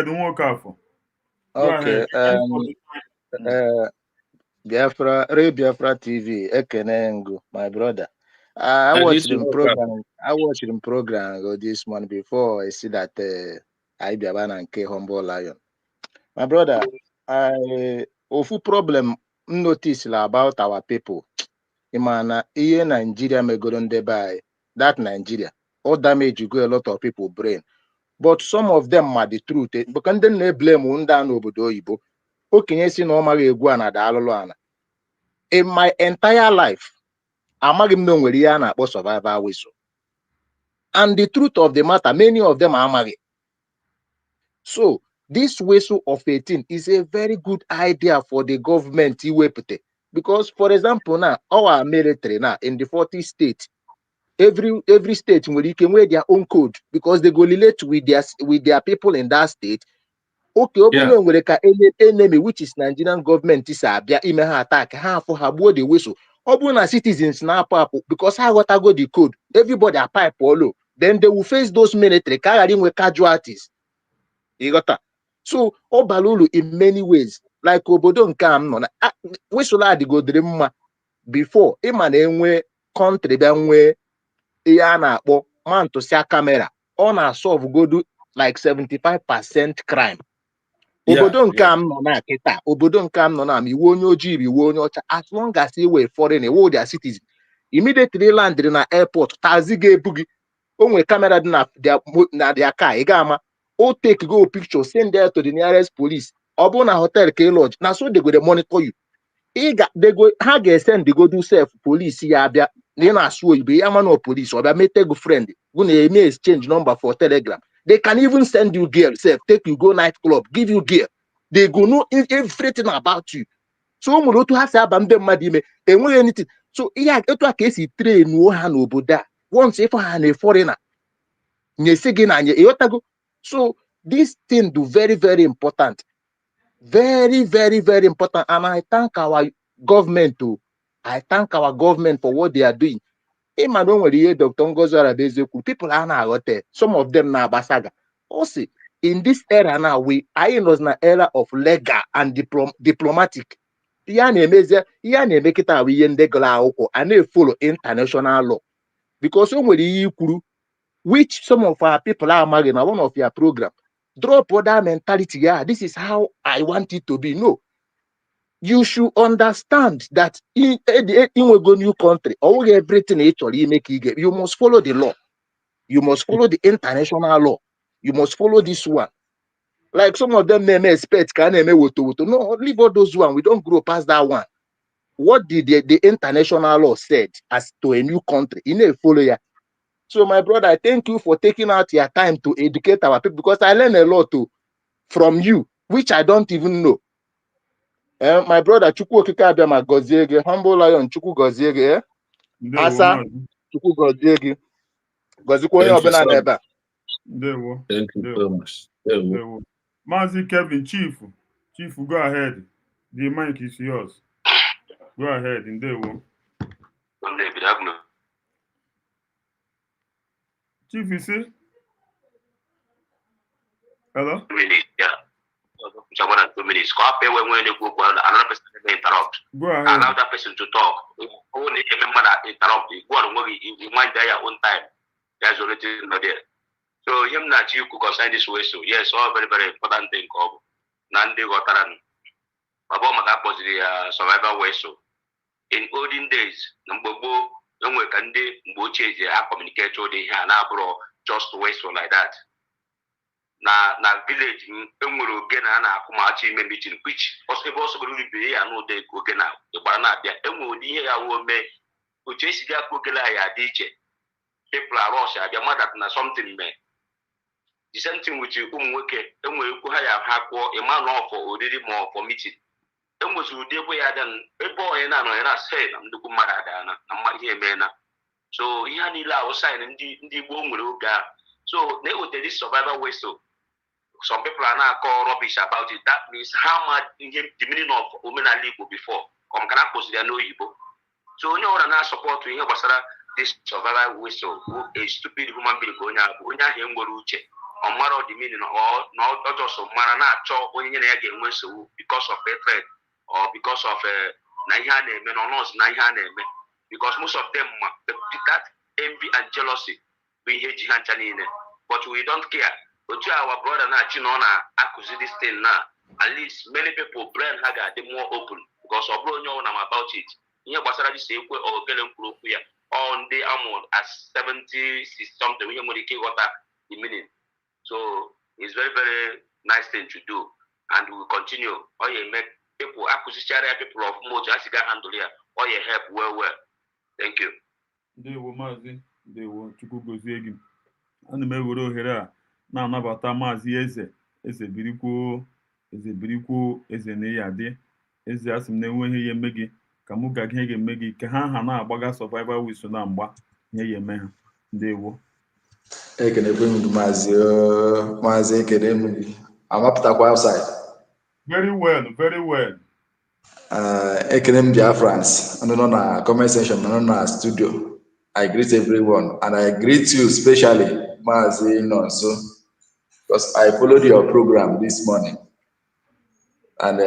Nwokafo. Okay. Biafra TV, Ekenengu, my brother. I watched him program this morning before I see that I be and K Humble Lion. My brother, ofu problem notice about our people. Imana iye Nigeria megoro ndebe that Nigeria all damage you go a lot of people brain. But some of them are the truth. Because then they blame unda n'obodo oyibo. Okenye si na ọ maghị egwu ana da alụlụ ana. In my entire life, amaghị m na onwere ihe a na-akpọ survival whistle. And the truth of the matter, many of them amaghị. So this whistle of 18 is a very good idea for the government iwepụta. Because for example now, our military now in the 40 states, every state nwere ike nwee their own code because they go relate with their people in that state. Okay, open nwere ka enemy which is Nigerian government is abịa ime ha attack ha afọ ha gbuo the whistle. Ọ na citizens na apụ because ha ghọtago the code, everybody a pipe olo, then they will face those military ka ghara inwe casualties. You got that? So Obalulu in many ways like obodo nke a m nọ na whistle adịgodiri mma before ịma na enwe country bịa nwee ihe a na-akpọ mantụsịa camera ọ na-solve godu like 75% crime. Obodo nke a m nọ na kịta obodo nke a m nọ na iwu onye ojii iwu onye ọcha as long as you were foreign iwu their citizen immediately land na airport tazi ga-ebu gị onwe camera dị na their car ị ga-ama o take go picture send there to the nearest police ọ bụ na hotel ka lodge na so they go dey monitor you ha ga-esend go do self police ya abịa na na-asụ oyibo ya ma na police ọ bịa mete go friend go na eme exchange number for Telegram. They can even send you gear self, take you go night club, give you gear. They go know everything about you. So to have anything. So yeah, etu a ka esi train wo ha n'obodo a. Once if ha na foreigner, nye sigi na nye eyotago. So this thing do very, very important. Very, very, very important. And I thank our government too. I thank our government for what they are doing. Ima don't worry, Dr. Ngozi Arabezeku, people are now out there. Some of them now basaga. Also, in this era now, we are in an era of legal and diplomatic. Ya na-make it we and they follow international law. Because when which some of our people are marrying on one of your program, drop other mentality. Yeah, this is how I want it to be. No, you should understand that in a new country, all everything actually you must follow the law. You must follow the international law. You must follow this one. Like some of them may expect can no, leave all those one. We don't grow past that one. What did the international law said as to a new country? In a follow ya. So my brother, I thank you for taking out your time to educate our people because I learned a lot too from you, which I don't even know. My brother Chukwu Okike Abiama gozie gị, Humble Lion Chukwu gozie gị, Asa Chukwu gozie gị, gozikwa onye Thank you ọbụla so much. n'ebe a. Thank you so much. Mazi Kevin, Chief, go ahead. The mic is yours. Go ahead, Ndewo. Chief, you see? Hello? 2 minutes, yeah. More than 2 minutes. When they go, another person may interrupt. Go ahead. Allow that person to talk. Only a member that interrupt. You go on you mind their own time. There's already not there. So him not you could consign this way. So yes, all very, very important thing. Nandi Gotaran. Babo Magapos the survival way. So in olden days, Nambobo, young Kande, Mboche, they have communicated they have bro just waste like that. Na village enwere oge na akụmachi ime meeting which possible also going to be no dey oge na gbara na abịa enwere ụdị ihe ya wo mee otu esi ga akpogela ya dị iche people are rush abịa mmadụ na something mee the same thing with ụmụ nwoke enwere ekwu ha ya ha kwụọ ịma na ọfọ oriri ma ọfọ meeting enwezi ụdị ekwe ya dị ebe onye na-anọ ya na-asị na ndukwu mmadụ ada na mmadụ ihe mee na so ihe niile ahụ sign ndị Igbo nwere oge a so na-eweta this survival way so some people are now call rubbish about it. That means how much the meaning of Omenala Igbo before. Come can I post there no Igbo. So you know what I support to hear this survival whistle who a stupid human being going out him go uche. On matter the meaning or not just of marana cho when you again whistle because of hatred or because of Nahane men or not Nahane because most of them that envy and jealousy we hate Jihanchanine, but we don't care. But our brother na Chinona accuse this thing now. At least many people brain haga the more open because of bro know about it. Here basara this ekwe or gelen kuro here on the amount as 70 something we money got the meaning. So it's very, very nice thing to do and we will continue. Or you make people acquisition people of more just handle here or you help well. Thank you. They were Mazi, they were to go again. And the Mevuro Hera. Na-anabata Maazị eze birikwo eze na-eyade eze asị m na-enweghị ihe eme gị ka mụ ga ihe ga-eme gị ka ha na-agbaga survival whistle na mgba ihe ya eme ha ndewo ekenekwe m Maazị ekene m gị amapụtakwa outside very well ekene m Biafrans nọ na comment section nọ na studio. I greet everyone and I greet you especially Maazị Nonso because I followed your program this morning and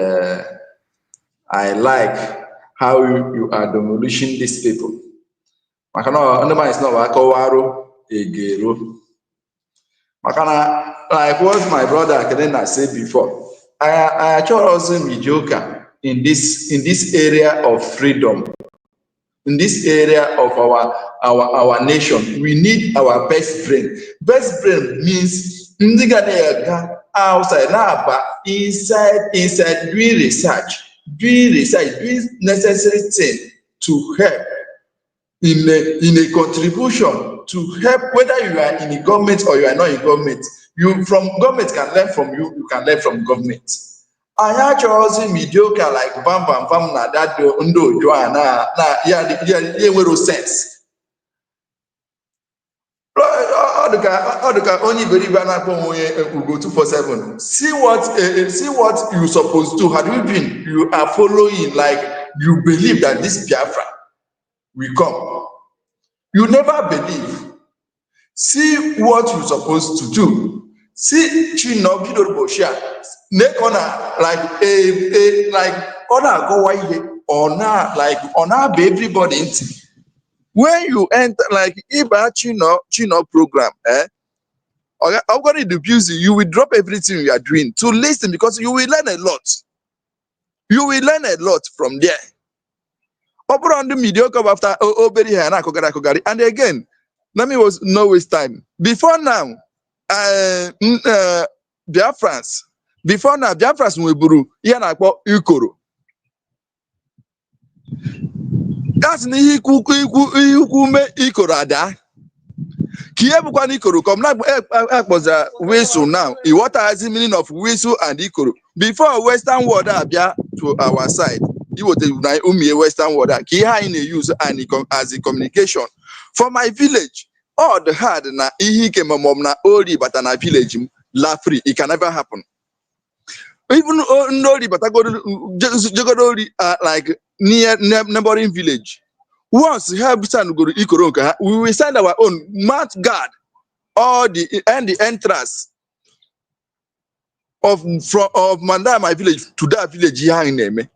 I like how you are demolishing these people. Makana is not Wakawaro Egero. Makana, like what my brother Kedena said before, I actually also mediocre in this area of freedom. In this area of our nation, we need our best brain. Best brain means outside now, but inside doing research, doing necessary thing to help in a contribution to help whether you are in the government or you are not in government. You from government can learn from you, you can learn from government. anyị achọghịzi mediocre like bam bam bam na that ndị ojo a na ya enwero sense. Ọ dịka onye iberibe a na-akpọ onwe Ugo 247. See what you supposed to had you been you are following, like you believe that this Biafra will come. You never believe. See what you supposed to do. See Chinobido Boshia. Make on like like on go or not like on everybody. When you enter like Iba Chino program, I'm going to abuse you will drop everything you are doing to listen, because you will learn a lot. You will learn a lot from there. Upon the mediocre after and again, let me no waste time. Before now, Biafrans. Before now, Biafrans nweburu ihe na-akpọ ikoro. That's n'ihe ikwu me ikoro ada. Kiye bukwa ikoro come now akpoza whistle now. What has the meaning of whistle and ikoro? Before Western world abia to our side, it was the Western world. Kiye in use and as a communication. For my village, all the hard na ihe ke mom na ori but na village la free. It can never happen. Even no but I go like near neighboring village. Once we have to go to Ikoronka, we will send our own mount guard or the entrance of Manda, my village, to that village here in Neme.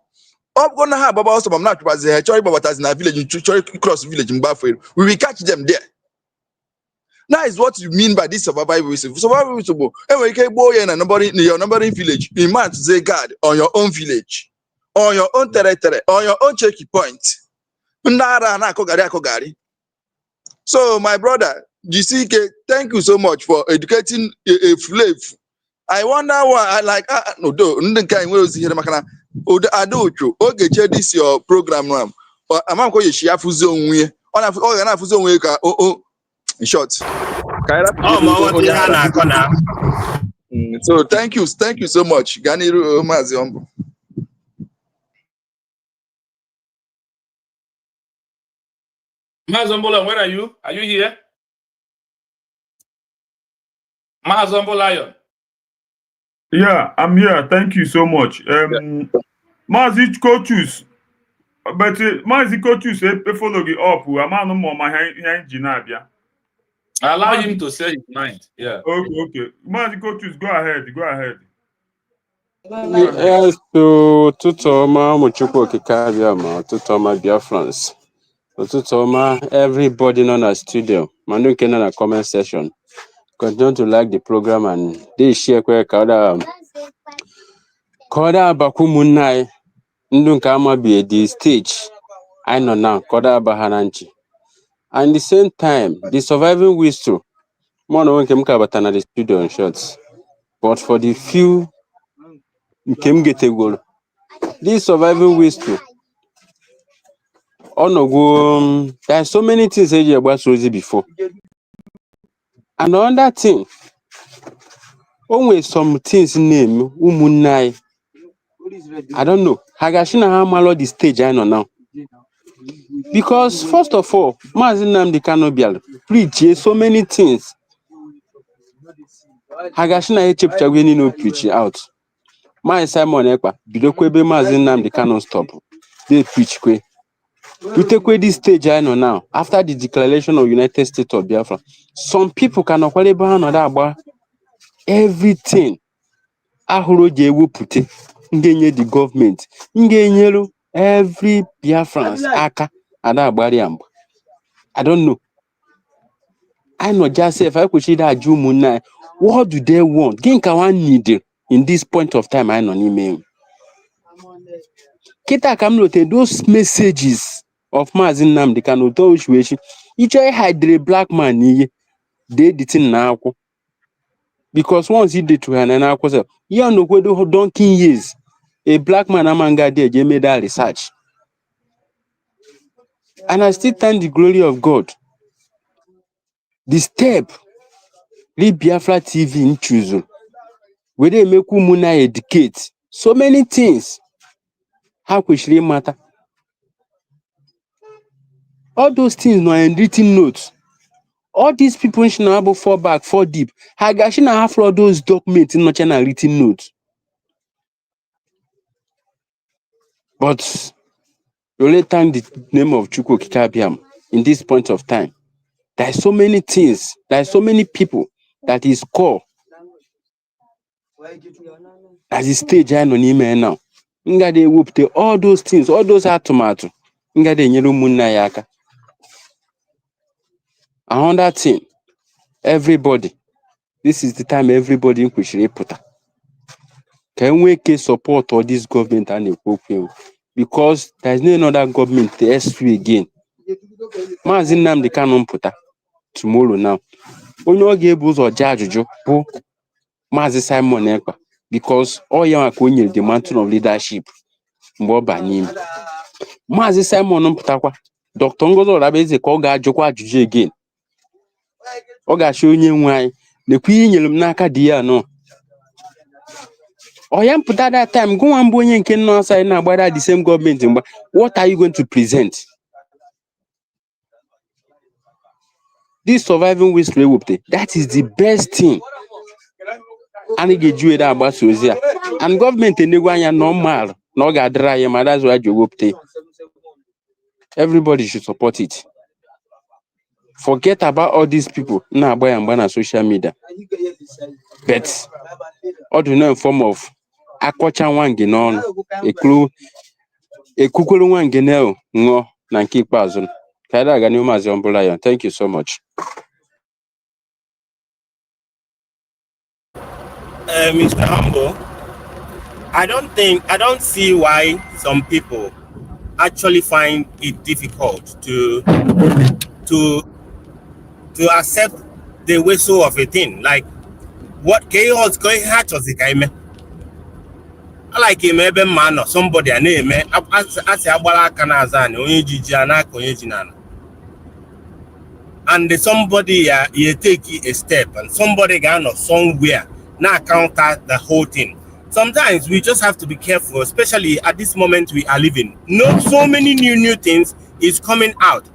I'm gonna have about some not was a choice but as in a village cross village in Bafra. We will catch them there. That is what you mean by this survival whistle. Survival whistle. Anyway, you can go in a numbering village. You mount the guard on your own village, on your own territory, on your own checky point. So, my brother, GCK, thank you so much for educating a slave. I wonder why I like no do okay, this your program now. But I'm going to share fuzo we. In short. So thank you so much. Ganiru Maziombo. Mazombola, where are you? Are you here? Mazombo Lion. Yeah, I'm here. Thank you so much. Mazi coaches, but Mazi coaches follow the up. I'm not more my engineer. Allow him to say his mind. Yeah. Okay. Mazi coaches, go ahead. Yes, to Tutoma Muchuko Kikabiama, Tutoma Biafrans. Tutoma, everybody known as studio. Manu Kenan a comment session. Continue to like the program and they share Kauda Bakumunai Ndunkama be the stage. I know now, Koda Baharanchi. And the same time, the surviving whistle. Mono one came Kabatana the studio in shots. But for the few came get a goal. This surviving whistle. Oh no, go. There's so many things I hear about Rosie before. And another thing, always some things name Umunai. I don't know. Hagashina Hamalo the stage I know now. Because first of all, Mazinam the Canobial preach so many things. Hagashina Chepchagini no preach out. My Simon Ekpa, Bidokwebe Mazinam the canon stop. They preach kwe. We take away this stage I know now. After the declaration of United States of Biafra, some people cannot call it about everything. Ahuro jewu pute. Ngenye the government. Ngenyelu every Biafrans aka adabariam. I don't know. I know just say if I could see that Jumuna, what do they want? Ginkawan need in this point of time I know email. Kita kamlote those messages of Mazin Namdi Kano those which each had the black man they did it now. Because once he did to her and I was yeah no go do donkey years. A black man amanga there they made that research. And I still thank the glory of God. The step Biafra TV in choose where they make Umuna educate So many things. How could she matter? All those things no in written notes. All these people should now fall back, fall deep. I should have all those documents in not written notes. But you only thank the name of Chukwu Kikabiam in this point of time. There are so many things, there are so many people that is called as a stage I know now. Nga de whoop all those things, all those atomato. Nga de nyelu munna yaka. Another thing, everybody. This is the time everybody in Kushiri Puta. Can we support all this government and the because there is no another government to ask you again. Mazin Nam the canon puta tomorrow now. Onye ọ ga-ebu ụzọ jee ajụjụ bụ Maazị Simon Ekpa because all ya ka o nyere the mantle of leadership mgbe ọ ba n'ime. Maazị Simon pụtakwa Dr. Ngozi Orabaeze ka ọ ga-ajụkwa ajụjụ again. Ọ ga-achọ onye nwe anyị nekwa ihe nyere m n'aka dị ya nọ. Ọ ya mpụta that time gụnwa mbụ onye nke nọ asị na-agbara the same government mgba. What are you going to present? This surviving whistle ewepụta, that is the best thing. And get about Sozia. And government in the normal, no got dry, that's why you whooped. Everybody should support it. Forget about all these people now buy and ban on social media. But all the no form of aquacha one genon, a clue, a kukuru one genel, no, Nanki Pazon. Kada Ganuma Zombolayan. Thank you so much. Mr. Humble, I don't see why some people actually find it difficult to accept the whistle of a thing. Like what chaos going hatch was the guy. I like him maybe man or somebody a name as Abala Kanazan, Onyi and somebody you take a step and somebody gone or somewhere now counter the whole thing. Sometimes we just have to be careful, especially at this moment we are living. Not so many new things is coming out.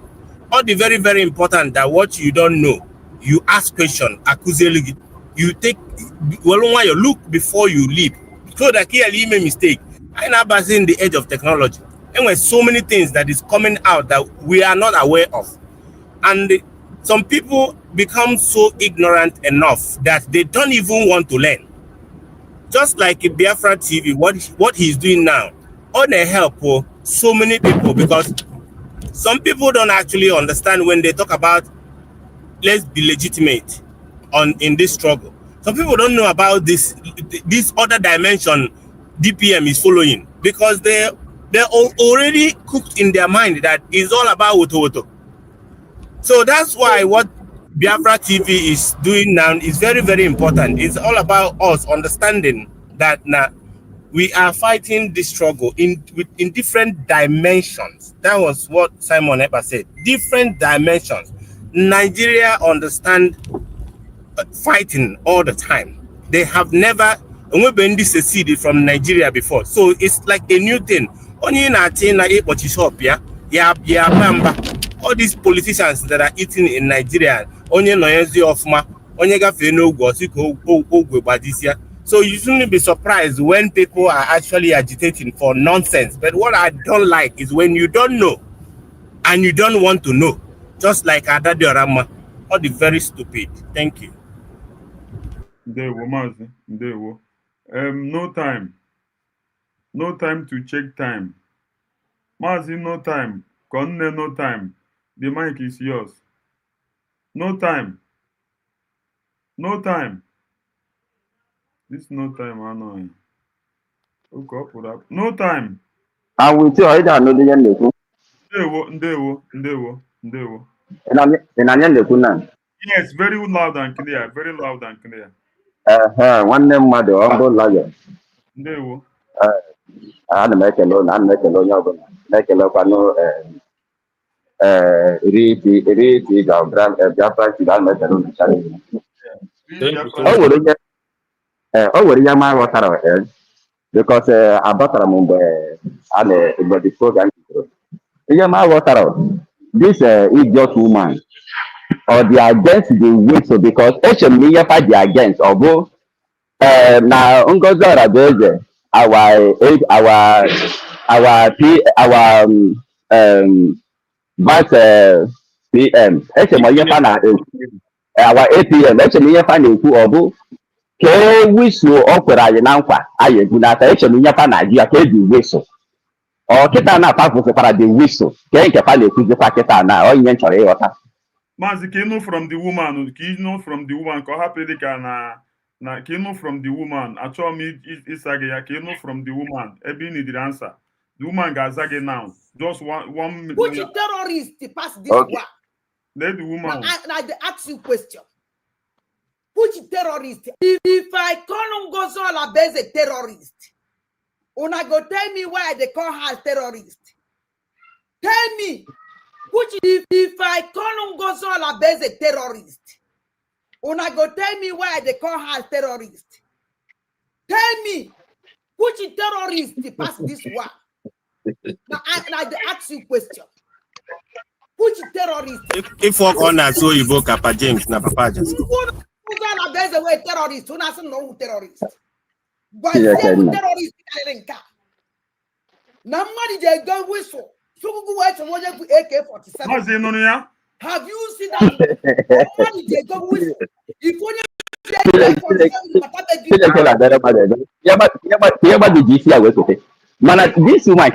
All the very, very important that what you don't know, you ask question, you take you look before you leap. So that clearly make mistake. I never seen the edge of technology. And with so many things that is coming out that we are not aware of. And some people become so ignorant enough that they don't even want to learn. Just like Bafra TV, what he's doing now, on the help for so many people, because some people don't actually understand when they talk about let's be legitimate in this struggle. Some people don't know about this other dimension DPM is following because they're already cooked in their mind that it's all about woto. So that's why what Bafra TV is doing now is very, very important. It's all about us understanding that now we are fighting this struggle in different dimensions. That was what Simon Ekpa said. Different dimensions. Nigeria understand fighting all the time. They have never seceded from Nigeria before. So it's like a new thing. Only in all these politicians that are eating in Nigeria, onye noyezi ofma, onye gafe no ogwe. So you shouldn't be surprised when people are actually agitating for nonsense. But what I don't like is when you don't know and you don't want to know. Just like Adadi Orama, all the very stupid. Thank you. No time. No time to check time. Mazi, no time. Konne, no time. The mic is yours. No time. No time. This no time, annoying. Hook up with that. No time. I will tell you that no day Ndewo. And Yes, very loud and clear. Very loud and clear. One name mother, humble lion. Ndewo. I'm make alone, make a look, I know, read the brand, I'll make alone. Oh, what a young man was out of because abatara m mgbe a mgbe the program bidoro. Ihe m aghọtara this idiot woman or the against the whistle because eche m ihe fa dị against ọ bụ na Ngozi Orabueze our vice PM eche m ihe fa na our APM eche m ihe fa na-ekwu ọ bụ kee wisụ ọ kwere anyị na nkwa anyị egwu n'aka eche m ihe fa na-ajụ ya ka eji wisụ ọ kịta na-apa fụsịkwara the wisụ kee nke fa na-ekwuzikwa kịta na ọ ihe m chọrọ ịghọta. Maazị ka ịnụ from the woman ka ịnụ from the woman ka ọ hapụ dị ka na ka ịnụ from the woman achọrọ m ịsa gị ya ka ịnụ from the woman ebe ị nidiri answer the woman ga-aza gị now just one minute. Which terrorist pass this one? Let the woman. Now they ask you question. Which terrorist? If I call Ngozi Olabueze a terrorist, una go tell me why they call her terrorist. Tell me. Which if I call Ngozi Olabueze a terrorist, una go tell me why they call her terrorist. Tell me. Which terrorist pass this one? Now they ask you question. Which terrorist? If work on that, so you vote Papa James, na Papa James. There's a way terrorist. Who doesn't know who terrorist? But terrorist in car. Now money they go whistle. So go watch someone with AK-47. Have you seen that? Money they go whistle. If only this woman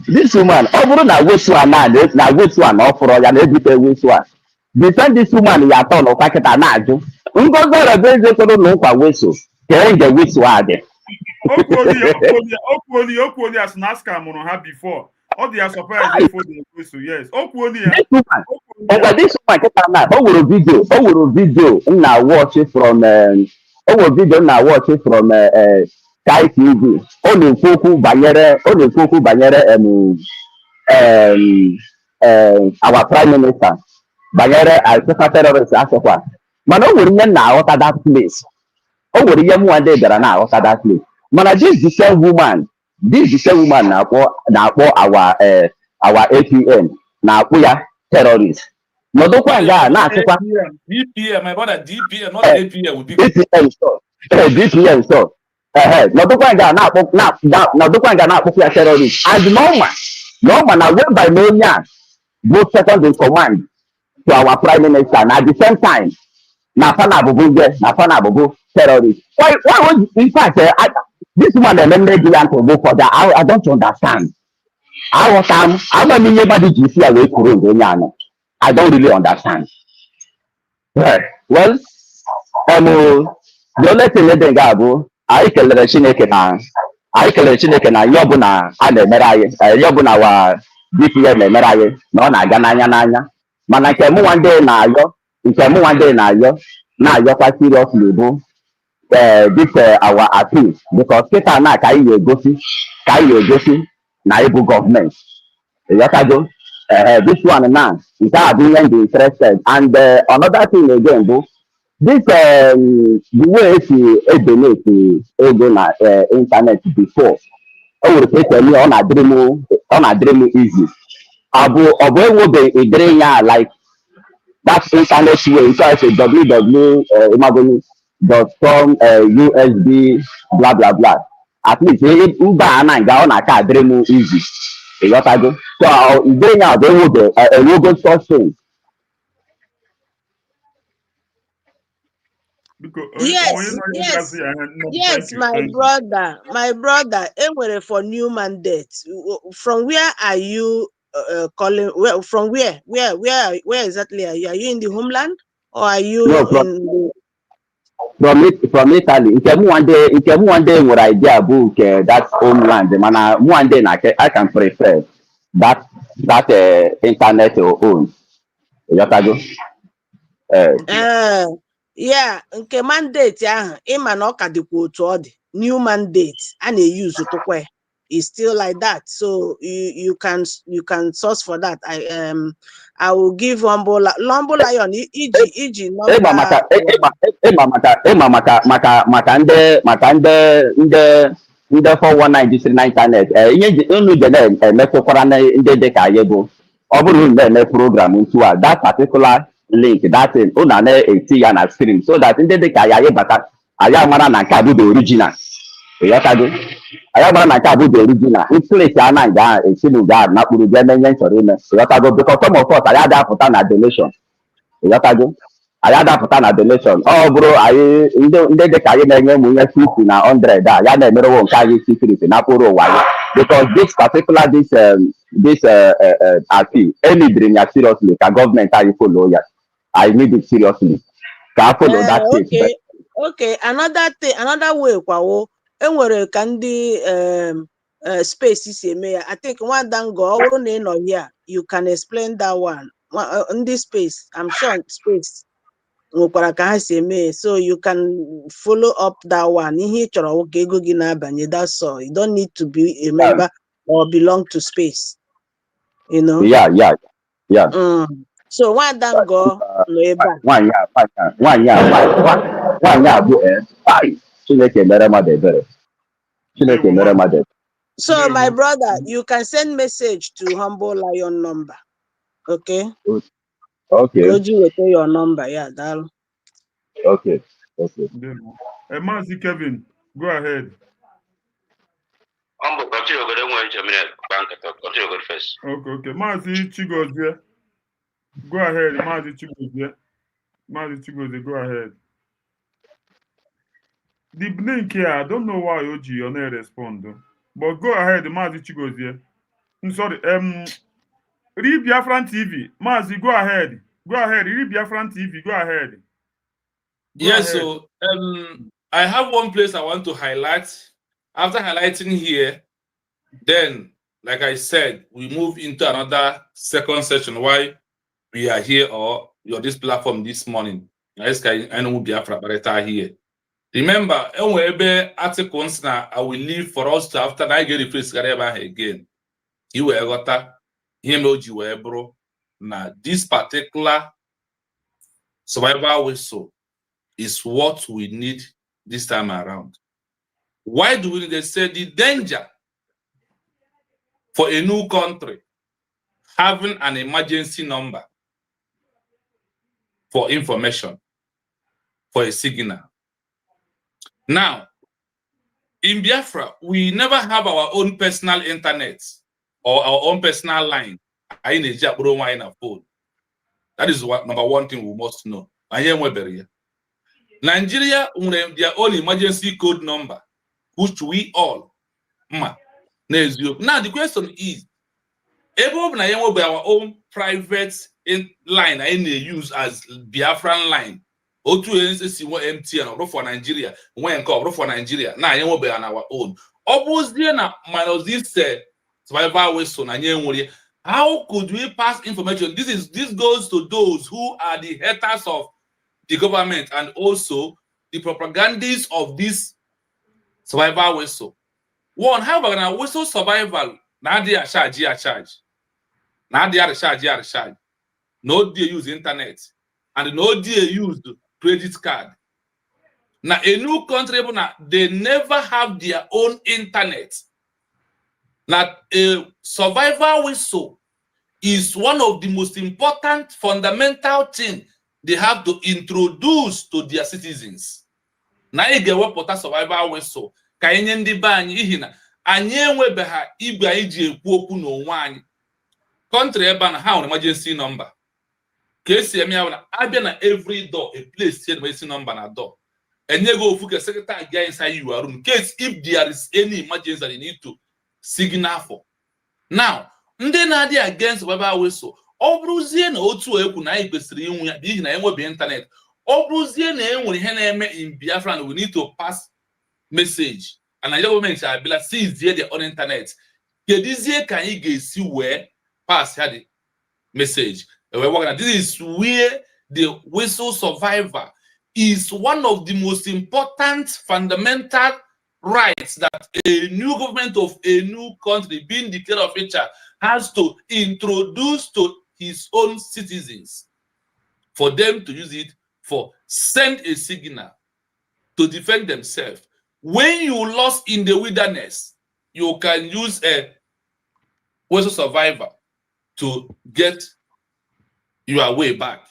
this woman ọ bụrụ na wesu a na wesu a na ọ fụrụ ya na-ebute wesu a defend this woman ya atọ n'ụkwa kịta na-ajụ Ngozi Orabueze kwuru na ụkwa wesu kee nje wesu a dị okwuoli as na aska mụrụ ha before ọ dị ya surprise ifo dị wesu yes okwuoli ya this woman kịta na o were video na watch from Sky TV ọ na-ekwu okwu banyere our prime minister banyere alpha terrorist asịkwa mana o nwere ihe na-aghọta that place o nwere ihe mụ ndị bịara na-aghọta that place mana this the same woman na-akpọ our APM na-akpọ ya terrorist nọdụkwa nga na-asịkwa DPM my brother DPM not APM DPM so nọdụkwa nga na-akpọkwa ya terrorist and normal na whereby na onye a bụ second in command to our prime minister and at the same time na fana abụbụ terrorist why in fact this woman ememme Vigilance for that I don't understand aghọta m ama m ihe mmadụ ji isi ya wee kwuru nke onye anọ I don't really understand well the only thing dị nga bụ anyị kelere Chineke na ihe ọbụla a na-emere anyị ihe ọbụla wa DPM na-emere anyị na ọ na-aga n'anya mana nke mụ nwanne na-ayọkwa seriously bụ this our appeal because kịta na ka anyị ga-egosi na ịbụ gọọmenti ịghọtago this one na nke a bụ ihe ndị interested and another thing again bụ this the way esi donate ego na internet before o nwere ka esi ọ na-adịrị m easy ọ bụ enwebeghị ịdịrị ya like that internet way nke a www.com usb bla bla bla at least mba a na nga ọ na-aka adịrị m easy ịghọtago so ịdịrị ya ọ bụ enwego something. Yes, my brother. Enwere for new mandate. From where are you calling? From where exactly are you? Are you in the homeland or are you from Italy? Nke mụ one day nwere idea bụ nke that homeland mana mụ one day na I can prefer that internet own. Yotago. Yeah, nke mandate ahụ ịma na ọ ka dịkwa otu ọ dị new mandate a na-eyuzu tụkwa is still like that. So you can source for that. I will give Humble Lion iji ịma number. maka ndị 419 jisiri na ịntanetị ihe unu je na-emetụkwara ndị dị ka anyị bụ ọ bụrụ unu na-eme program ntu a that particular link that unu na-eti ya na stream so that ndị dị ka anyị bata anyị amara na nke a bụ the original ịghọtago anyị amara na nke a bụ the original place a na nga esinu ga na kpuru ga eme ihe nchọrọ ime ịghọtago because some of us anyị adapụta na donation ịghọtago anyị adapụta na donation ọ bụrụ anyị ndị dị ka anyị na-enye ụmụ ihe 50 na 100 a ya na-emerewo nke anyị secret na pụrụ ụwa ya because this particular appeal enidiri ya seriously ka gọọmenti anyị follow ya I need it seriously ka follow that case. Okay, another way kwawo enwere ka ndị space si eme ya. I think Nwadango ọ bụrụ na ị nọ here you can explain that one. Ndị space, I'm sure space nwekwara ka ha si eme, so you can follow up that one. Ihe ị chọrọ ka ego gị na-abanye, that's all. You don't need to be a member or belong to space, you know. Yeah. So Nwadango nọ ebe a. Nwaanyị a bụ Chineke mere mmadụ ebere. Chineke mere mmadụ ebere. So my brother, you can send message to Humble Lion number. Okay. Oji wete your number, yeah, dal. Okay. Mazi Kevin, go ahead. Okay. Mazi Chigozie, go ahead. Mazi Chigozie, go ahead. The blink here, I don't know why Oji you're not responding, but go ahead, Mazi Chigozie. I'm sorry, read Biafran TV. Mazi, go ahead. Read Biafran TV. Go ahead. Yes, so I have one place I want to highlight. After highlighting here, then, like I said, we move into another second session. Why we are here or you're this platform this morning. I know Biafra here. Remember, articles now I will leave for us to after I get the place again. You will got him bro. Now this particular survival whistle is what we need this time around. Why do we need? They say the danger for a new country having an emergency number for information, for a signal. Now, in Biafra, we never have our own personal internet or our own personal line. That is what number one thing we must know. Nigeria their own emergency code number, which we all. Now the question is, our own private line I use as Biafran line. MTN for Nigeria, for Nigeria. Now on our own. Obviously, minus this survival whistle. How could we pass information? This goes to those who are the haters of the government and also the propagandists of this survival whistle. One, how about a whistle survival? Now they are charge. Now they are charge. No, they use internet and no, they use credit card. Now, a new country, they never have their own internet. Now, a survival whistle is one of the most important fundamental things they have to introduce to their citizens. Now, you get what survival whistle. Country how emergency number. Every door, a place emergency number na door. And you go for the secretary guy inside your room. In case if there is any emergency that you need to signal for. Now, they against survival whistle. Obruzie na otu ekwu na ikwesiri inwu ya bihi na enwe be internet. Obruzie na enwere ihe na-eme in Biafra, we need to pass message. And the government shall be like, see their own internet. Kedizie can you get see where pass the message. This is where the whistle survivor is one of the most important fundamental rights that a new government of a new country being declared official has to introduce to his own citizens for them to use it for send a signal to defend themselves. When you lost in the wilderness, you can use a whistle survivor to get your way back.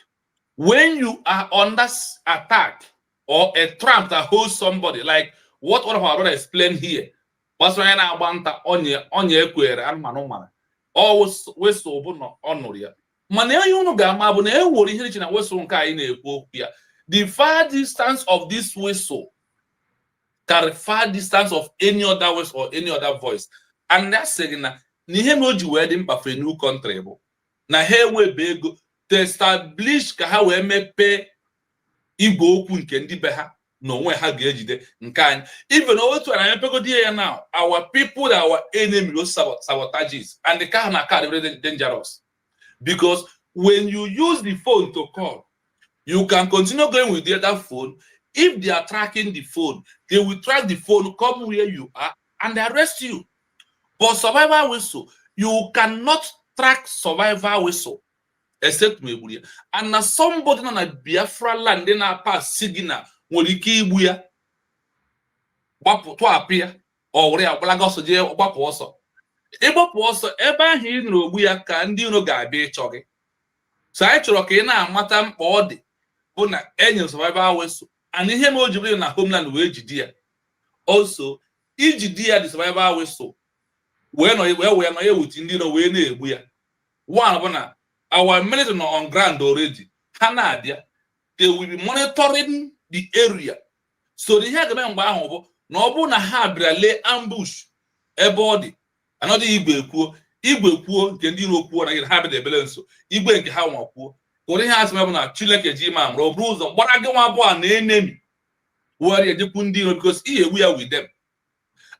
When you are under attack or a trap that holds somebody, like what one of our brothers explained here, what's why na agbanta onye ekwere anụmanụ mara wesụ bụ na ọ nụrụ ya mana ihe unu ga-ama bụ na e nwere ihe iche na wesụ nke anyị na-ekwu okwu ya. The far distance of this whistle carry far distance of any other whistle or any other voice, and that's saying na ihe na o ji wee dị mkpa for a new country bụ na ha enwebe ego to establish ka ha wee mepee igwe okwu nke ndị be ha na onwe ha ga-ejide nke anyị. Even otu na emepegodi ya now, our people that our enemy those sabotages, and the car na car very dangerous because when you use the phone to call, you can continue going with the other phone. If they are tracking the phone, they will track the phone, come where you are, and arrest you. But survivor whistle, you cannot track survivor whistle except Meburia. And now somebody on a Biafra land in a pass signal will igbu ya gbapụ apịa ọ were ya gbalaga ọsọ jee gbapụ ọsọ. Ịgbapụ ọsọ ebe ahụ ị nụrụ ogbu ya ka ndị iro ga-abịa ịchọ gị. So anyị chọrọ ka ị na-amata mkpa ọ dị bụ na enye survivor whistle, and ihe ma o ji bụrụ na homeland wee jide ya. Also ijide ya the survivor whistle wee nọ ya wuti ndị iro wee na-egbu ya. One bụ na our military are on ground already. Hanadia, they will be monitoring the area. So the head of Mbaho, no na habra lay ambush a body. Another Igwe Kuo, can do no poor and inhabit the balance. Igwe and how poor. What he has Mabana, Chilek Jimam, Rob Rules, what I go on name. Where you couldn't deal because here we are with them.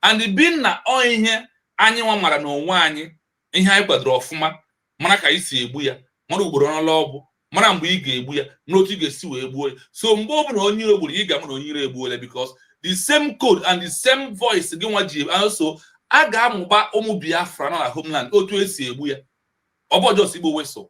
And the bin na on here, anyone marano wine in hyperdrofuma. Mana ka isi egbu ya mana ugboro n'ala ọbụ mana mgbe ị ga-egbu ya n'otu ị ga-esi wee gbuo ya. So mgbe ọ bụ na onye iro gburu ị ga-ama na onye iro egbuola because the same code and the same voice gị nwa ji also a ga-amụba ụmụ Biafra nọ na homeland otu esi egbu ya. Ọ bụ just igbo wesọ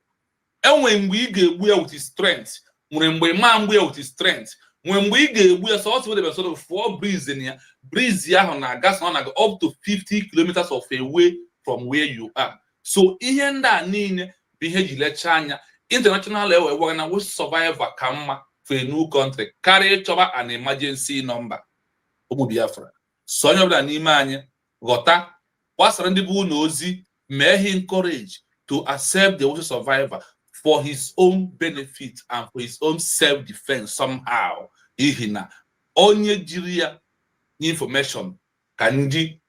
enwe mgbe ị ga-egbu ya with strength, nwere mgbe ma mgbe ya with strength, nwere mgbe ị ga-egbu ya so ọtụ wede sort of four breeze in ya breeze ahụ na gas na up to 50 kilometers of away from where you are. So ihe ndị a niile bụ ihe ji lecha anya international level na we survivor ka mma for a new country karịa ịchọba an emergency number ụmụ Biafra. So onye ọbụla n'ime anyị ghọta gbasara ndị bụ na ozi mee he encourage to accept the word survivor for his own benefit and for his own self-defense somehow. Ihi na onye jiri ya information ka ndị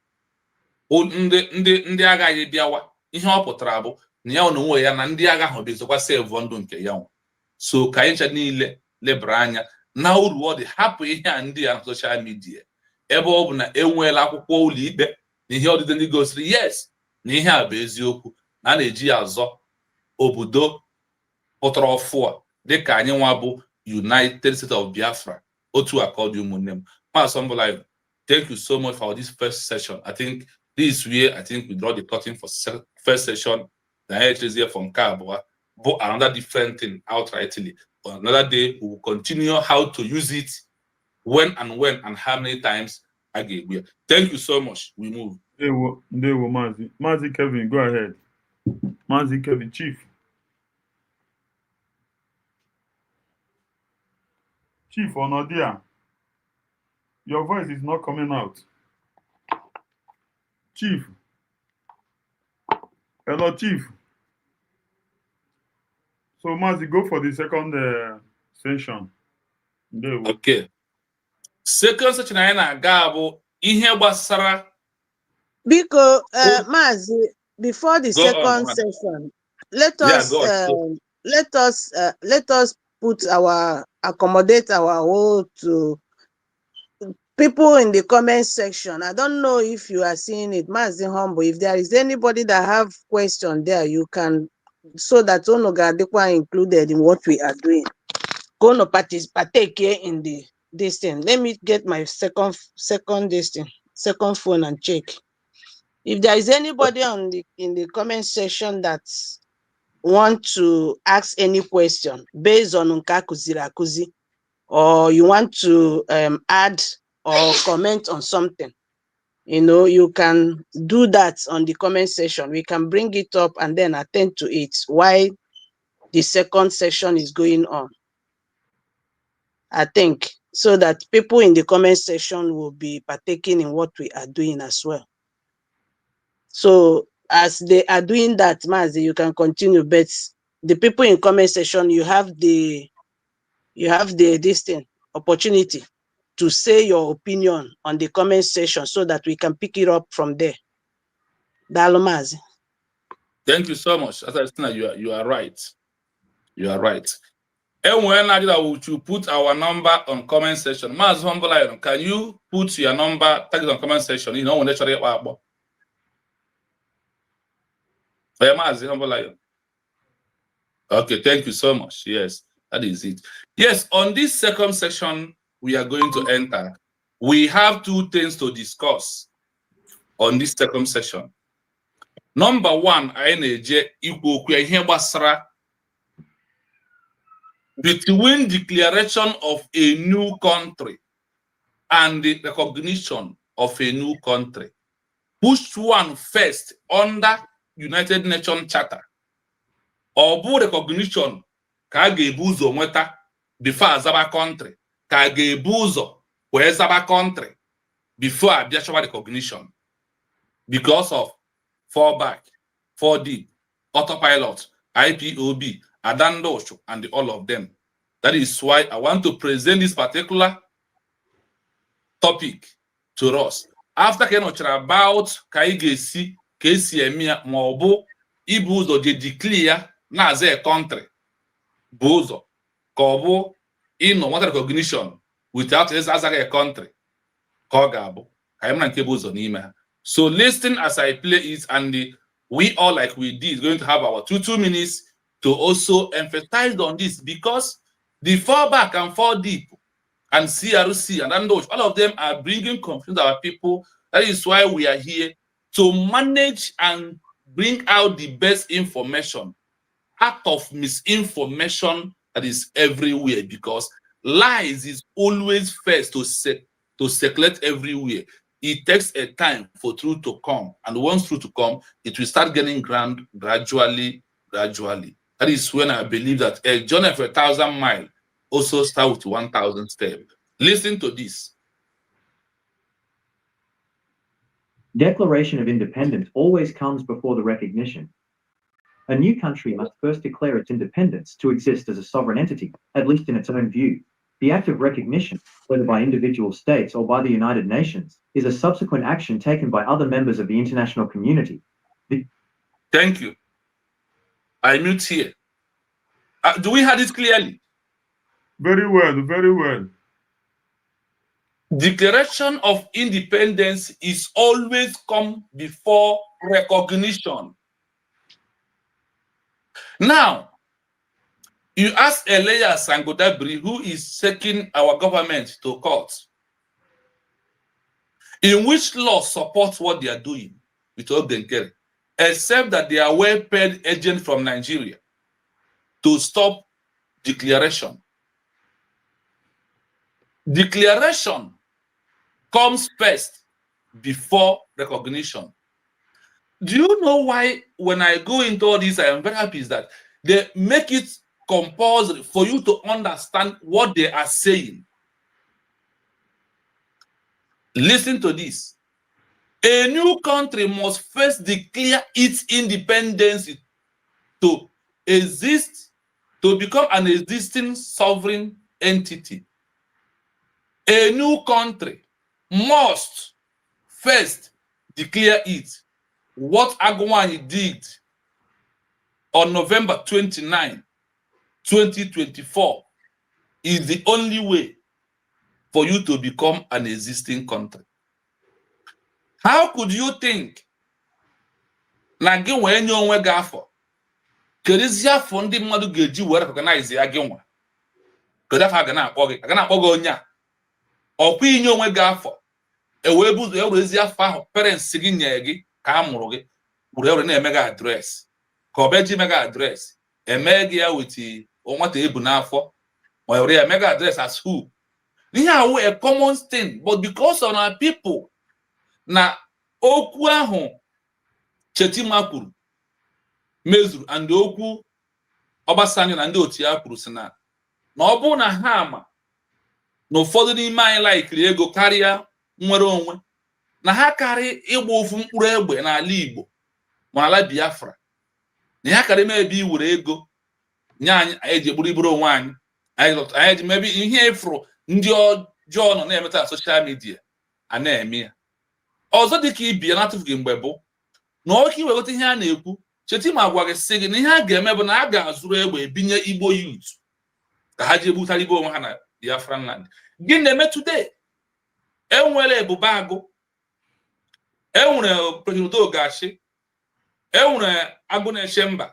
agha anyị bịawa ihe ọ pụtara bụ na ya onwe ya na ndị agha ahụ bezokwa save ndụ nke ya. So ka anyị ncha niile lebara anya na uru ọ dị hapụ ihe a ndị a social media ebe ọ bụ na enweela akwụkwọ ụlọ ikpe na ihe ọdịdị ndị gosiri yes na ihe a bụ eziokwu na a na-eji ya azọ obodo pụtara ọfụ a dịka anyị nwa bụ United States of Biafra otu aka ọ dị ụmụnne m. Maasị thank you so much for this first session. I think this way, I think we draw the curtain for first session. The here from Kabua, but another different thing outrightly. But another day, we will continue how to use it, when and how many times again. Thank you so much. We move. They were Mazi. Mazi Kevin, go ahead. Mazi Kevin, Chief. Chief Onodia, your voice is not coming out. Chief. Hello, Chief. So, Mazi, go for the second session. Okay. Second session, I na-aga ihe gbasara. Biko, Mazi, before the second session, let us accommodate our whole to people in the comment section. I don't know if you are seeing it, Mazi Humble. If there is anybody that have question there, you can, so that Onogadekwa included in what we are doing. Go no partake here in the this thing. Let me get my second phone and check. If there is anybody in the comment section that want to ask any question based on Nkakuzirakuzi, or you want to add or comment on something, you can do that on the comment section. We can bring it up and then attend to it while the second session is going on. I think, so that people in the comment section will be partaking in what we are doing as well. So as they are doing that, Mazi, you can continue, but the people in comment section, you have the opportunity to say your opinion on the comment section so that we can pick it up from there. Dalo Mazi. Thank you so much. As I said, you are right. You are right. And when I did, to put our number on comment section. Maz Humble, can you put your number, tag it on comment section? When they try to Maz Humble. Okay, thank you so much. Yes, that is it. Yes, on this second section we are going to enter, we have two things to discuss on this second section. Number one, between declaration of a new country and the recognition of a new country. Which one first under United Nations Charter? Or both recognition ka ga-ebuzo nweta before azaba country, ka ga-ebuzo wee zaba country before abiachawa recognition, because of fallback, 4D, autopilot, IPOB, Adandosho, and all of them. That is why I want to present this particular topic to us. After Kenochara about Kaigesi, KCMia, Mobo, Ibuzo de declare Naze country, Bozo, Kobo, what recognition without as a country, Kogabo, Kaiman Kebuzo Nima. So listen as I play it, and we all, like we did, going to have our 2 minutes to also emphasize on this, because the fallback and 4D and CRC and Andosh, all of them are bringing confusion to our people. That is why we are here to manage and bring out the best information out of misinformation that is everywhere, because lies is always first to circulate everywhere. It takes a time for truth to come, and once truth to come, it will start getting ground gradually. That is when I believe that a journey of 1,000 miles also start with 1,000 steps. Listen to this. Declaration of independence always comes before the recognition. A new country must first declare its independence to exist as a sovereign entity, at least in its own view. The act of recognition, whether by individual states or by the United Nations, is a subsequent action taken by other members of the international community. Thank you. I mute here. Do we have this clearly? Very well, very well. Declaration of independence is always come before recognition. Now, you ask Elias Sangodabri, who is taking our government to court, in which law supports what they are doing with Ogenkere, except that they are well-paid agents from Nigeria to stop declaration. Declaration comes first before recognition. Do you know why when I go into all this, I am very happy is that they make it compulsory for you to understand what they are saying. Listen to this. A new country must first declare its independence to exist, to become an existing sovereign entity. A new country must first declare it. What Agwani did on November 29, 2024 is the only way for you to become an existing country. How could you think na gị wee nye onwe gị afọ? Kerizi afọ ndị mmadụ ga-eji were recognize ya gị nwa? Kedu afọ a ga na-akpọ gị? A ga na-akpọ gị onye a? ọkwa inye onwe gị afọ ewee bụ ụzọ ewurezi afọ ahụ parents gị nye gị ka a mụrụ gị were ewere na-eme gị adreesị ka ọ bịa ji eme gị adreesị eme gị ya weti nwata ebu n'afọ ma were ya eme gị adreesị as who. Ihe awụ a common thing, but because of our people na okwu ahụ Chetima kwuru mezuru and okwu Obasanjo na ndị otu ya kwuru si na ọ bụrụ na ha ama na ụfọdụ n'ime anyị laikiri ego karịa nwere onwe na ha karị ịgba ofu mkpụrụ egbe n'ala Igbo ma n'ala Biafra na ha karị ebe iwere ego nye anyị eji egburu iburu onwe anyị anyị ji mebi ihe ifuru ndị ọjọọ nọ na-emeta na soshal midia a na-eme ya ọzọ dịka ibi ya na-atụfughị mgbe bụ na ọka iwegote ihe a na-ekwu Chetima gwa gị sị gị na ihe a ga-eme bụ na a ga-azụrụ egbe ebinye Igbo youth ka ha ji egbutara Igbo onwe ha na Biafran land. Gị na-eme today enwere Ebube Agụ, enwere President Ogashi, enwere Agụ na-eche mba,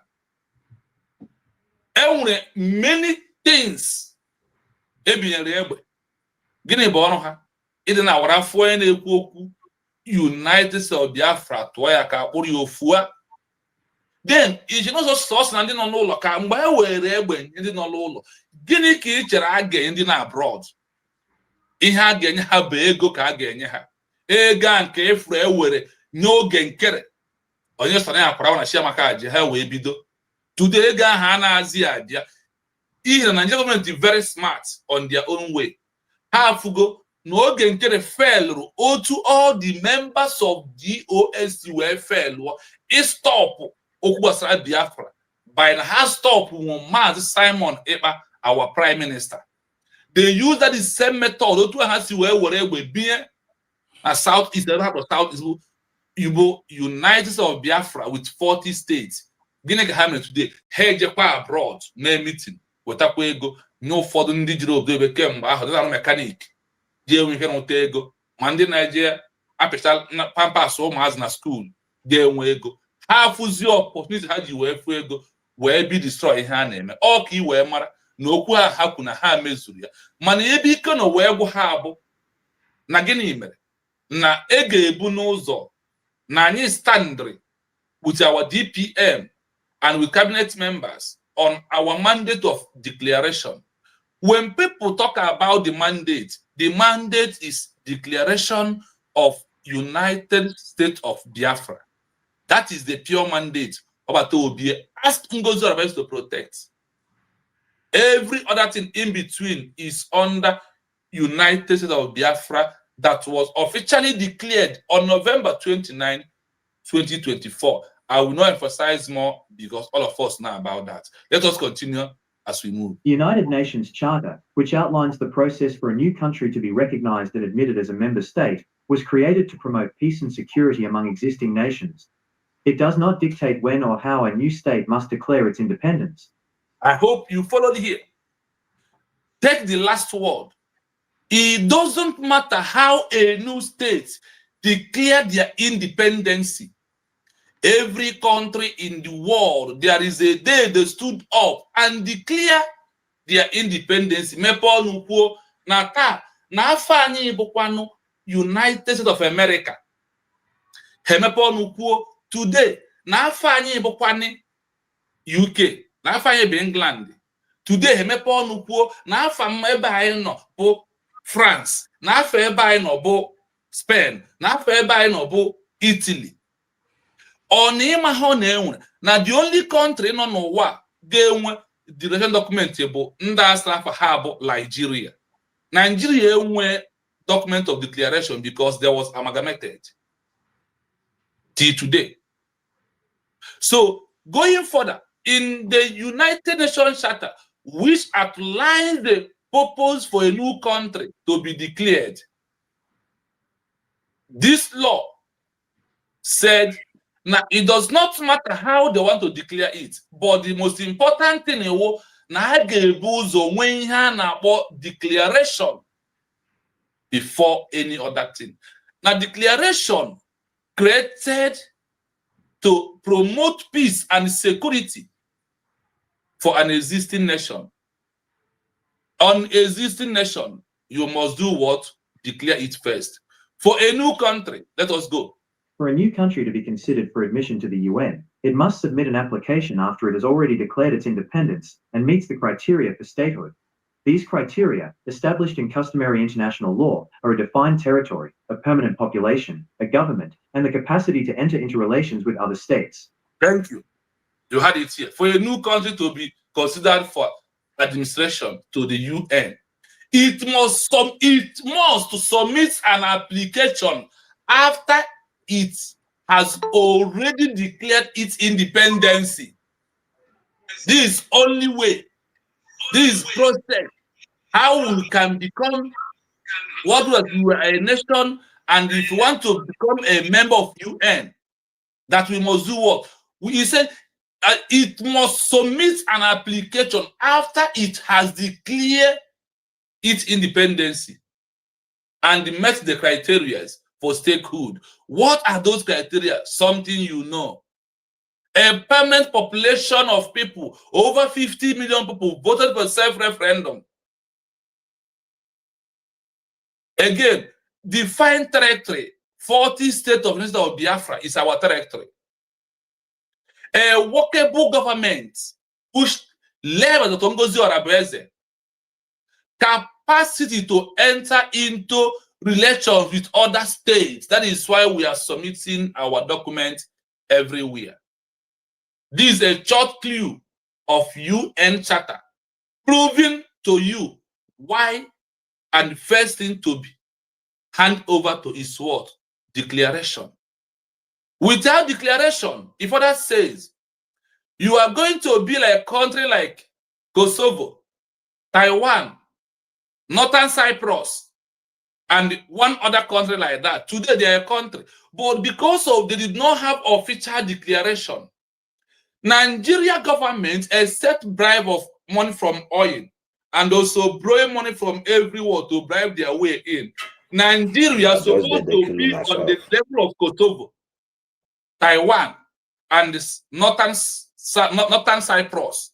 enwere many things ebinyere egbe. Gịnị bụ ọrụ ha? Ịdị na awara afọ onye na-ekwu okwu United States of Biafra tụọ ya ka akpụrụ ya ofua. Then iji n'ụzọ sọsọ na ndị nọ n'ụlọ ka mgbe e were egbe ndị nọ n'ụlọ gịnị ka ị chere a ga-enye ndị na abroad? Ihe a ga-enye ha bụ ego ka a ga-enye ha, ego a nke efuru ewere n'oge nkere onye sọ na ya kwara na Chiamaka ji ha wee bido today ego ahụ a na-azị abịa. Ihe na Nigeria gọọmenti very smart on their own way. Ha afụgo na oge nkere felụ otu all the members of DOST wee felụọ ịstọpụ okwu gbasara Biafra by na ha stọpụ Maazị Simon Ekpa, our prime minister. They use that the same method otu ha si wee were egbe binye na South East Igbo United States of Biafra with 40 states. Gịnị ka ha mere today? Ha ejekwa abroad mee meeting wetakwa ego nye ụfọdụ ndị jiri obodo ebe kemgbe ahụ dịna mekanik ji enwe ike n'ụta ego ma ndị Naijiria apịcha pampas ụmụazị na skuul ga-enwe ego. Ha afụzi opportunity ha ji wee fụ ego wee bi destroy ihe a na-eme. Ọ ka i wee mara na okwu ha kwu na ha mezuru ya, mana ebe ike nọ wee gwụ ha abụ na gịnị mere na e ga-ebu n'ụzọ na anyị standry with our DPM and with cabinet members on our mandate of declaration. When people talk about the mandate is declaration of United States of Biafra. That is the pure mandate. Ask Ngozi Orabesh to protect. Every other thing in between is under United States of Biafra that was officially declared on November 29, 2024. I will not emphasize more because all of us know about that. Let us continue as we move. The United Nations Charter, which outlines the process for a new country to be recognized and admitted as a member state, was created to promote peace and security among existing nations. It does not dictate when or how a new state must declare its independence. I hope you followed here. Take the last word. It doesn't matter how a new state declare their independence. Every country in the world, there is a day they stood up and declare their independence. United States of America. Today, UK. England. Today, France. Spain. Italy. Now the only country no n'ụwa ga-enwe declaration document bụ ndị asrafa ha bụ Nigeria. Nigeria enwe document of declaration because there was amalgamated till today. So going further, in the United Nations Charter, which outlines the purpose for a new country to be declared, this law said, now it does not matter how they want to declare it, but the most important thing is na declaration before any other thing. Now declaration created to promote peace and security for an existing nation. On existing nation, you must do what? declare it first. For a new country, let us go. For a new country to be considered for admission to the UN, it must submit an application after it has already declared its independence and meets the criteria for statehood. These criteria, established in customary international law, are a defined territory, a permanent population, a government, and the capacity to enter into relations with other states. Thank you. You had it here. For a new country to be considered for administration to the UN, it must submit an application after it has already declared its independence. This is only way. This is process. How we can become what was we were a nation, and if we want to become a member of UN, that we must do what? We said it must submit an application after it has declared its independence and met the criteria for statehood. What are those criteria? Something you know. A permanent population of people, over 50 million people voted for self-referendum. Again, define territory. 40 states of the of Biafra is our territory. A workable government, which led by Tongozi Orabeze, capacity to enter into relations with other states. That is why we are submitting our document everywhere. This is a short clue of UN Charter, proving to you why, and first thing to be hand over to is what? Declaration. Without declaration, if others says you are going to be like a country like Kosovo, Taiwan, Northern Cyprus, and one other country like that. Today they are a country, but because of they did not have official declaration, Nigeria government accept bribe of money from oil and also borrow money from everywhere to bribe their way in. Nigeria is supposed to be on the level of Kosovo, Taiwan, and Northern Cyprus,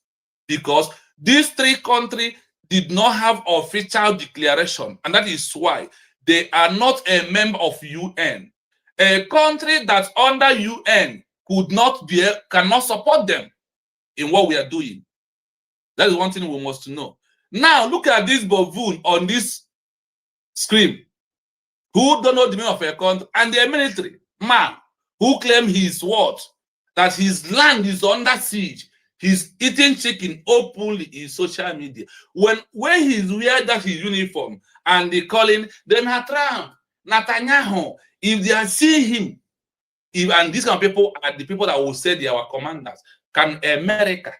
because these three countries did not have official declaration, and that is why they are not a member of UN. A country that's under UN cannot support them in what we are doing. That is one thing we must know. Now look at this buffoon on this screen, who don't know the meaning of a country, and the military man who claim his what? That his land is under siege. He's eating chicken openly in social media. When he's wearing that his uniform and they calling them Trump, Netanyahu, if they see him, and these kind of people are the people that will say they are our commanders. Can America,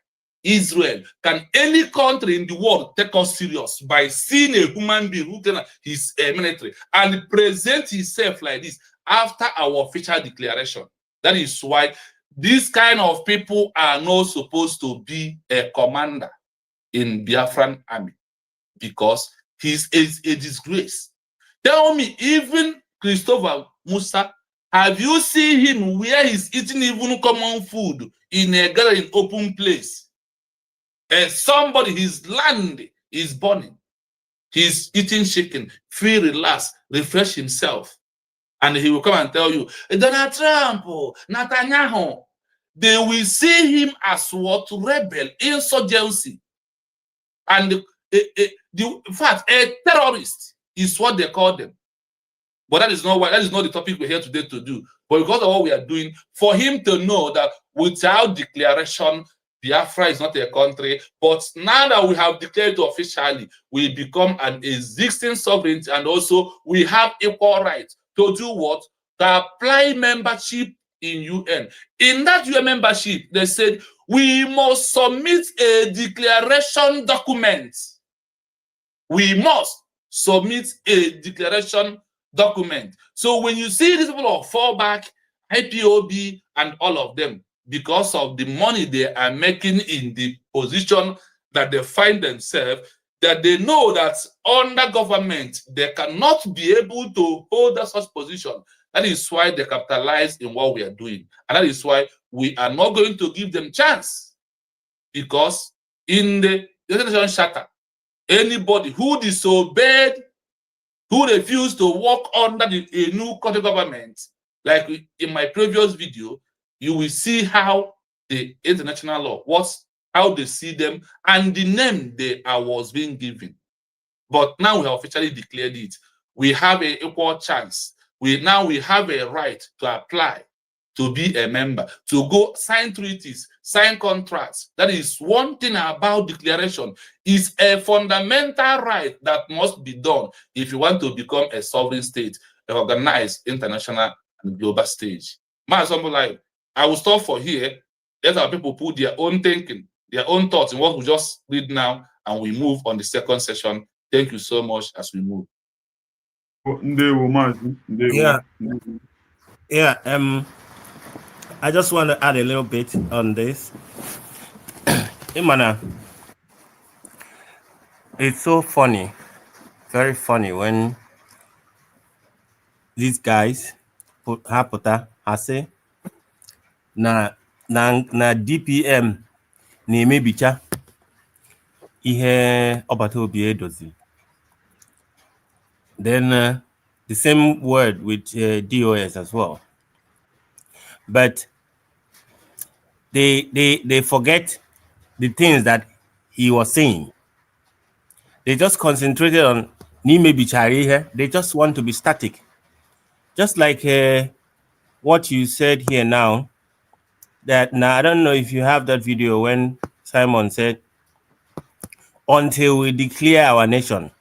Israel, can any country in the world take us serious by seeing a human being who can his military and present himself like this after our official declaration? That is why these kind of people are not supposed to be a commander in Biafran army, because he's a disgrace. Tell me, even Christopher Musa, have you seen him where he's eating even common food in a gathering open place? And somebody, his land is burning. He's eating chicken, feel relaxed, refresh himself. And he will come and tell you, Donald Trump, Netanyahu, they will see him as what? Rebel, insurgency. And in fact, a terrorist is what they call them. But that is not the topic we're here today to do. But because of what we are doing, for him to know that without declaration, Biafra is not a country, but now that we have declared it officially, we become an existing sovereignty, and also we have equal rights to do what? To apply membership in UN. In that UN membership, they said we must submit a declaration document. We must submit a declaration document. So when you see these people of fallback, IPOB, and all of them, because of the money they are making in the position that they find themselves, that they know that under government, they cannot be able to hold such position. That is why they capitalize in what we are doing. And that is why we are not going to give them chance. Because in the United Nations Charter, anybody who disobeyed who refuse to work under a new country government, like in my previous video, you will see how the international law was, how they see them, and the name they was being given. But now we have officially declared it. We have an equal chance. We have a right to apply to be a member, to go sign treaties, sign contracts. That is one thing about declaration. It's a fundamental right that must be done if you want to become a sovereign state, an organized international and global stage. I will stop for here. Let our people put their own thinking, their own thoughts in what we just read now, and we move on the second session. Thank you so much as we move. Yeah. I just want to add a little bit on this. Imana, it's so funny, very funny when these guys put Hapota Hase na DPM na-emebicha ihe ọbata obi edozi. Then the same word with DOS as well. But they forget the things that he was saying. They just concentrated on Nimebichari here. They just want to be static. Just like what you said here now, that now I don't know if you have that video when Simon said, until we declare our nation,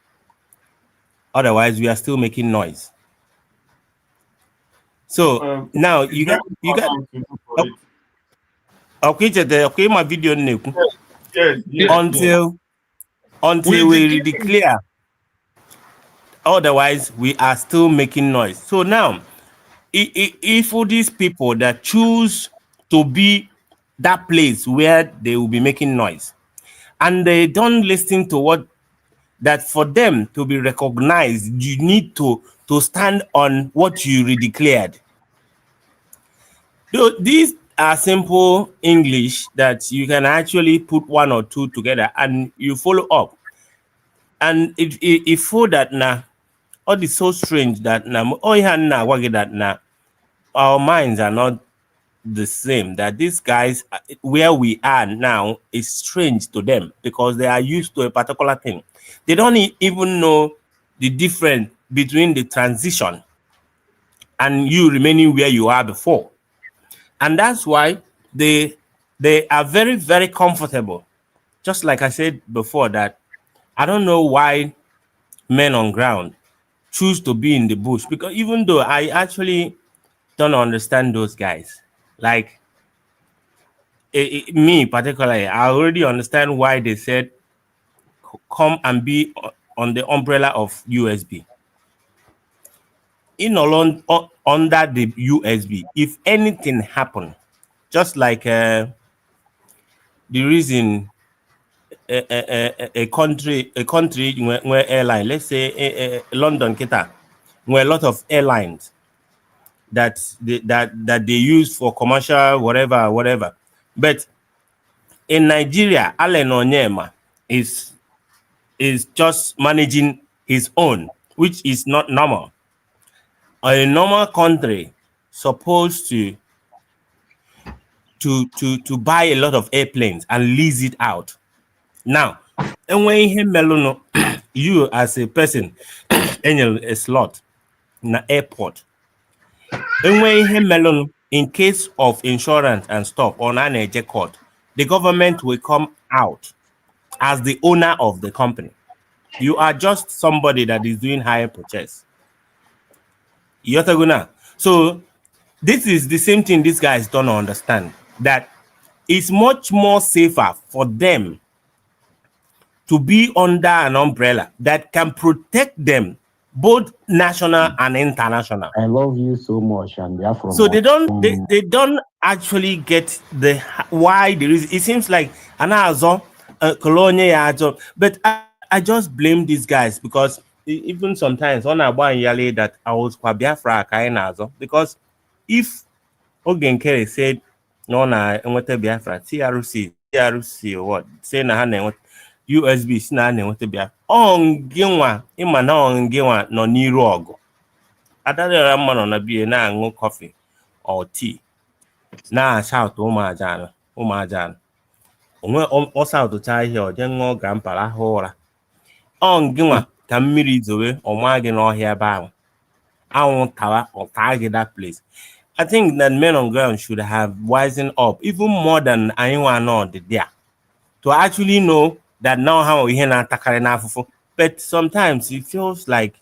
otherwise we are still making noise. So now you got okay my video Yes. until we declare, otherwise we are still making noise. So now if all these people that choose to be that place where they will be making noise and they don't listen to what that for them to be recognized, you need to stand on what you redeclared. These are simple English that you can actually put one or two together and you follow up. And if for that now, all is so strange that now our minds are not the same, that these guys where we are now is strange to them because they are used to a particular thing. They don't even know the difference between the transition and you remaining where you are before. And that's why they are very, very comfortable. Just like I said before, that I don't know why men on ground choose to be in the bush, because even though I actually don't understand those guys, like me particularly, I already understand why they said come and be on the umbrella of USB. In alone under the USB, if anything happened, just like the reason a country where airline, let's say London, Qatar, where a lot of airlines that they use for commercial whatever, but in Nigeria, Allen Onyema is just managing his own, which is not normal. A normal country supposed to buy a lot of airplanes and lease it out. Now, and when he you as a person, a slot in the airport, and when he in case of insurance and stuff on an eject court, the government will come out as the owner of the company. You are just somebody that is doing hire purchase. So this is the same thing these guys don't understand, that it's much more safer for them to be under an umbrella that can protect them, both national and international. I love you so much, and they are from. So they don't actually get the why there is. It seems like another colonial, but I just blame these guys because even sometimes on our yale that I was Bafra because if Ogenkere said no na Biafra TRC or what say na USB na Biafra. Onginwa imana onginwa no n'iru ọgụ. Adadịọra mma nọ na biya na-aṅụ coffee or tea na-shout ụmụaja onwe ọ saụtụcha ihe ọ jee ṅụọ grampara ahụ ụra. Onginwa ka mmiri zowe ọma gị n'ọhịa ebe ahụ. Anwụ tawa ọta gị that place. I think that men on ground should have wisened up even more than anyone on the there to actually know that now how we na atakari n'afụfụ. But sometimes it feels like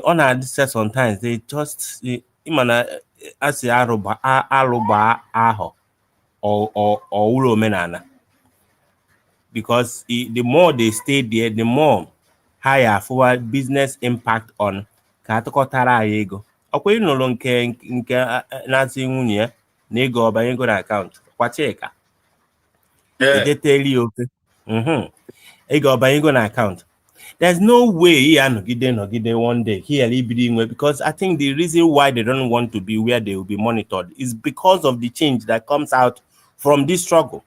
on our set sometimes they just imana as aruba aho or ulo menana. Because the more they stay there, the more higher for business impact on katakotara ego. Okay, no longer na-asị nwunye ya na ego ọbanye ego na akaụntụ kwa cheka edeteli oke ego ọbanye ego na akaụntụ. There's no way he nọgide one day here inwe, because I think the reason why they don't want to be where they will be monitored is because of the change that comes out from this struggle.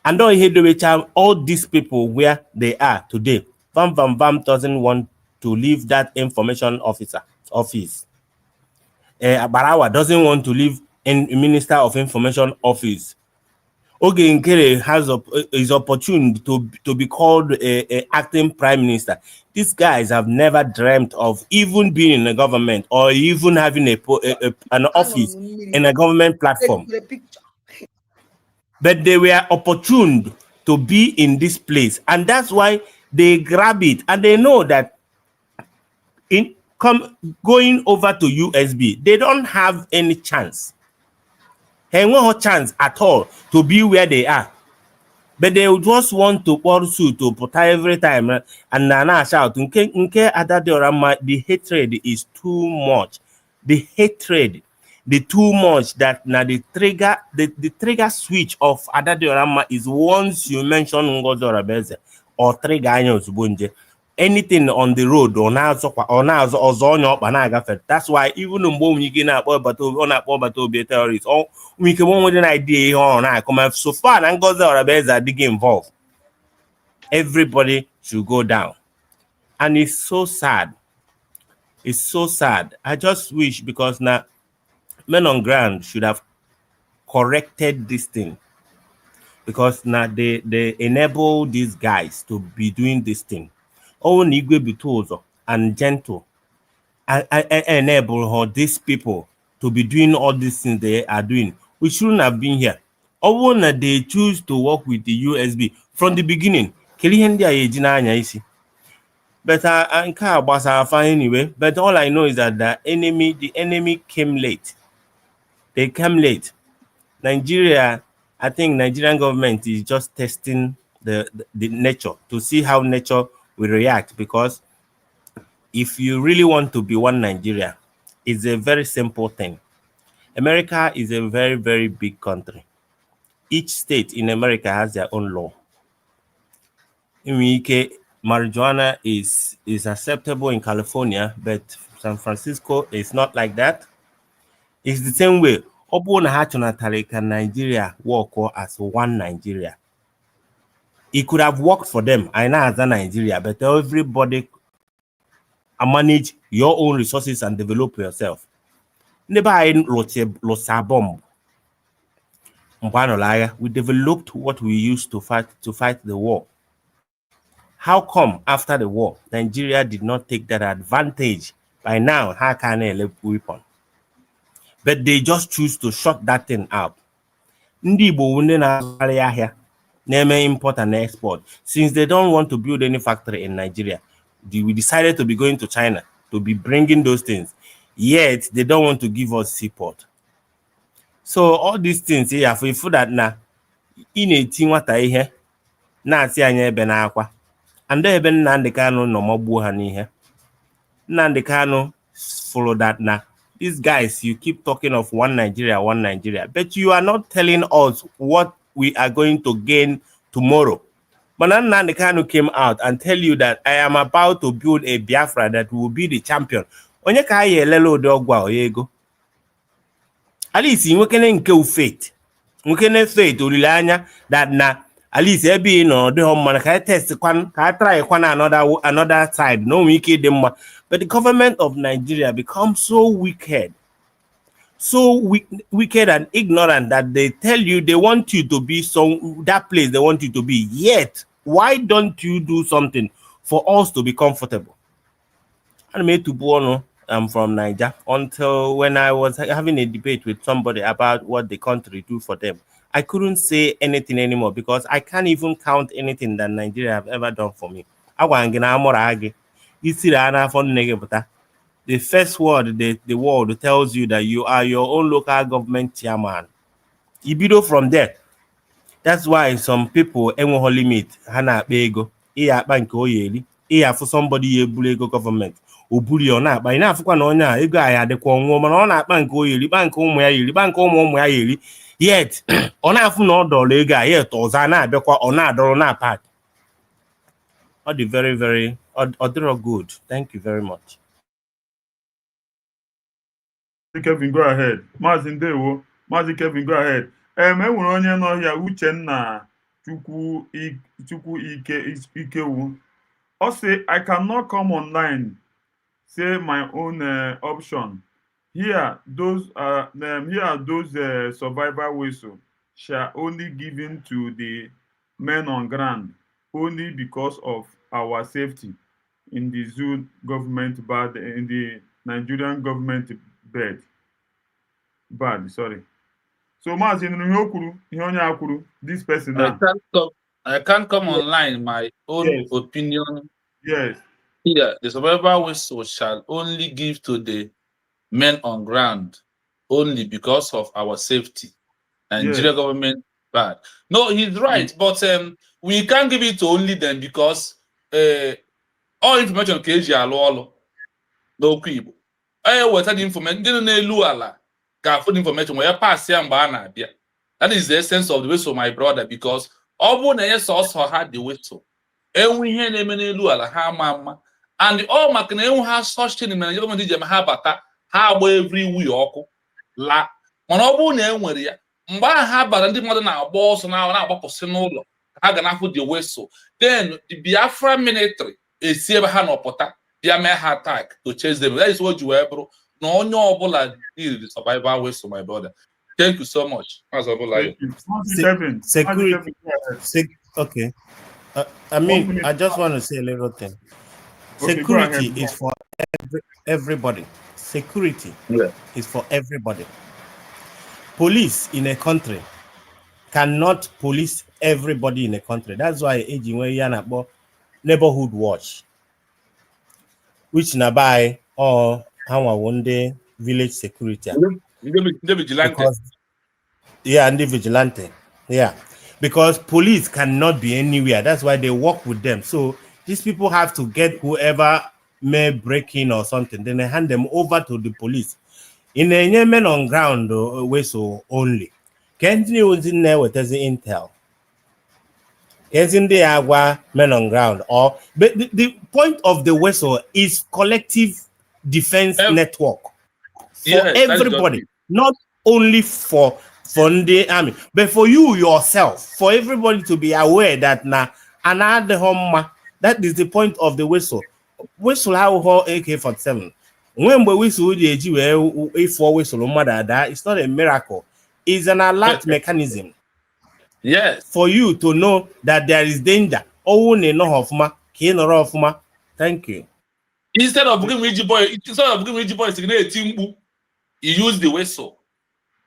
And all these people where they are today, Vam doesn't want to leave that information office. Barawa doesn't want to leave in Minister of Information office. Oge Nkere is opportune to be called a acting prime minister. These guys have never dreamt of even being in a government or even having an office in a government platform. But they were opportuned to be in this place, and that's why they grab it, and they know that going over to USB, they don't have any chance. They have no chance at all to be where they are. But they just want to pursue to put every time and Nana shout, the hatred is too much. The hatred, the too much that now the trigger switch of Adadiorama is once you mention Ngozora Beze or trigger Bunje. Anything on the road or now that's why even when you get up be terrorists or we can one with an idea on I come so far and goes out are digging involved. Everybody should go down. And it's so sad. It's so sad. I just wish, because now men on ground should have corrected this thing, because now they enable these guys to be doing this thing. Oh, Nigwe Bitozo and gentle and enable these people to be doing all these things they are doing. We shouldn't have been here. Oh, they choose to work with the USB from the beginning. But I can't fine anyway. But all I know is that the enemy came late. They came late. Nigeria, I think Nigerian government is just testing the nature to see how nature will react, because if you really want to be one Nigeria, it's a very simple thing. America is a very, very big country. Each state in America has their own law. In UK, marijuana is acceptable in California, but San Francisco is not like that. It's the same way. Nigeria work as one Nigeria. It could have worked for them, I know, as a Nigeria, but everybody manage your own resources and develop yourself. We developed what we used to fight the war. How come after the war, Nigeria did not take that advantage? By now, how can they elect weapon? But they just choose to shut that thing out. Import and export. Since they don't want to build any factory in Nigeria, we decided to be going to China to be bringing those things. Yet they don't want to give us seaport. So all these things here, for food that now in a team what I hear, na see anya ebe na akwa. And then even Nnamdi Kanu no more honey here. Nnamdi Kanu follow that now. These guys, you keep talking of one Nigeria, but you are not telling us what we are going to gain tomorrow. But Nnamdi Kanu came out and tell you that I am about to build a Bafra that will be the champion. Onye ka ye lelo dogwa oyego. At least you can faith. We can faith olilanya that na At least be no the home man can test can try another side. No we them. But the government of Nigeria becomes so wicked. So wicked and ignorant that they tell you they want you to be that place they want you to be. Yet, why don't you do something for us to be comfortable? I'm from Niger. Until when I was having a debate with somebody about what the country do for them, I couldn't say anything anymore because I can't even count anything that Nigeria have ever done for me. The first word the world tells you that you are your own local government chairman. Ibido from there. That's why some people enweghị limit ha na-akpa ego ịya akpa nke oyeri ịya afụ somebody ya eburu ego government o buru ya ọ na-akpa ị na-afụkwa na onye a ego a ya dịkwa ọnwụọ mana ọ na-akpa nke oyeri kpa nke ụmụ ya yeri kpa nke ụmụ ya yeri yet ọ na-afụ na ọ dọrọ ego a yet ọzọ na-abịakwa ọ na-adọrọ na pak ọ dị very very ọ dịrọ good. Thank you very much. Kevin, go ahead. Maazị Ndewo. Maazị Kevin, go ahead. Enwere onye n'ọhịa Uchenna Chukwu Ikewu. Ọ sị, I cannot come online, say my own option. Here, those survivor whistle shall only given to the men on ground only because of our safety in the zoo government bad in the Nigerian government bad. Sorry. So Maazị Nruhiokuru, this person now. I can't come online. My own opinion. Yes. Here, the survivor whistle shall only give to the men on ground only because of our safety. Nigeria government bad. No, he's right, but we can't give it to only them because all information KG alo no kwibo. What the information didn't elu ala ka food information where pass ya mgbe na abia. That is the essence of the whistle, my brother, because ọ bụ na yes also had the whistle. Enwe ihe na-eme n'elu ala ha ama and all maka na enwe ha such thing in Nigeria government jem ha bata ha agba every week ọkụ la mana ọ bụ na enwere ya mgbe ha bara ndị mmadụ na-agba ọsọ na-agbapụsị n'ụlọ ha ga na-afụ the whistle, then the Biafra military esi ebe ha nọpụta bịa mee ha attack to chase them. That is what you were bro na onye ọbụla need the survivor whistle, my brother. Thank you so much. Security. Okay. I mean, I just want to say a little thing. Okay, security is for everybody. Security is for everybody. Police in a country cannot police everybody in a country. That's why neighborhood watch, which nabai or how one day village security. Because, and the vigilante. Yeah. Because police cannot be anywhere. That's why they work with them. So these people have to get whoever may break in or something. Then they hand them over to the police. In a men on ground whistle only. Can't you in there with the intel? Isn't the agua men on ground? Or but the point of the whistle is collective defense network for everybody, not only for the army, but for you yourself, for everybody to be aware that another home. That is the point of the whistle. Whistle how AK-47. When we whistle the A4 whistle, it's not a miracle. It's an alert mechanism. Yes. For you to know that there is danger. Oh, no, thank you. Instead of giving Reggie Boy, you use the whistle.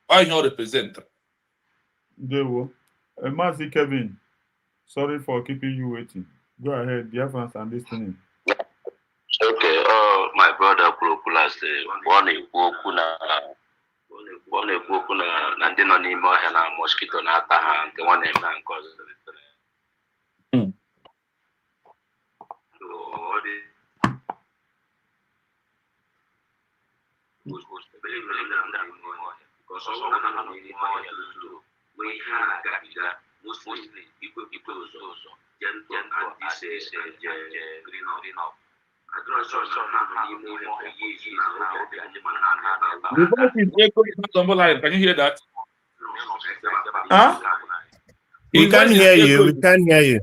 I know represent. Mazi Kevin, sorry for keeping you waiting. Go ahead, the Biafrans are listening. Okay, my brother Kulokulas, one na ndị nọ n'ime ọhịa na mosquito na-ata ha nke nwa na-eme na nke ọzọ. The voice is echoing somewhere. Can you hear that? Huh? We His voice can't is hear you. We echoing. can't hear you.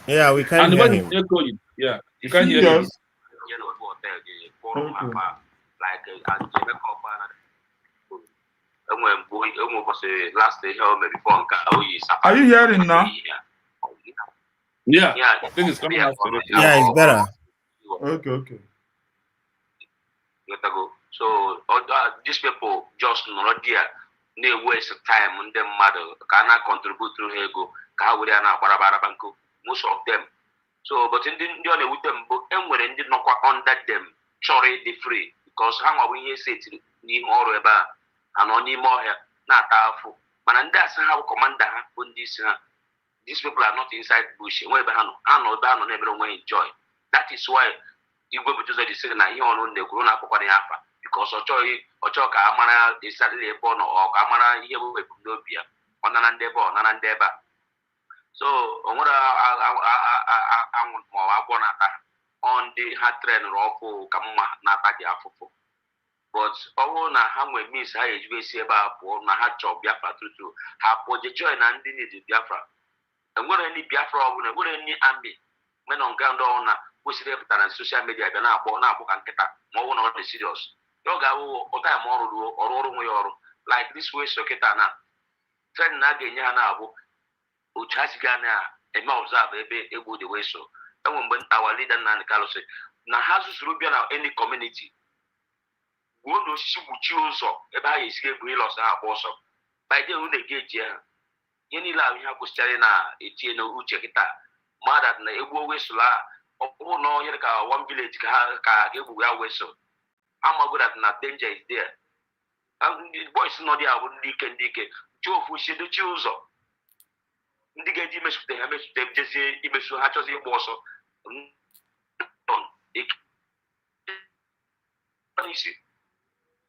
Yeah, we can't And the hear voice is him. echoing. Yeah, you can't hear him. Serious? Okay. Are you hearing now? Yeah, I think it's coming out correctly. Yeah, it's better. Okay. So these people just not there. They waste time on them mother cannot contribute to ego. Most of them. So, but in the only with them, but when they did not under them, sorry, they free because how are we say to ni more about and only more here, not powerful. But and that's how commander on this. These people are not inside bush. Where I know that on everyone enjoy. That is why you go to the city now. You on the corona for the alpha because Ochoka Amana is suddenly born or Amana here with Nobia on an deba, on an deba. So, on what I want more, I want on the hard train or Kama Nata Afofo. But all na how we miss how you see about for na ha job Biafra to have project join and the Biafra. And what any Biafra or what any army men on ground on we see them on social media na book and get more on the serious. Yoga o time or like this way so ketana. Trend na genya na abu uchashigana e ma observe ebe ego the way so. And when our leader na Carlos na hasus rubia na any community. Wono shibuchi ụzọ ebe ha esi egwu ịlọsọ ha abụ ọsọ baide unu na-egeji ha ihe niile ahụ ihe kwụsịrị na etinye n'uche kịta mmadụ na egwu wesụla ọ bụrụ na onye ka one village ka egwu ya wesụ amago that na danger is there and boys nọ dị abụ ndị ike chi ofu shidochi ụzọ ndị ga-eji imesụte ha mesụte jezie imesu ha chọzi ịgba ọsọ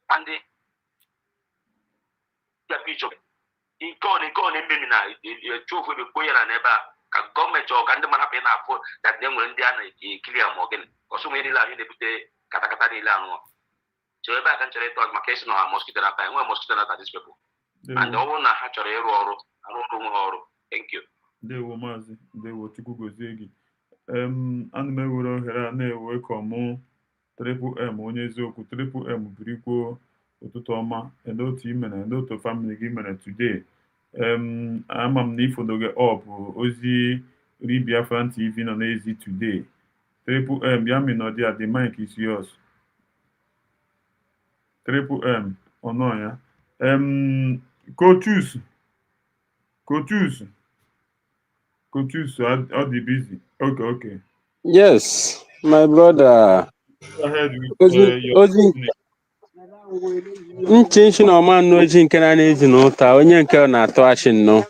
and the picture in con ememi na chofu be koyara na ebe a ka gọọmenti ọ ka ndị mara pe na afọ that they nwere ndị a na-ekili ya ma ọ gịnị ọsọ nwere niile ahụ na-ebute katakata niile anụ so ebe a ka nchere ịtọ maka esi na mosquito na ata enwe mosquito na ata these people and ọ bụrụ na ha chọrọ ịrụ ọrụ onwe ha ọrụ. Thank you. Ndewo maazị, ndewo, Chukwu gozie gị. Ana m ewere ohere a na-ewe ka ọmụ Triple M onye eziokwu. Triple M birikwo ụtụtụ ọma, ede otu imere, ede otu family gị mere today. Ama m na ifodo gị up ozi Ri Biafran TV nọ n'ezi today. Triple M ya mi nọ dị the mic is yours. Triple M ọnọ ya. Coachus are they busy? Okay. Yes, my brother. Go ahead with your Nchinchi na ọma nnọọ ji nke na-ezi n'ụta onye nke ọ na-atụ achị nnọọ.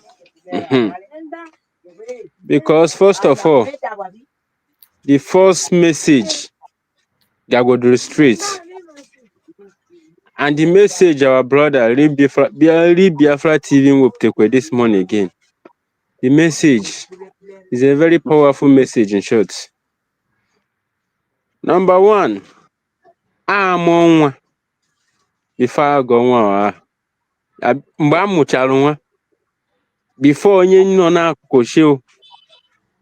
Because first of all, the first message gagodoro straight, and the message our brother Ri Biafra TV wepụtakwa this morning again. The message is a very powerful message in short. Number one, amụọ nwa before agọ nwa mgbe a mụchara nwa before onye nọ n'akụkụ shio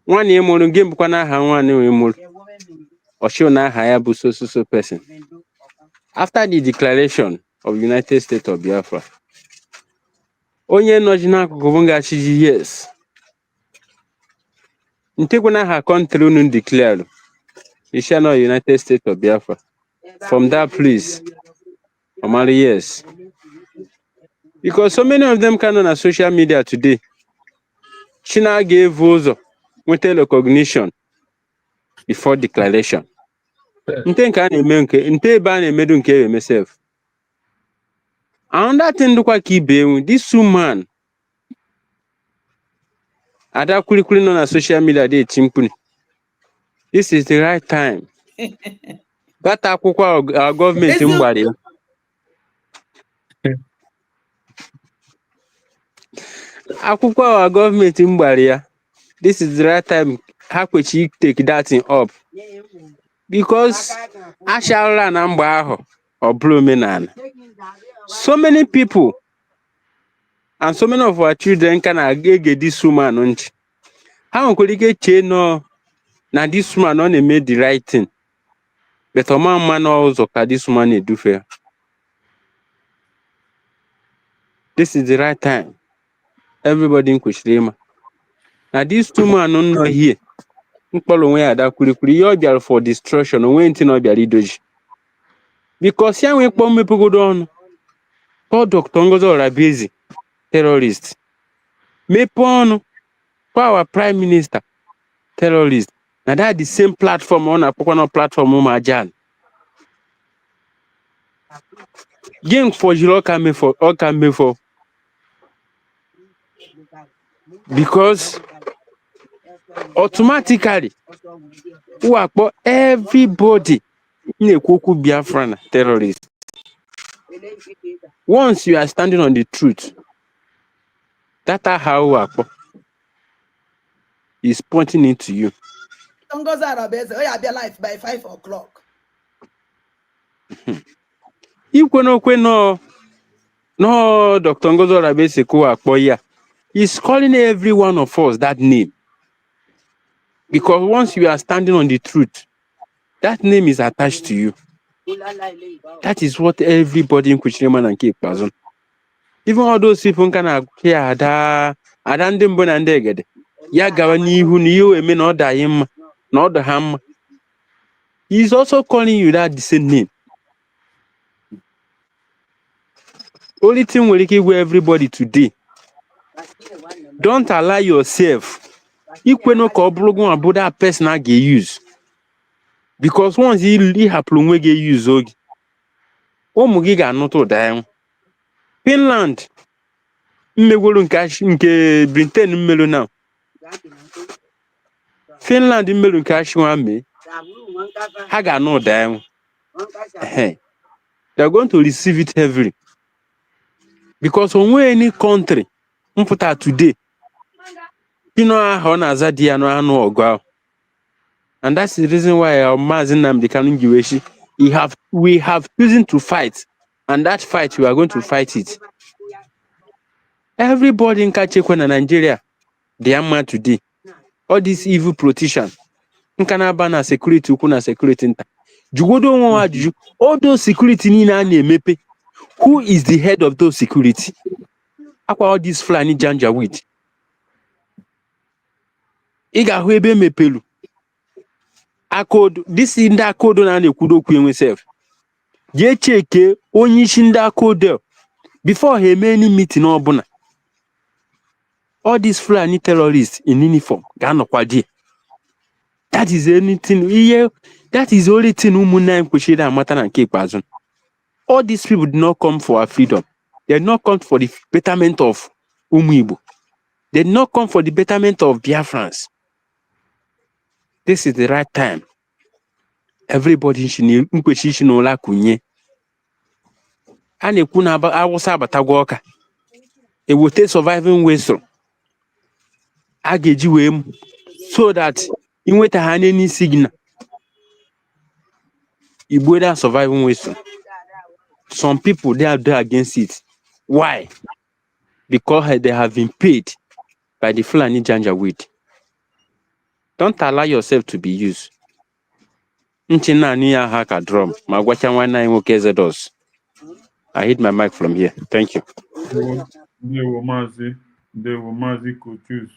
nwa na ịmụrụ gị bụkwa n'aha nwa na ịmụrụ ọshio na aha ya bụ so person. After the declaration of United States of Biafra, onye nọji n'akụkụ bụ ngachiji yes ntekwa n'aha country unu declare Ishano United States of Biafra. From that place, Omari, yes. Because so many of them can on social media today. China gave Vozo with recognition before declaration. Myself. Another thing look like this woman. Ada quickly on social media they chimpuni. This is the right time. That our government in Bari. Akwụkwọ our government in Bari. This is the right time. How could she take that thing up? Because I shall run or blooming. So many people and so many of our children can get this woman. How could get chain no? Now this woman only made the right thing. But a man also this woman do fair. This is the right time. Everybody in Kushrema. Now these two men not here. You're for destruction or went in or doji. Because here we come me go down. All Dr. Ngozo are busy. Terrorists. Me pon our prime minister. Terrorist. Now that the same platform on a platform Majan. Game for you all come for because automatically who are everybody in a Kuku Biafran terrorist. Once you are standing on the truth, that's how is pointing into you. Life by 5 o'clock. No, Dr. Ngozo Rabeseko Akpoya. He's calling every one of us that name. Because once you are standing on the truth, that name is attached to you. That is what everybody in Kuchreman and Cape Pazon. Even all those people can hear Adandimbo and Deged. Yagawani who knew a man or him, not the ham. He's also calling you that the same name. Only thing will give everybody today. Don't allow yourself. You cannot call blogging about that person I get use. Because once he happen we get use Mugiga not to die. Finland. Mmegwuru nke Britain mmelu now. Finland mmelu nke Ashwame. Haga no die. They are going to receive it heavily. Because when any country put out today, you know how Nazadia no ano go. And that's the reason why our Mazinam the Kanungiweshi, we have chosen to fight. And that fight we are going to fight it. Everybody in Kachekwana Nigeria, they are mad today. All this evil politician. Nkana security ukuna security. All those security ni na mepe. Who is the head of those security? All this flying janja with. Iga huebe mepelu. This in that code on the kudo queen self. Ye cheke only shinda code before he many meeting or bona. All these flying terrorists in uniform, Gano Kwadi. That is anything here. That is the only thing Umuna and Kushida and Matan and Cape Bazon. All these people did not come for our freedom. They did not come for the betterment of Umibo. They did not come for the betterment of Biafrans. This is the right time. Everybody should know la kunye. And a kuna I was abatagwaka. It will take surviving wisdom. I get you him so that in wait a hand any signal. You better surviving wisdom. Some people they are there against it. Why? Because they have been paid by the Fulani Janjaweed. Don't allow yourself to be used. Nchina niya haka drum. Magwachanwana imokeze dos. I hit my mic from here. Thank you. They were Mazi Coaches.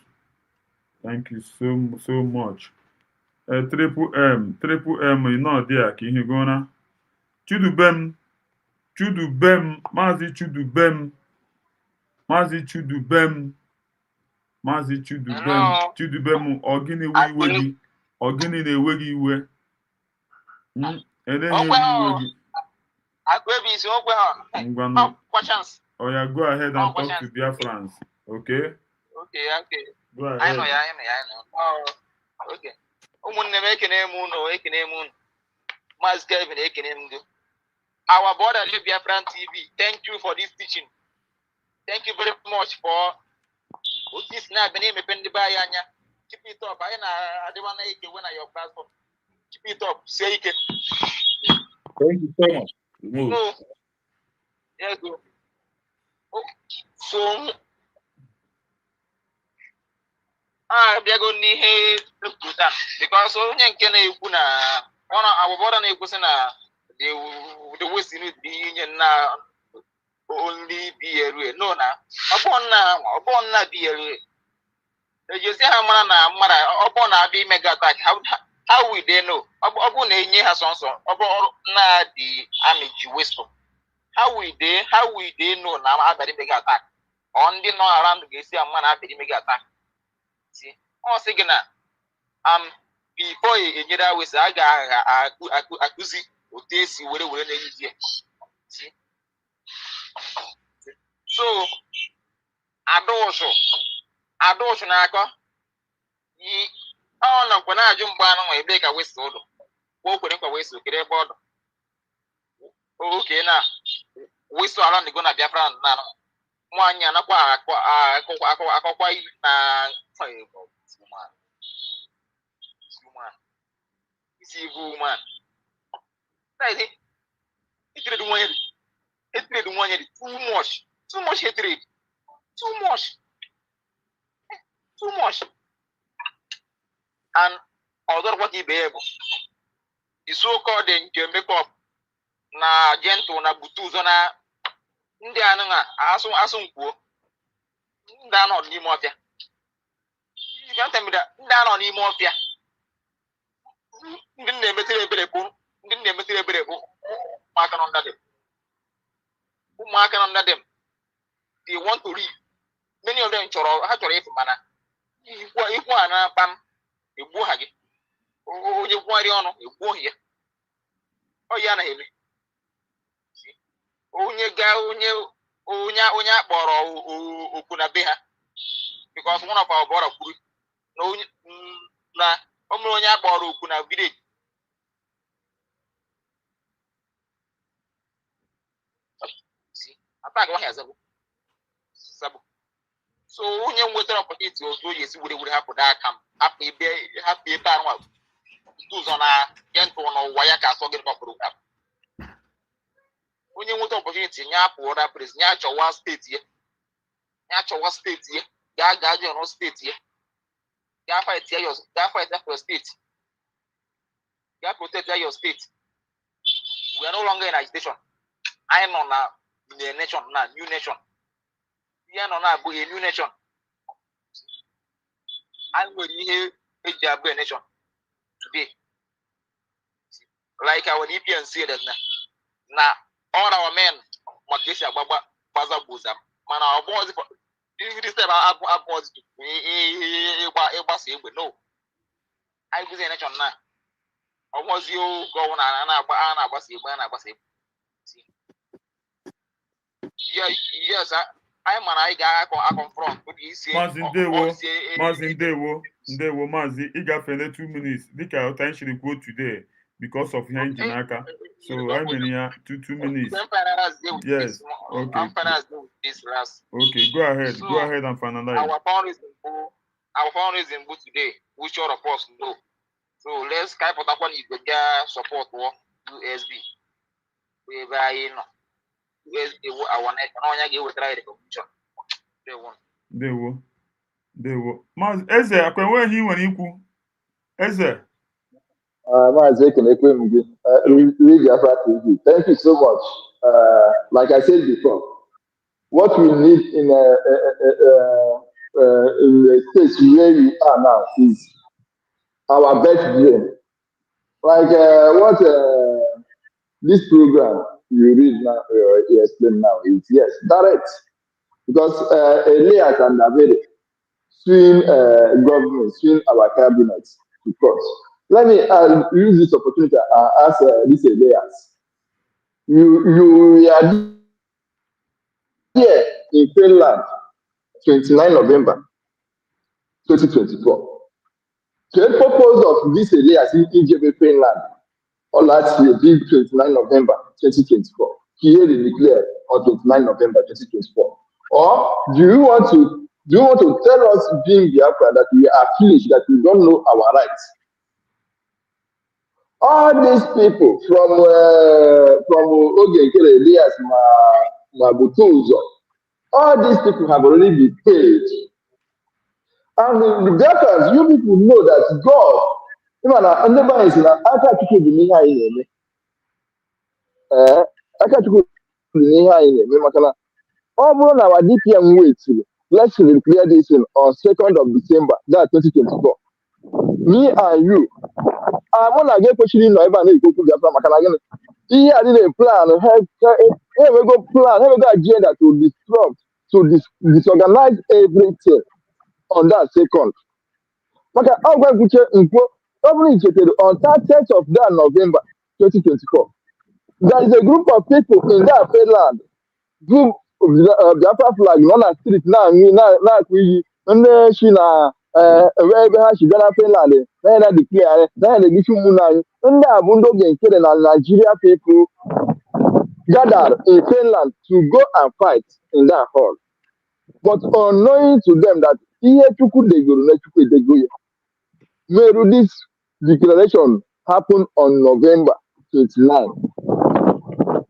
Thank you so much. Triple M, you know there, can you go now? Chudubem, Mazi Chudubem, Ogini na-ewegi iwe. Oh yeah, go ahead and talk to Biafrans. Okay? Okay. Go ahead. I know. Oh, okay. Umunne ekene mu. Mas Kevin ekene mu. Our brother Biafran TV, thank you for this teaching. Thank you very much for this na bene mependi ba yanya. Keep it up. I want to when your platform. Keep it up. Say it. Thank you so much. No. Yes, go. So abịago n'ihe ekwuta because onye nke na-ekwu na abụbọda na-ekwusị na the West need inye na only BLA no na ọbụ nna BLA ejesi ha mara na mmadụ ọbụ na-abịa ime gị attack how will they know ọ bụ na-enye ha sọnsọ ọ bụ na the army ji whistle how will they know na abịara ime gị attack ọ ndị nọ around ga-esi ama na abịara ime gị attack ọ sị gị na before enyere whistle a ga-akụzi otu esi were na-eyizi ya so adụsụ na-akọ ọ nọkwa na-ajụ mgbe anụ nwa ebe ka wesị ụlọ o kwere nkwa wesị okere ebe ọ dọ oke na wesị ala ndịgo na Biafra na anụ nwaanyị anakwa akọkwa ilu na isi ibu man hatred nwanyị dị too much hatred too much and ọzọrọkwa ka ibe ya bụ the nke makeup na gentle na butu ụzọ na ndị anụnwa asụ nkwuo ndị anọ n'ime ọfịa ndị anọ n'ime ọfịa ndị na-emetere ebere bụ ụmụaka nọ ndadem they want to leave many of them ha chọrọ ịfụ mana ikwu a na kpam egbuo ha gị onye gwụgharị ọnụ egbuo ya ọ ya anaghị eme onye akpọrọ okwu na be ha because one of our brother kwuru na o mere onye akpọrọ okwu na village attack ọhịa zabo so onye nwetara opportunity otu oyi esi were hapụ aka m hapụ ebe anụ ụzọ na gentụ n'ụwa ya ka asọ gị kpọpụrụ onye nweta opportunity nye apụ ọda pres nye achọwa steeti ya gaa jọn steeti ya gaa fight your state gaa protect your state. We are no longer in agitation. I know now in a nation now, new nation. We are not a new nation. I'm going to hear a nation today. Like our Libyan said that now all our men, Makesha Baba, Baza Buza, man, our boys, this time I was no. I was in a nation now. I was you going on yes, I confront. Mazi Ndewo, Mazi, igafele 2 minutes. Dika attention go today because of your Jinaka. So I mean here 2 minutes. Yes. Okay. Okay, go ahead. Go ahead and finalize. Our phone is in boot today, which all of us know. So let's Skype that one you get support for USB. We buy USB our net and you will try the commission. Dewo. Maz Eze akwenwe hi nwere ikwu. Eze. Thank you so much. Like I said before, what we need in the space where you are now is our best brain. Like what this program you read now, you explain now is yes, direct. Because Elias and David swing government, swing our cabinet to court. Let me use this opportunity to ask this Elias. You are here in Finland, 29 November 2024. The purpose of this Elias in Egypt, Finland, or last year, 29 November 2024, here they declared on 29 November 2024. Or do you want to tell us, being Biafra, that we are foolish, that we don't know our rights? All these people from Ogekere, Elias, Mabutuzo, all these people have already been paid. And the Biafrans, you people know that God, even under is na aka chukwu dị n'ihe anyị na-eme. Aka chukwu dị n'ihe anyị na-eme maka na ọ bụrụ na our DPM wetiri, let's clear this in on 2nd of December, that's 2024. Me and you, mụ na gị ekwesịrị ịnọ ebe a na-ekwu okwu Biafra maka na gịnị? Ihe a dị na plan, ha enwego plan, ha enwego agenda to disrupt, to disorganize everything on that 2nd. Maka ọgwa nkwuche nkwo ọ bụrụ ichetere on 30th of that November 2024, there is a group of people in that land group Biafra flag nọ na street na-akụ iyi ndị si na ebe ha si bịa na Finland na ya na-declare na ya na-egichi ụmụnne anyị ndị a bụ ndị oge nkere na Nigeria people gathered in Finland to go and fight in that hall, but unknowing to them that ihe Chukwu degoro na Chukwu edego ya. Meru, this declaration happened on November 29.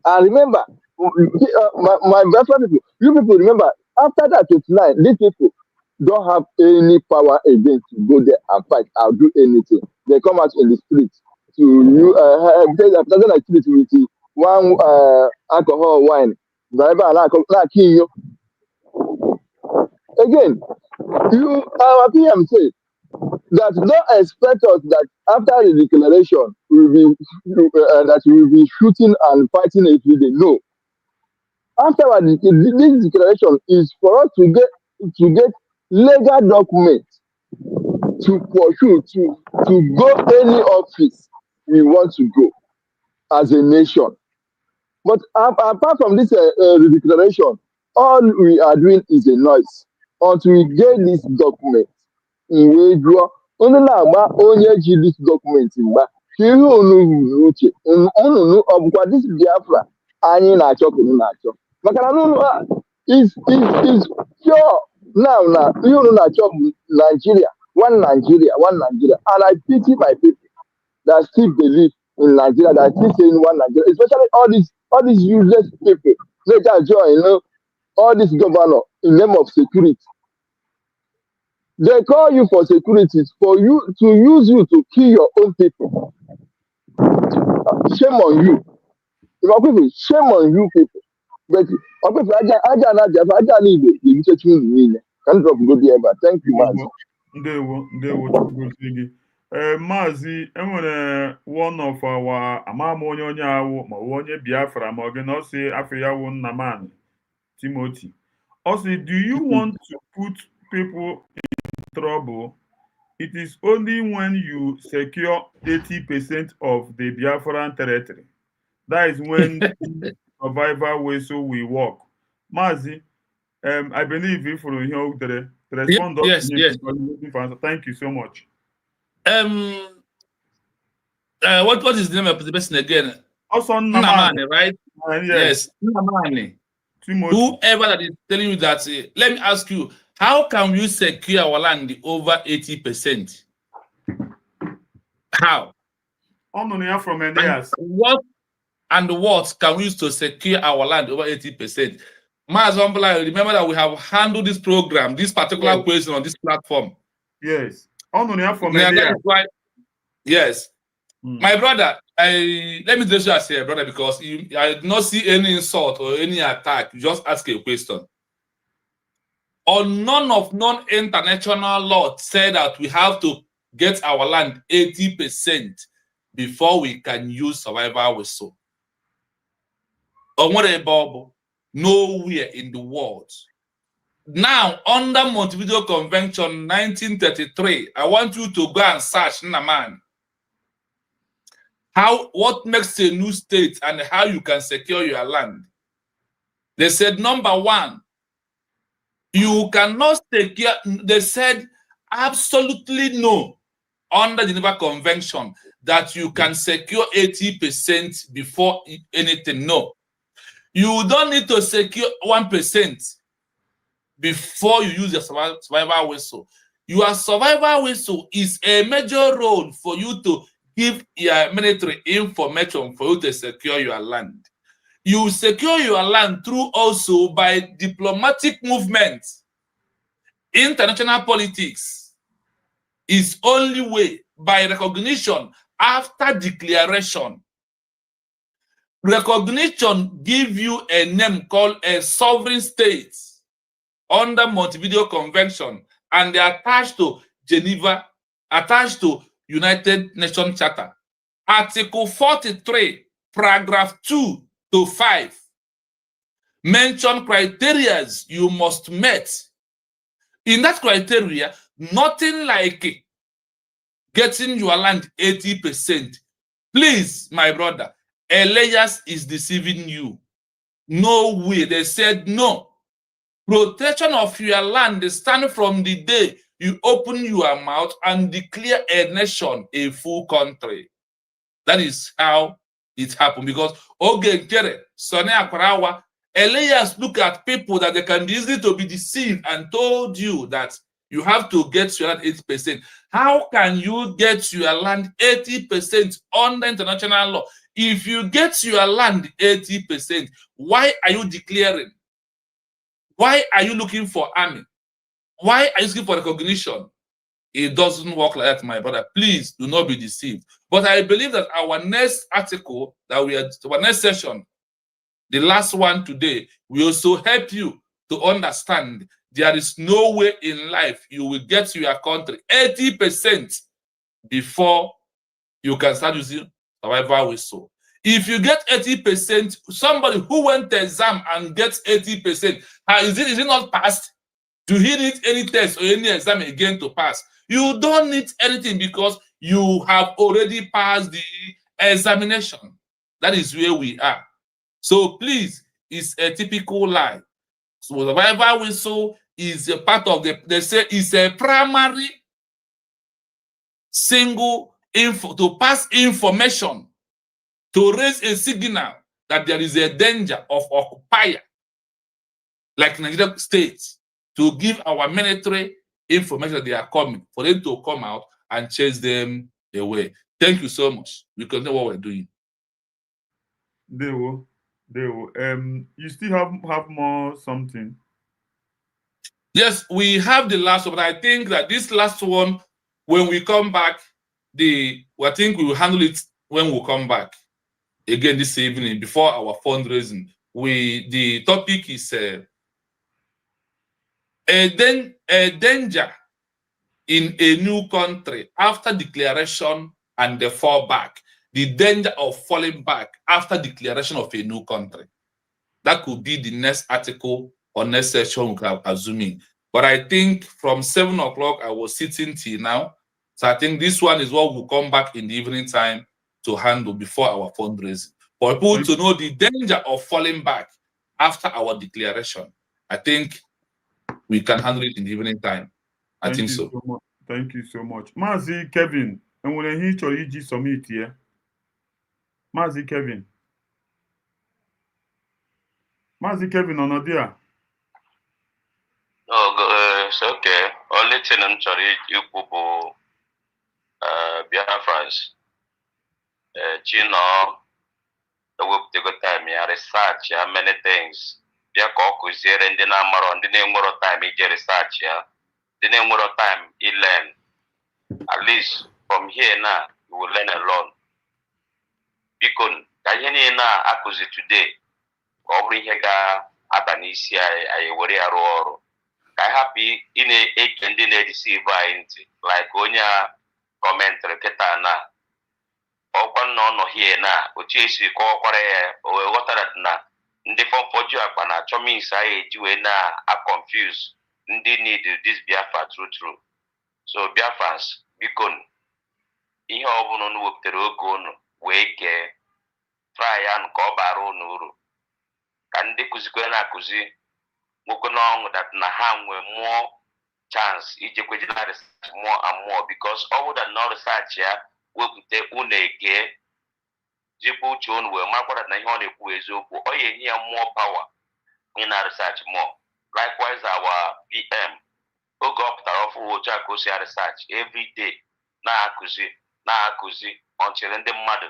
And remember, my Biafra people, you people remember, after that 29, these people don't have any power again to go there and fight or do anything. They come out in the street to you, the street with one alcohol wine. Again, our PM said that don't expect us that after the declaration we will be that we will be shooting and fighting every day. No. Afterward, this declaration is for us to get legal documents to pursue to go any office we want to go as a nation. But apart from this declaration, all we are doing is a noise until we get this document. In way draw only now only this document in back. This Biafra anyị na-achọ kwuru na-achọ maka na n'ụlọ is pure now ihe unu na-achọ bụ Nigeria, one Nigeria, and I pity my people that still believe in Nigeria, that still saying one Nigeria, especially all these useless people. They just join, all this governor in name of security. They call you for security, for you to use you to kill your own people. Shame on you. Shame on you people. But thank you, man. Maazị enwere one of our amam onye awụ ma onye Biafra ma oge na ọsị afọ ya wụ Nnamani Timothy. Also, do you want to put people in trouble? It is only when you secure 80% of the Biafran territory. That is when survival whistle will work. Mazi, I believe if you hear the respond. Yes. Thank you so much. What is the name of the person again? Also Nnamani, right? Yes. Nnamani. Whoever that is telling you that, let me ask you, how can you secure our land over 80%? How? From Indias. What can we use to secure our land over 80%? Remember that we have handled this program, this particular question on this platform. Yes. From Indias. Yes. My brother, let me just you as a brother, because I did not see any insult or any attack. You just ask a question. On none of non-international law said that we have to get our land 80% before we can use survival whistle. Or whatever, nowhere in the world. Now, under Montevideo Convention 1933, I want you to go and search Nnamani. What makes a new state and how you can secure your land. They said, number one, you cannot secure, they said absolutely no, under the Geneva Convention, that you can secure 80% before anything. No. You don't need to secure 1% before you use your survival whistle. Your survival whistle is a major role for you to give your military information for you to secure your land. You secure your land through also by diplomatic movements, international politics, is only way by recognition after declaration. Recognition give you a name called a sovereign state under Montevideo Convention, and they are attached to Geneva, attached to United Nations Charter. Article 43, paragraph 2 to 5 mention criteria you must meet. In that criteria, nothing like getting your land 80%. Please, my brother, Elias is deceiving you. No way. They said no. Protection of your land starting from the day you open your mouth and declare a nation a full country. That is how it happened. Because Sonny Akwarawa, Elias look at people that they can be easily to be deceived and told you that you have to get your land 80%. How can you get your land 80% under international law? If you get your land 80%, why are you declaring? Why are you looking for army? Why are you looking for recognition? It doesn't work like that, my brother. Please do not be deceived. But I believe that our next article, our next session, the last one today, will also help you to understand there is no way in life you will get to your country 80% before you can start using survival whistle. If you get 80%, somebody who went to exam and gets 80%, is it not passed? Do he need any test or any exam again to pass? You don't need anything because you have already passed the examination. That is where we are. So please, it's a typical lie. So survival whistle is a part of they say it's a primary single info to pass information to raise a signal that there is a danger of occupier, like Nigeria states, to give our military information that they are coming, for them to come out and chase them away. Thank you so much. We continue what we're doing. They will. You still have more something? Yes, we have the last one, but I think that this last one, when we come back, I think we will handle it when we come back again this evening before our fundraising. The topic is a danger in a new country after declaration and the fallback. The danger of falling back after declaration of a new country. That could be the next article or next session we are assuming. But I think from 7 o'clock, I was sitting till now. So I think this one is what we'll come back in the evening time to handle before our fundraising. For people to know the danger of falling back after our declaration, I think we can handle it in the evening time. I think so. Thank you so much. Mazi Kevin, and when he told you submit here. Mazi Kevin, on there. Oh, it's okay. Only thing I'm sorry, you people, Biafrans, Chino, the work to go time, research, many things. Biako, is here and then I'm around the name of time, he research, the name of time, he learn. At least from here now, you will learn alone. Because Kayeni na akuzi today, Kobri Hega, Abanisi, I worry a roar. I happy in a agent deceive like Onya commentary Ketana. Open no here na, Uchi call or water na. Ndefon Poju Apana, Chomi Sai, Juena are confused. Ndi need this Biafra true. So Biafrans, Bikon. Ihe ọbụla unu wepụtara oge unu wee kee try ya nke ọ bara unu uru ka ndị kụzikwe na-akụzi nwoke n'ọṅụ that na ha nwee more chance ijekweje na research more and more because ọ bụ that na research ya wepụta unu eke jikwa uche unu wee makwara na ihe ọ na-ekwu eziokwu ọ ya enye ya more power in na research more. Likewise our PM oge ọ pụtara ọfụ otu a ka o si research every day na-akụzi until ndị mmadụ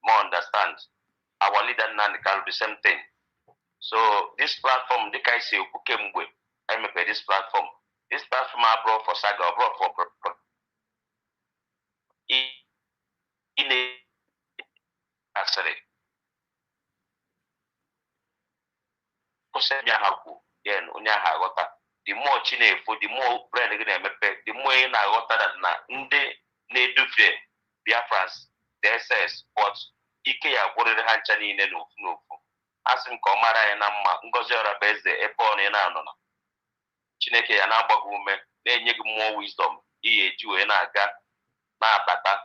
more understand. Our leader Nani can do the same thing. So this platform, the guy say I make this platform. This platform I brought for Saga, I brought for asịrị kwụsị onye ahụ kwuo then onye ahụ aghọta the more chi na-efo the more brain gị na-emepe the more ị na-aghọta na ndị na-edufe Biafrans DSS but ike ya gwụrịrị ha ncha niile n'ofu n'ofu asị m ka ọ mara anyị na mma Ngozi Orabaeze ebe ọ na-anọ na Chineke ya na-agbaghị ume na-enye gị mmụọ wisdom ihe eji wee na-aga na-abata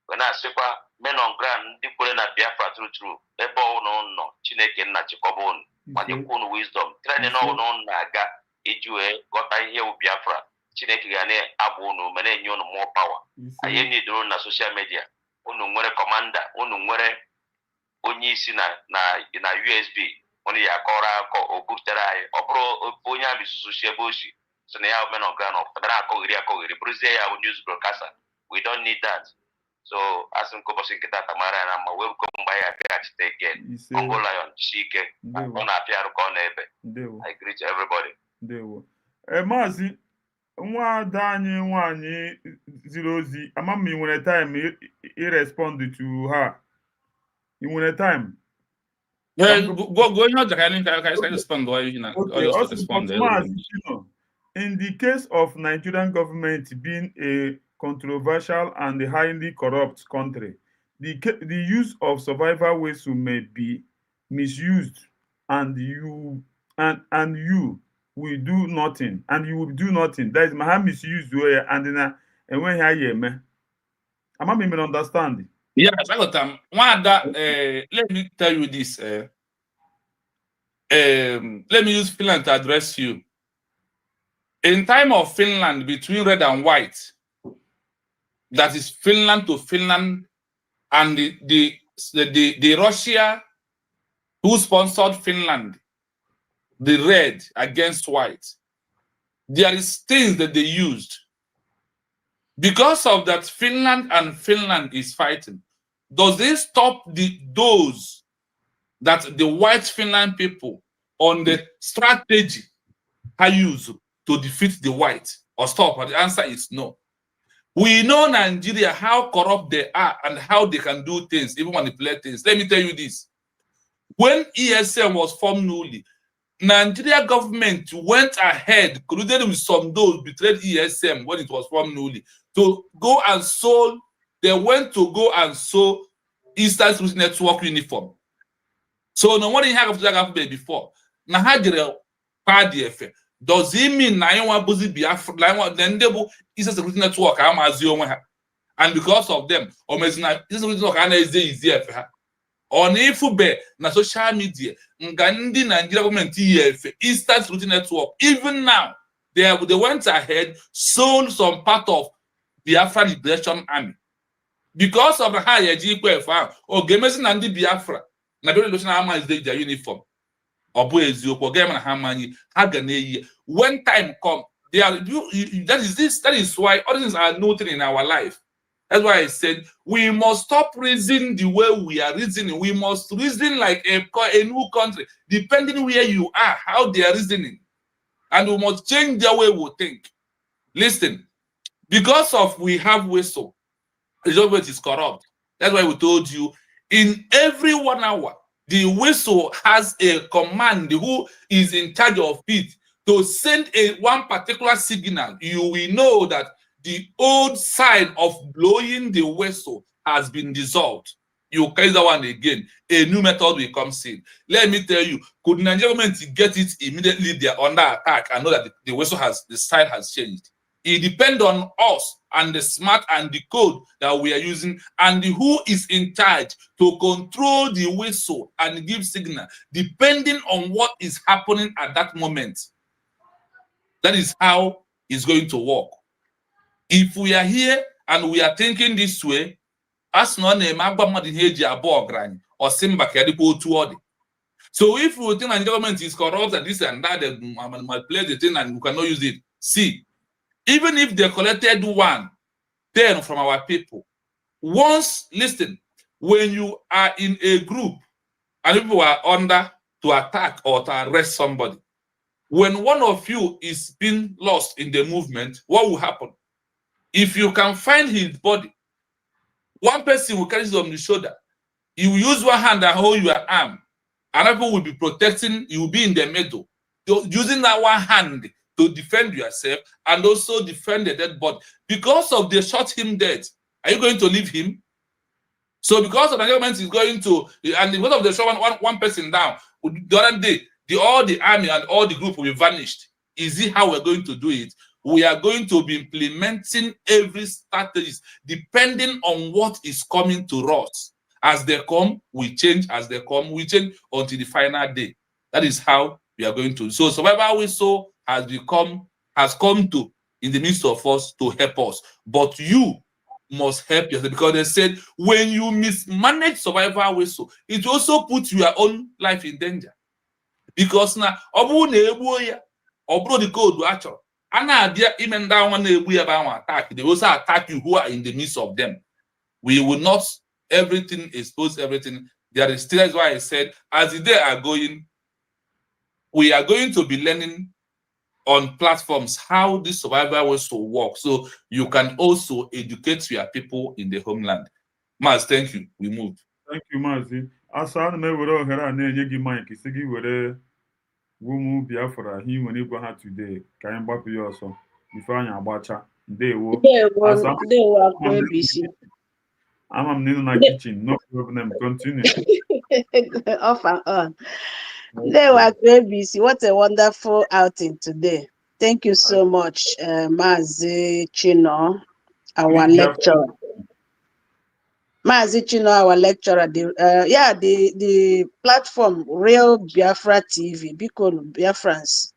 wee na-asịkwa men on ground ndị kwere na Biafra true ebe ọnụ nọ Chineke nna chịkọba unu ma nyekwa unu wisdom training ọnụ na-aga iji wee ghọta ihe bụ Biafra Chineke ga na-abụ unu ma na-enye unu more power anyị nidoro na social media unu nwere commander unu nwere onye isi na USB onye ya akọrọ akọ o butere anyị ọ bụrụ onye amị susu ebe oshi so na ya men on ground fedara akọghịrị bụrụzie ya bụ news broadcaster we don't need that so asị m ka ụbọchị nkịta tamara ya na mma wee bụko mgbe anyị abịaghachite again Congo Lion Chike ọ na-apịa arụ ka ọ na-ebe I greet everybody. Ndewo. Maazị nwaada anyị nwaanyị ziri ozi ama m ị nwere time irespond to her. Ị nwere time? Go in can respond why you know. In the case of Nigerian government being a controversial and highly corrupt country, the use of survival whistle may be misused, and you will do nothing. That is my misused way, and when I am, I'm not understand. Yes, I got them. Let me tell you this. Let me use Finland to address you. In time of Finland, between red and white, that is Finland to Finland, and the Russia who sponsored Finland, the red against white, there is things that they used. Because of that, Finland is fighting. Does this stop those that the white Finland people on the strategy are used to defeat the white or stop? And the answer is no. We know Nigeria, how corrupt they are and how they can do things, even manipulate things. Let me tell you this. When ESM was formed newly, Nigeria government went ahead, colluded with some those betrayed ESM when it was formed newly, to go and sold. They went to go and sew Eastern Soluti Network uniform. So no one have that government before. Now Nigeria party effect. Does it mean na anyone busy Biafra? Then they will Eastern Soluti Network and because of them, or Eastern Soluti Network is easier for her. On ifube na social media, Ngandi Nigeria government Eastern Soluti Network. Even now, they went ahead, sold some part of Biafra Liberation Army. Because of the higher GQF, or Gamers and the Biafra, Nigeria Liberation Army is their uniform. Or boys, you game and Hamani, Hagane. When time comes, they are that is why all things are noted in our life. That's why I said we must stop reasoning the way we are reasoning. We must reason like a new country, depending where you are, how they are reasoning. And we must change the way we think. Listen, because of we have whistle, the government is corrupt. That's why we told you in every 1 hour, the whistle has a command who is in charge of it to send one particular signal. You will know that the old sign of blowing the whistle has been dissolved. You carry that one again, a new method will come in. Let me tell you, could Nigerian government get it immediately? They are under attack and know that the whistle the sign has changed. It depends on us and the smart and the code that we are using and who is in charge to control the whistle and give signal depending on what is happening at that moment. That is how it's going to work. If we are here and we are thinking this way, as no name or Simba. So if we think the government is corrupt and this and that, they manipulate the thing and we cannot use it. See, even if they collected 10 from our people, once, listen, when you are in a group and people are under to attack or to arrest somebody, when one of you is being lost in the movement, what will happen? If you can find his body One person will carry it on the shoulder. You will use one hand and hold your arm. Another people will be protecting, you will be in the middle. Using that one hand to defend yourself and also defend the dead body. Because of they shot him dead, are you going to leave him? So because of the government is going to, and because of the shot one person down, the other day, all the army and all the group will be vanished. Is it how we're going to do it? We are going to be implementing every strategy depending on what is coming to us. As they come, we change. As they come, we change until the final day. That is how we are going to. So survival whistle has come to in the midst of us to help us. But you must help yourself, because they said when you mismanage survival whistle, it also puts your own life in danger. Because now, the code actually. Attack. They also attack you who are in the midst of them. We will not expose everything. There is still, that's why I said, as the day are going, we are going to be learning on platforms how this survival whistle works, so you can also educate your people in the homeland. Maz, thank you. We move. Thank you, Mazi. Asa na were ohere a na-enye gị mic si gị were gwumu Biafra ihe nwere ịgwa ha today ka anyị gbapụ ya ọsọ bifo anyị agbacha. Ndewo. Asa ama m nínú na kitchen, no problem, continue. Off and on. They were ABC. What a wonderful outing today. Thank you so much, Mazi Chino, our lecturer. Mazi Chino, our lecturer. The platform Real Biafra TV, because Biafrans.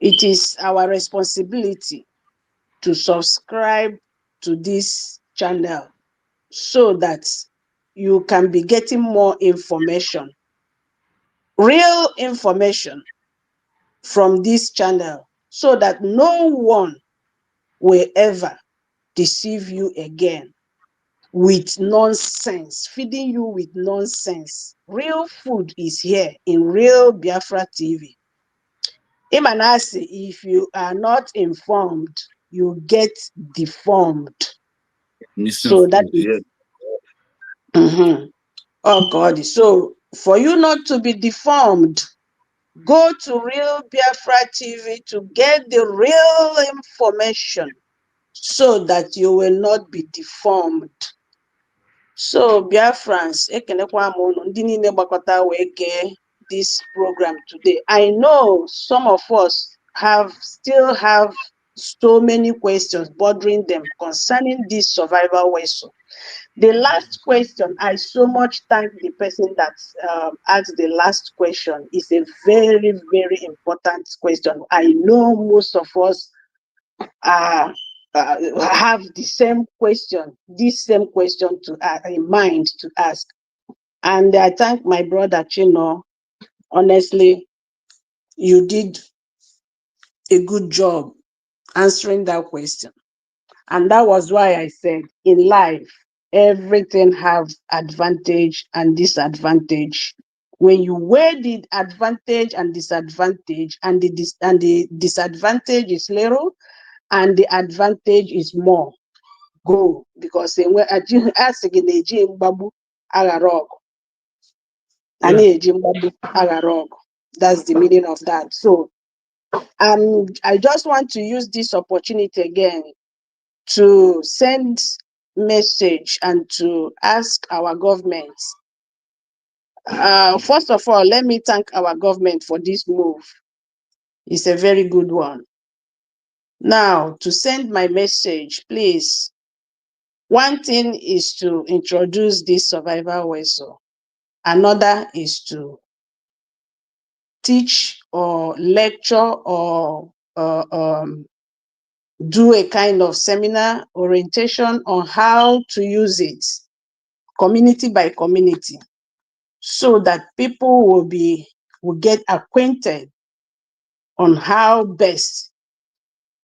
It is our responsibility to subscribe to this channel so that you can be getting more information, real information from this channel, so that no one will ever deceive you again with nonsense, feeding you with nonsense. Real food is here in Real Biafra TV. Imanasi, if you are not informed, you get deformed. So that is, oh God. So for you not to be deformed, go to Real Biafra TV to get the real information so that you will not be deformed. So Biafrans, this program today. I know some of us still have so many questions bothering them concerning this survival whistle. The last question, I so much thank the person that asked the last question. It's a very, very important question. I know most of us have the same question, in mind to ask. And I thank my brother Chino. Honestly, you did a good job answering that question. And that was why I said in life, everything have advantage and disadvantage. When you weigh the advantage and disadvantage, and the disadvantage is little and the advantage is more, go. Because that's the meaning of that. So I just want to use this opportunity again to send message and to ask our government. First of all, let me thank our government for this move. It's a very good one. Now, to send my message, please, one thing is to introduce this survival vessel. Another is to teach or lecture or do a kind of seminar orientation on how to use it, community by community, so that people will get acquainted on how best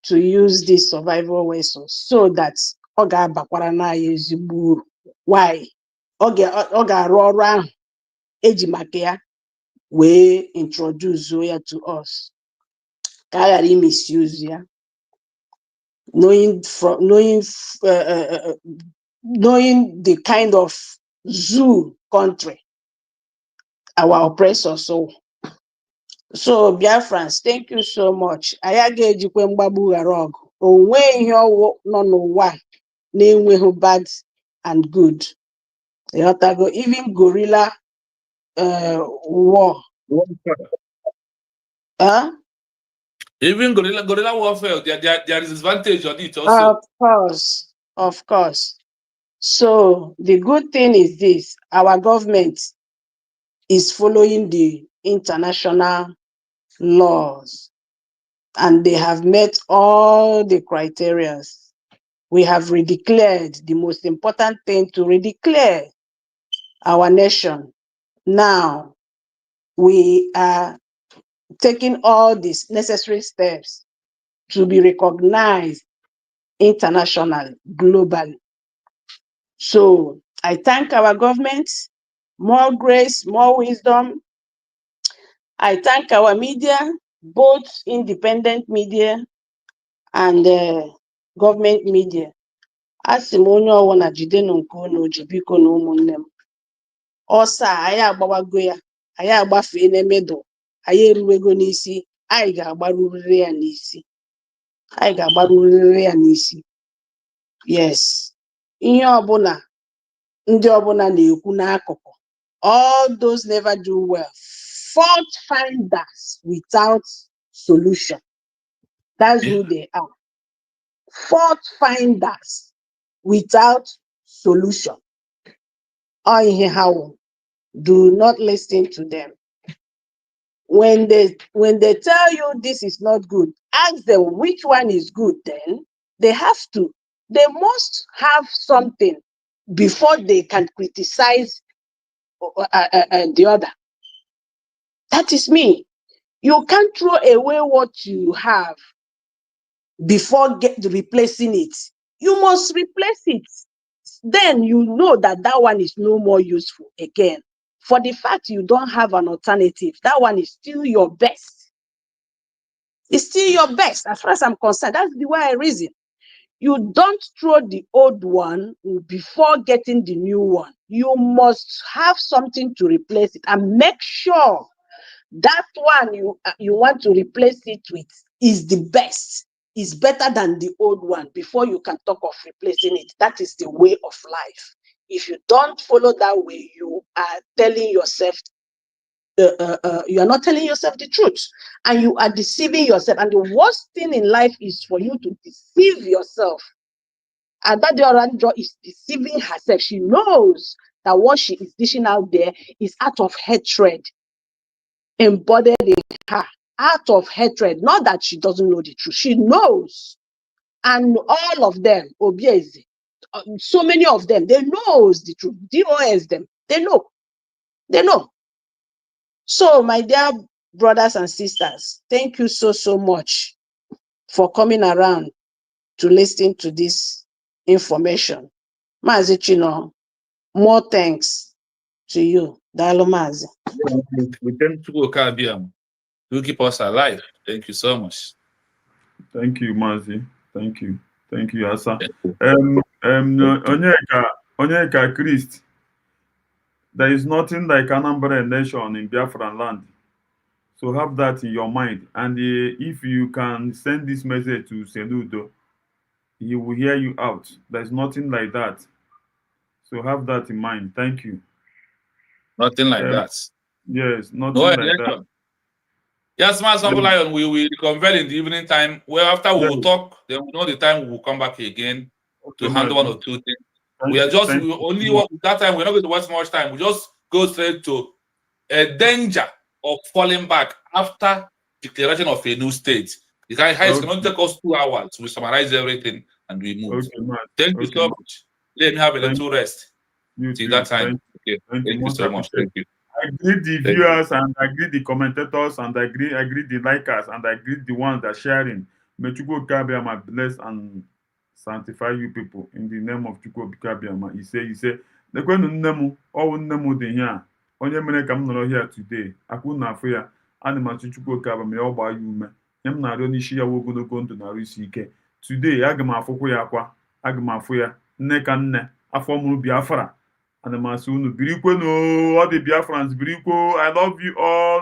to use this survival vessel, so that why we introduce ya to us. Misuse ya. Knowing knowing the kind of zoo country our oppressors so. So Biafrans, thank you so much. Anyị ga-ejikwe mgbagbu ghara ọgụ. Onwe ihe ọwụ nọ n'ụwa na-enweghị bad and good. Ịghọtago, even gorilla war. Huh? Even gorilla warfare, there is advantage on it also. Of course. So the good thing is this: our government is following the international laws, and they have met all the criteria. We have redeclared the most important thing to redeclare our nation. Now we are taking all these necessary steps to be recognized internationally, globally. So I thank our government, more grace, more wisdom. I thank our media, both independent media and government media. Asị m onye ọwụna jidenu nke unu ji biko na ụmụnne m. Ọsọ anyị agbawago ya, anyị agbafee n'emedụ, anyị eruwego n'isi, anyị ga-agbarurịrị ya n'isi. Anyị ga-agbarurịrị ya n'isi. Yes. Ihe ọbụla ndị ọbụla na-ekwu n'akụkụ, all those never do well, fault finders without solution. That's who they are. Fault finders without solution. Do not listen to them. When they tell you this is not good, ask them which one is good. Then they must have something before they can criticize the other. That is me. You can't throw away what you have before replacing it. You must replace it. Then you know that one is no more useful again. For the fact you don't have an alternative, that one is still your best. It's still your best as far as I'm concerned. That's the way I reason. You don't throw the old one before getting the new one. You must have something to replace it and make sure that one you want to replace it with is the best, is better than the old one before you can talk of replacing it. That is the way of life. If you don't follow that way, you are telling yourself, you are not telling yourself the truth, and you are deceiving yourself. And the worst thing in life is for you to deceive yourself. And that the Oranjo is deceiving herself. She knows that what she is dishing out there is out of hatred, embodied in her, out of hatred. Not that she doesn't know the truth. She knows. And all of them, Obieze, so many of them, they knows the truth. DOS them, they know. They know. So, my dear brothers and sisters, thank you so much for coming around to listen to this information. Mazi Chino, more thanks to you. Dalo Mazi. We thank you, Kabiam. You keep us alive. Thank you so much. Thank you, Mazi. Thank you. Thank you, Asa. Onyeka Christ. There is nothing like Anambra nation in Biafran land. So have that in your mind. And if you can send this message to Soluti, he will hear you out. There's nothing like that. So have that in mind. Thank you. Nothing like that. Yes, nothing like that. Yes, Master Lion, we will convene in the evening time. Well, after we will talk, then we know the time we will come back again to handle one or two things. That time we're not going to waste much time. We just go straight to a danger of falling back after declaration of a new state. The guy cannot take us 2 hours. We summarize everything and we move. Thank you so much. Let me have a little rest. Till that time. Thank you so much. Thank you. I greet the viewers and I greet the commentators and I greet the likers and I greet the ones that are sharing. May Chukwu Kabiama bless and sanctify you people in the name of Chukwu Kabiama. He say, the question nemu all nemu de here. Onye mere ka m nọrọ here today. Akwu na afọ ya. Ana m achụ Chukwu Kabiama ya ọgba ya ume. Nye m na-arịọ n'isi ya ogologo ndụ na arụ isi ike. Today aga m afụkwa ya akwa. Aga m afụ ya nne ka nne. afọ mụrụ Biafra ana m asị unu birikwe no all the Biafrans birikwo I love you all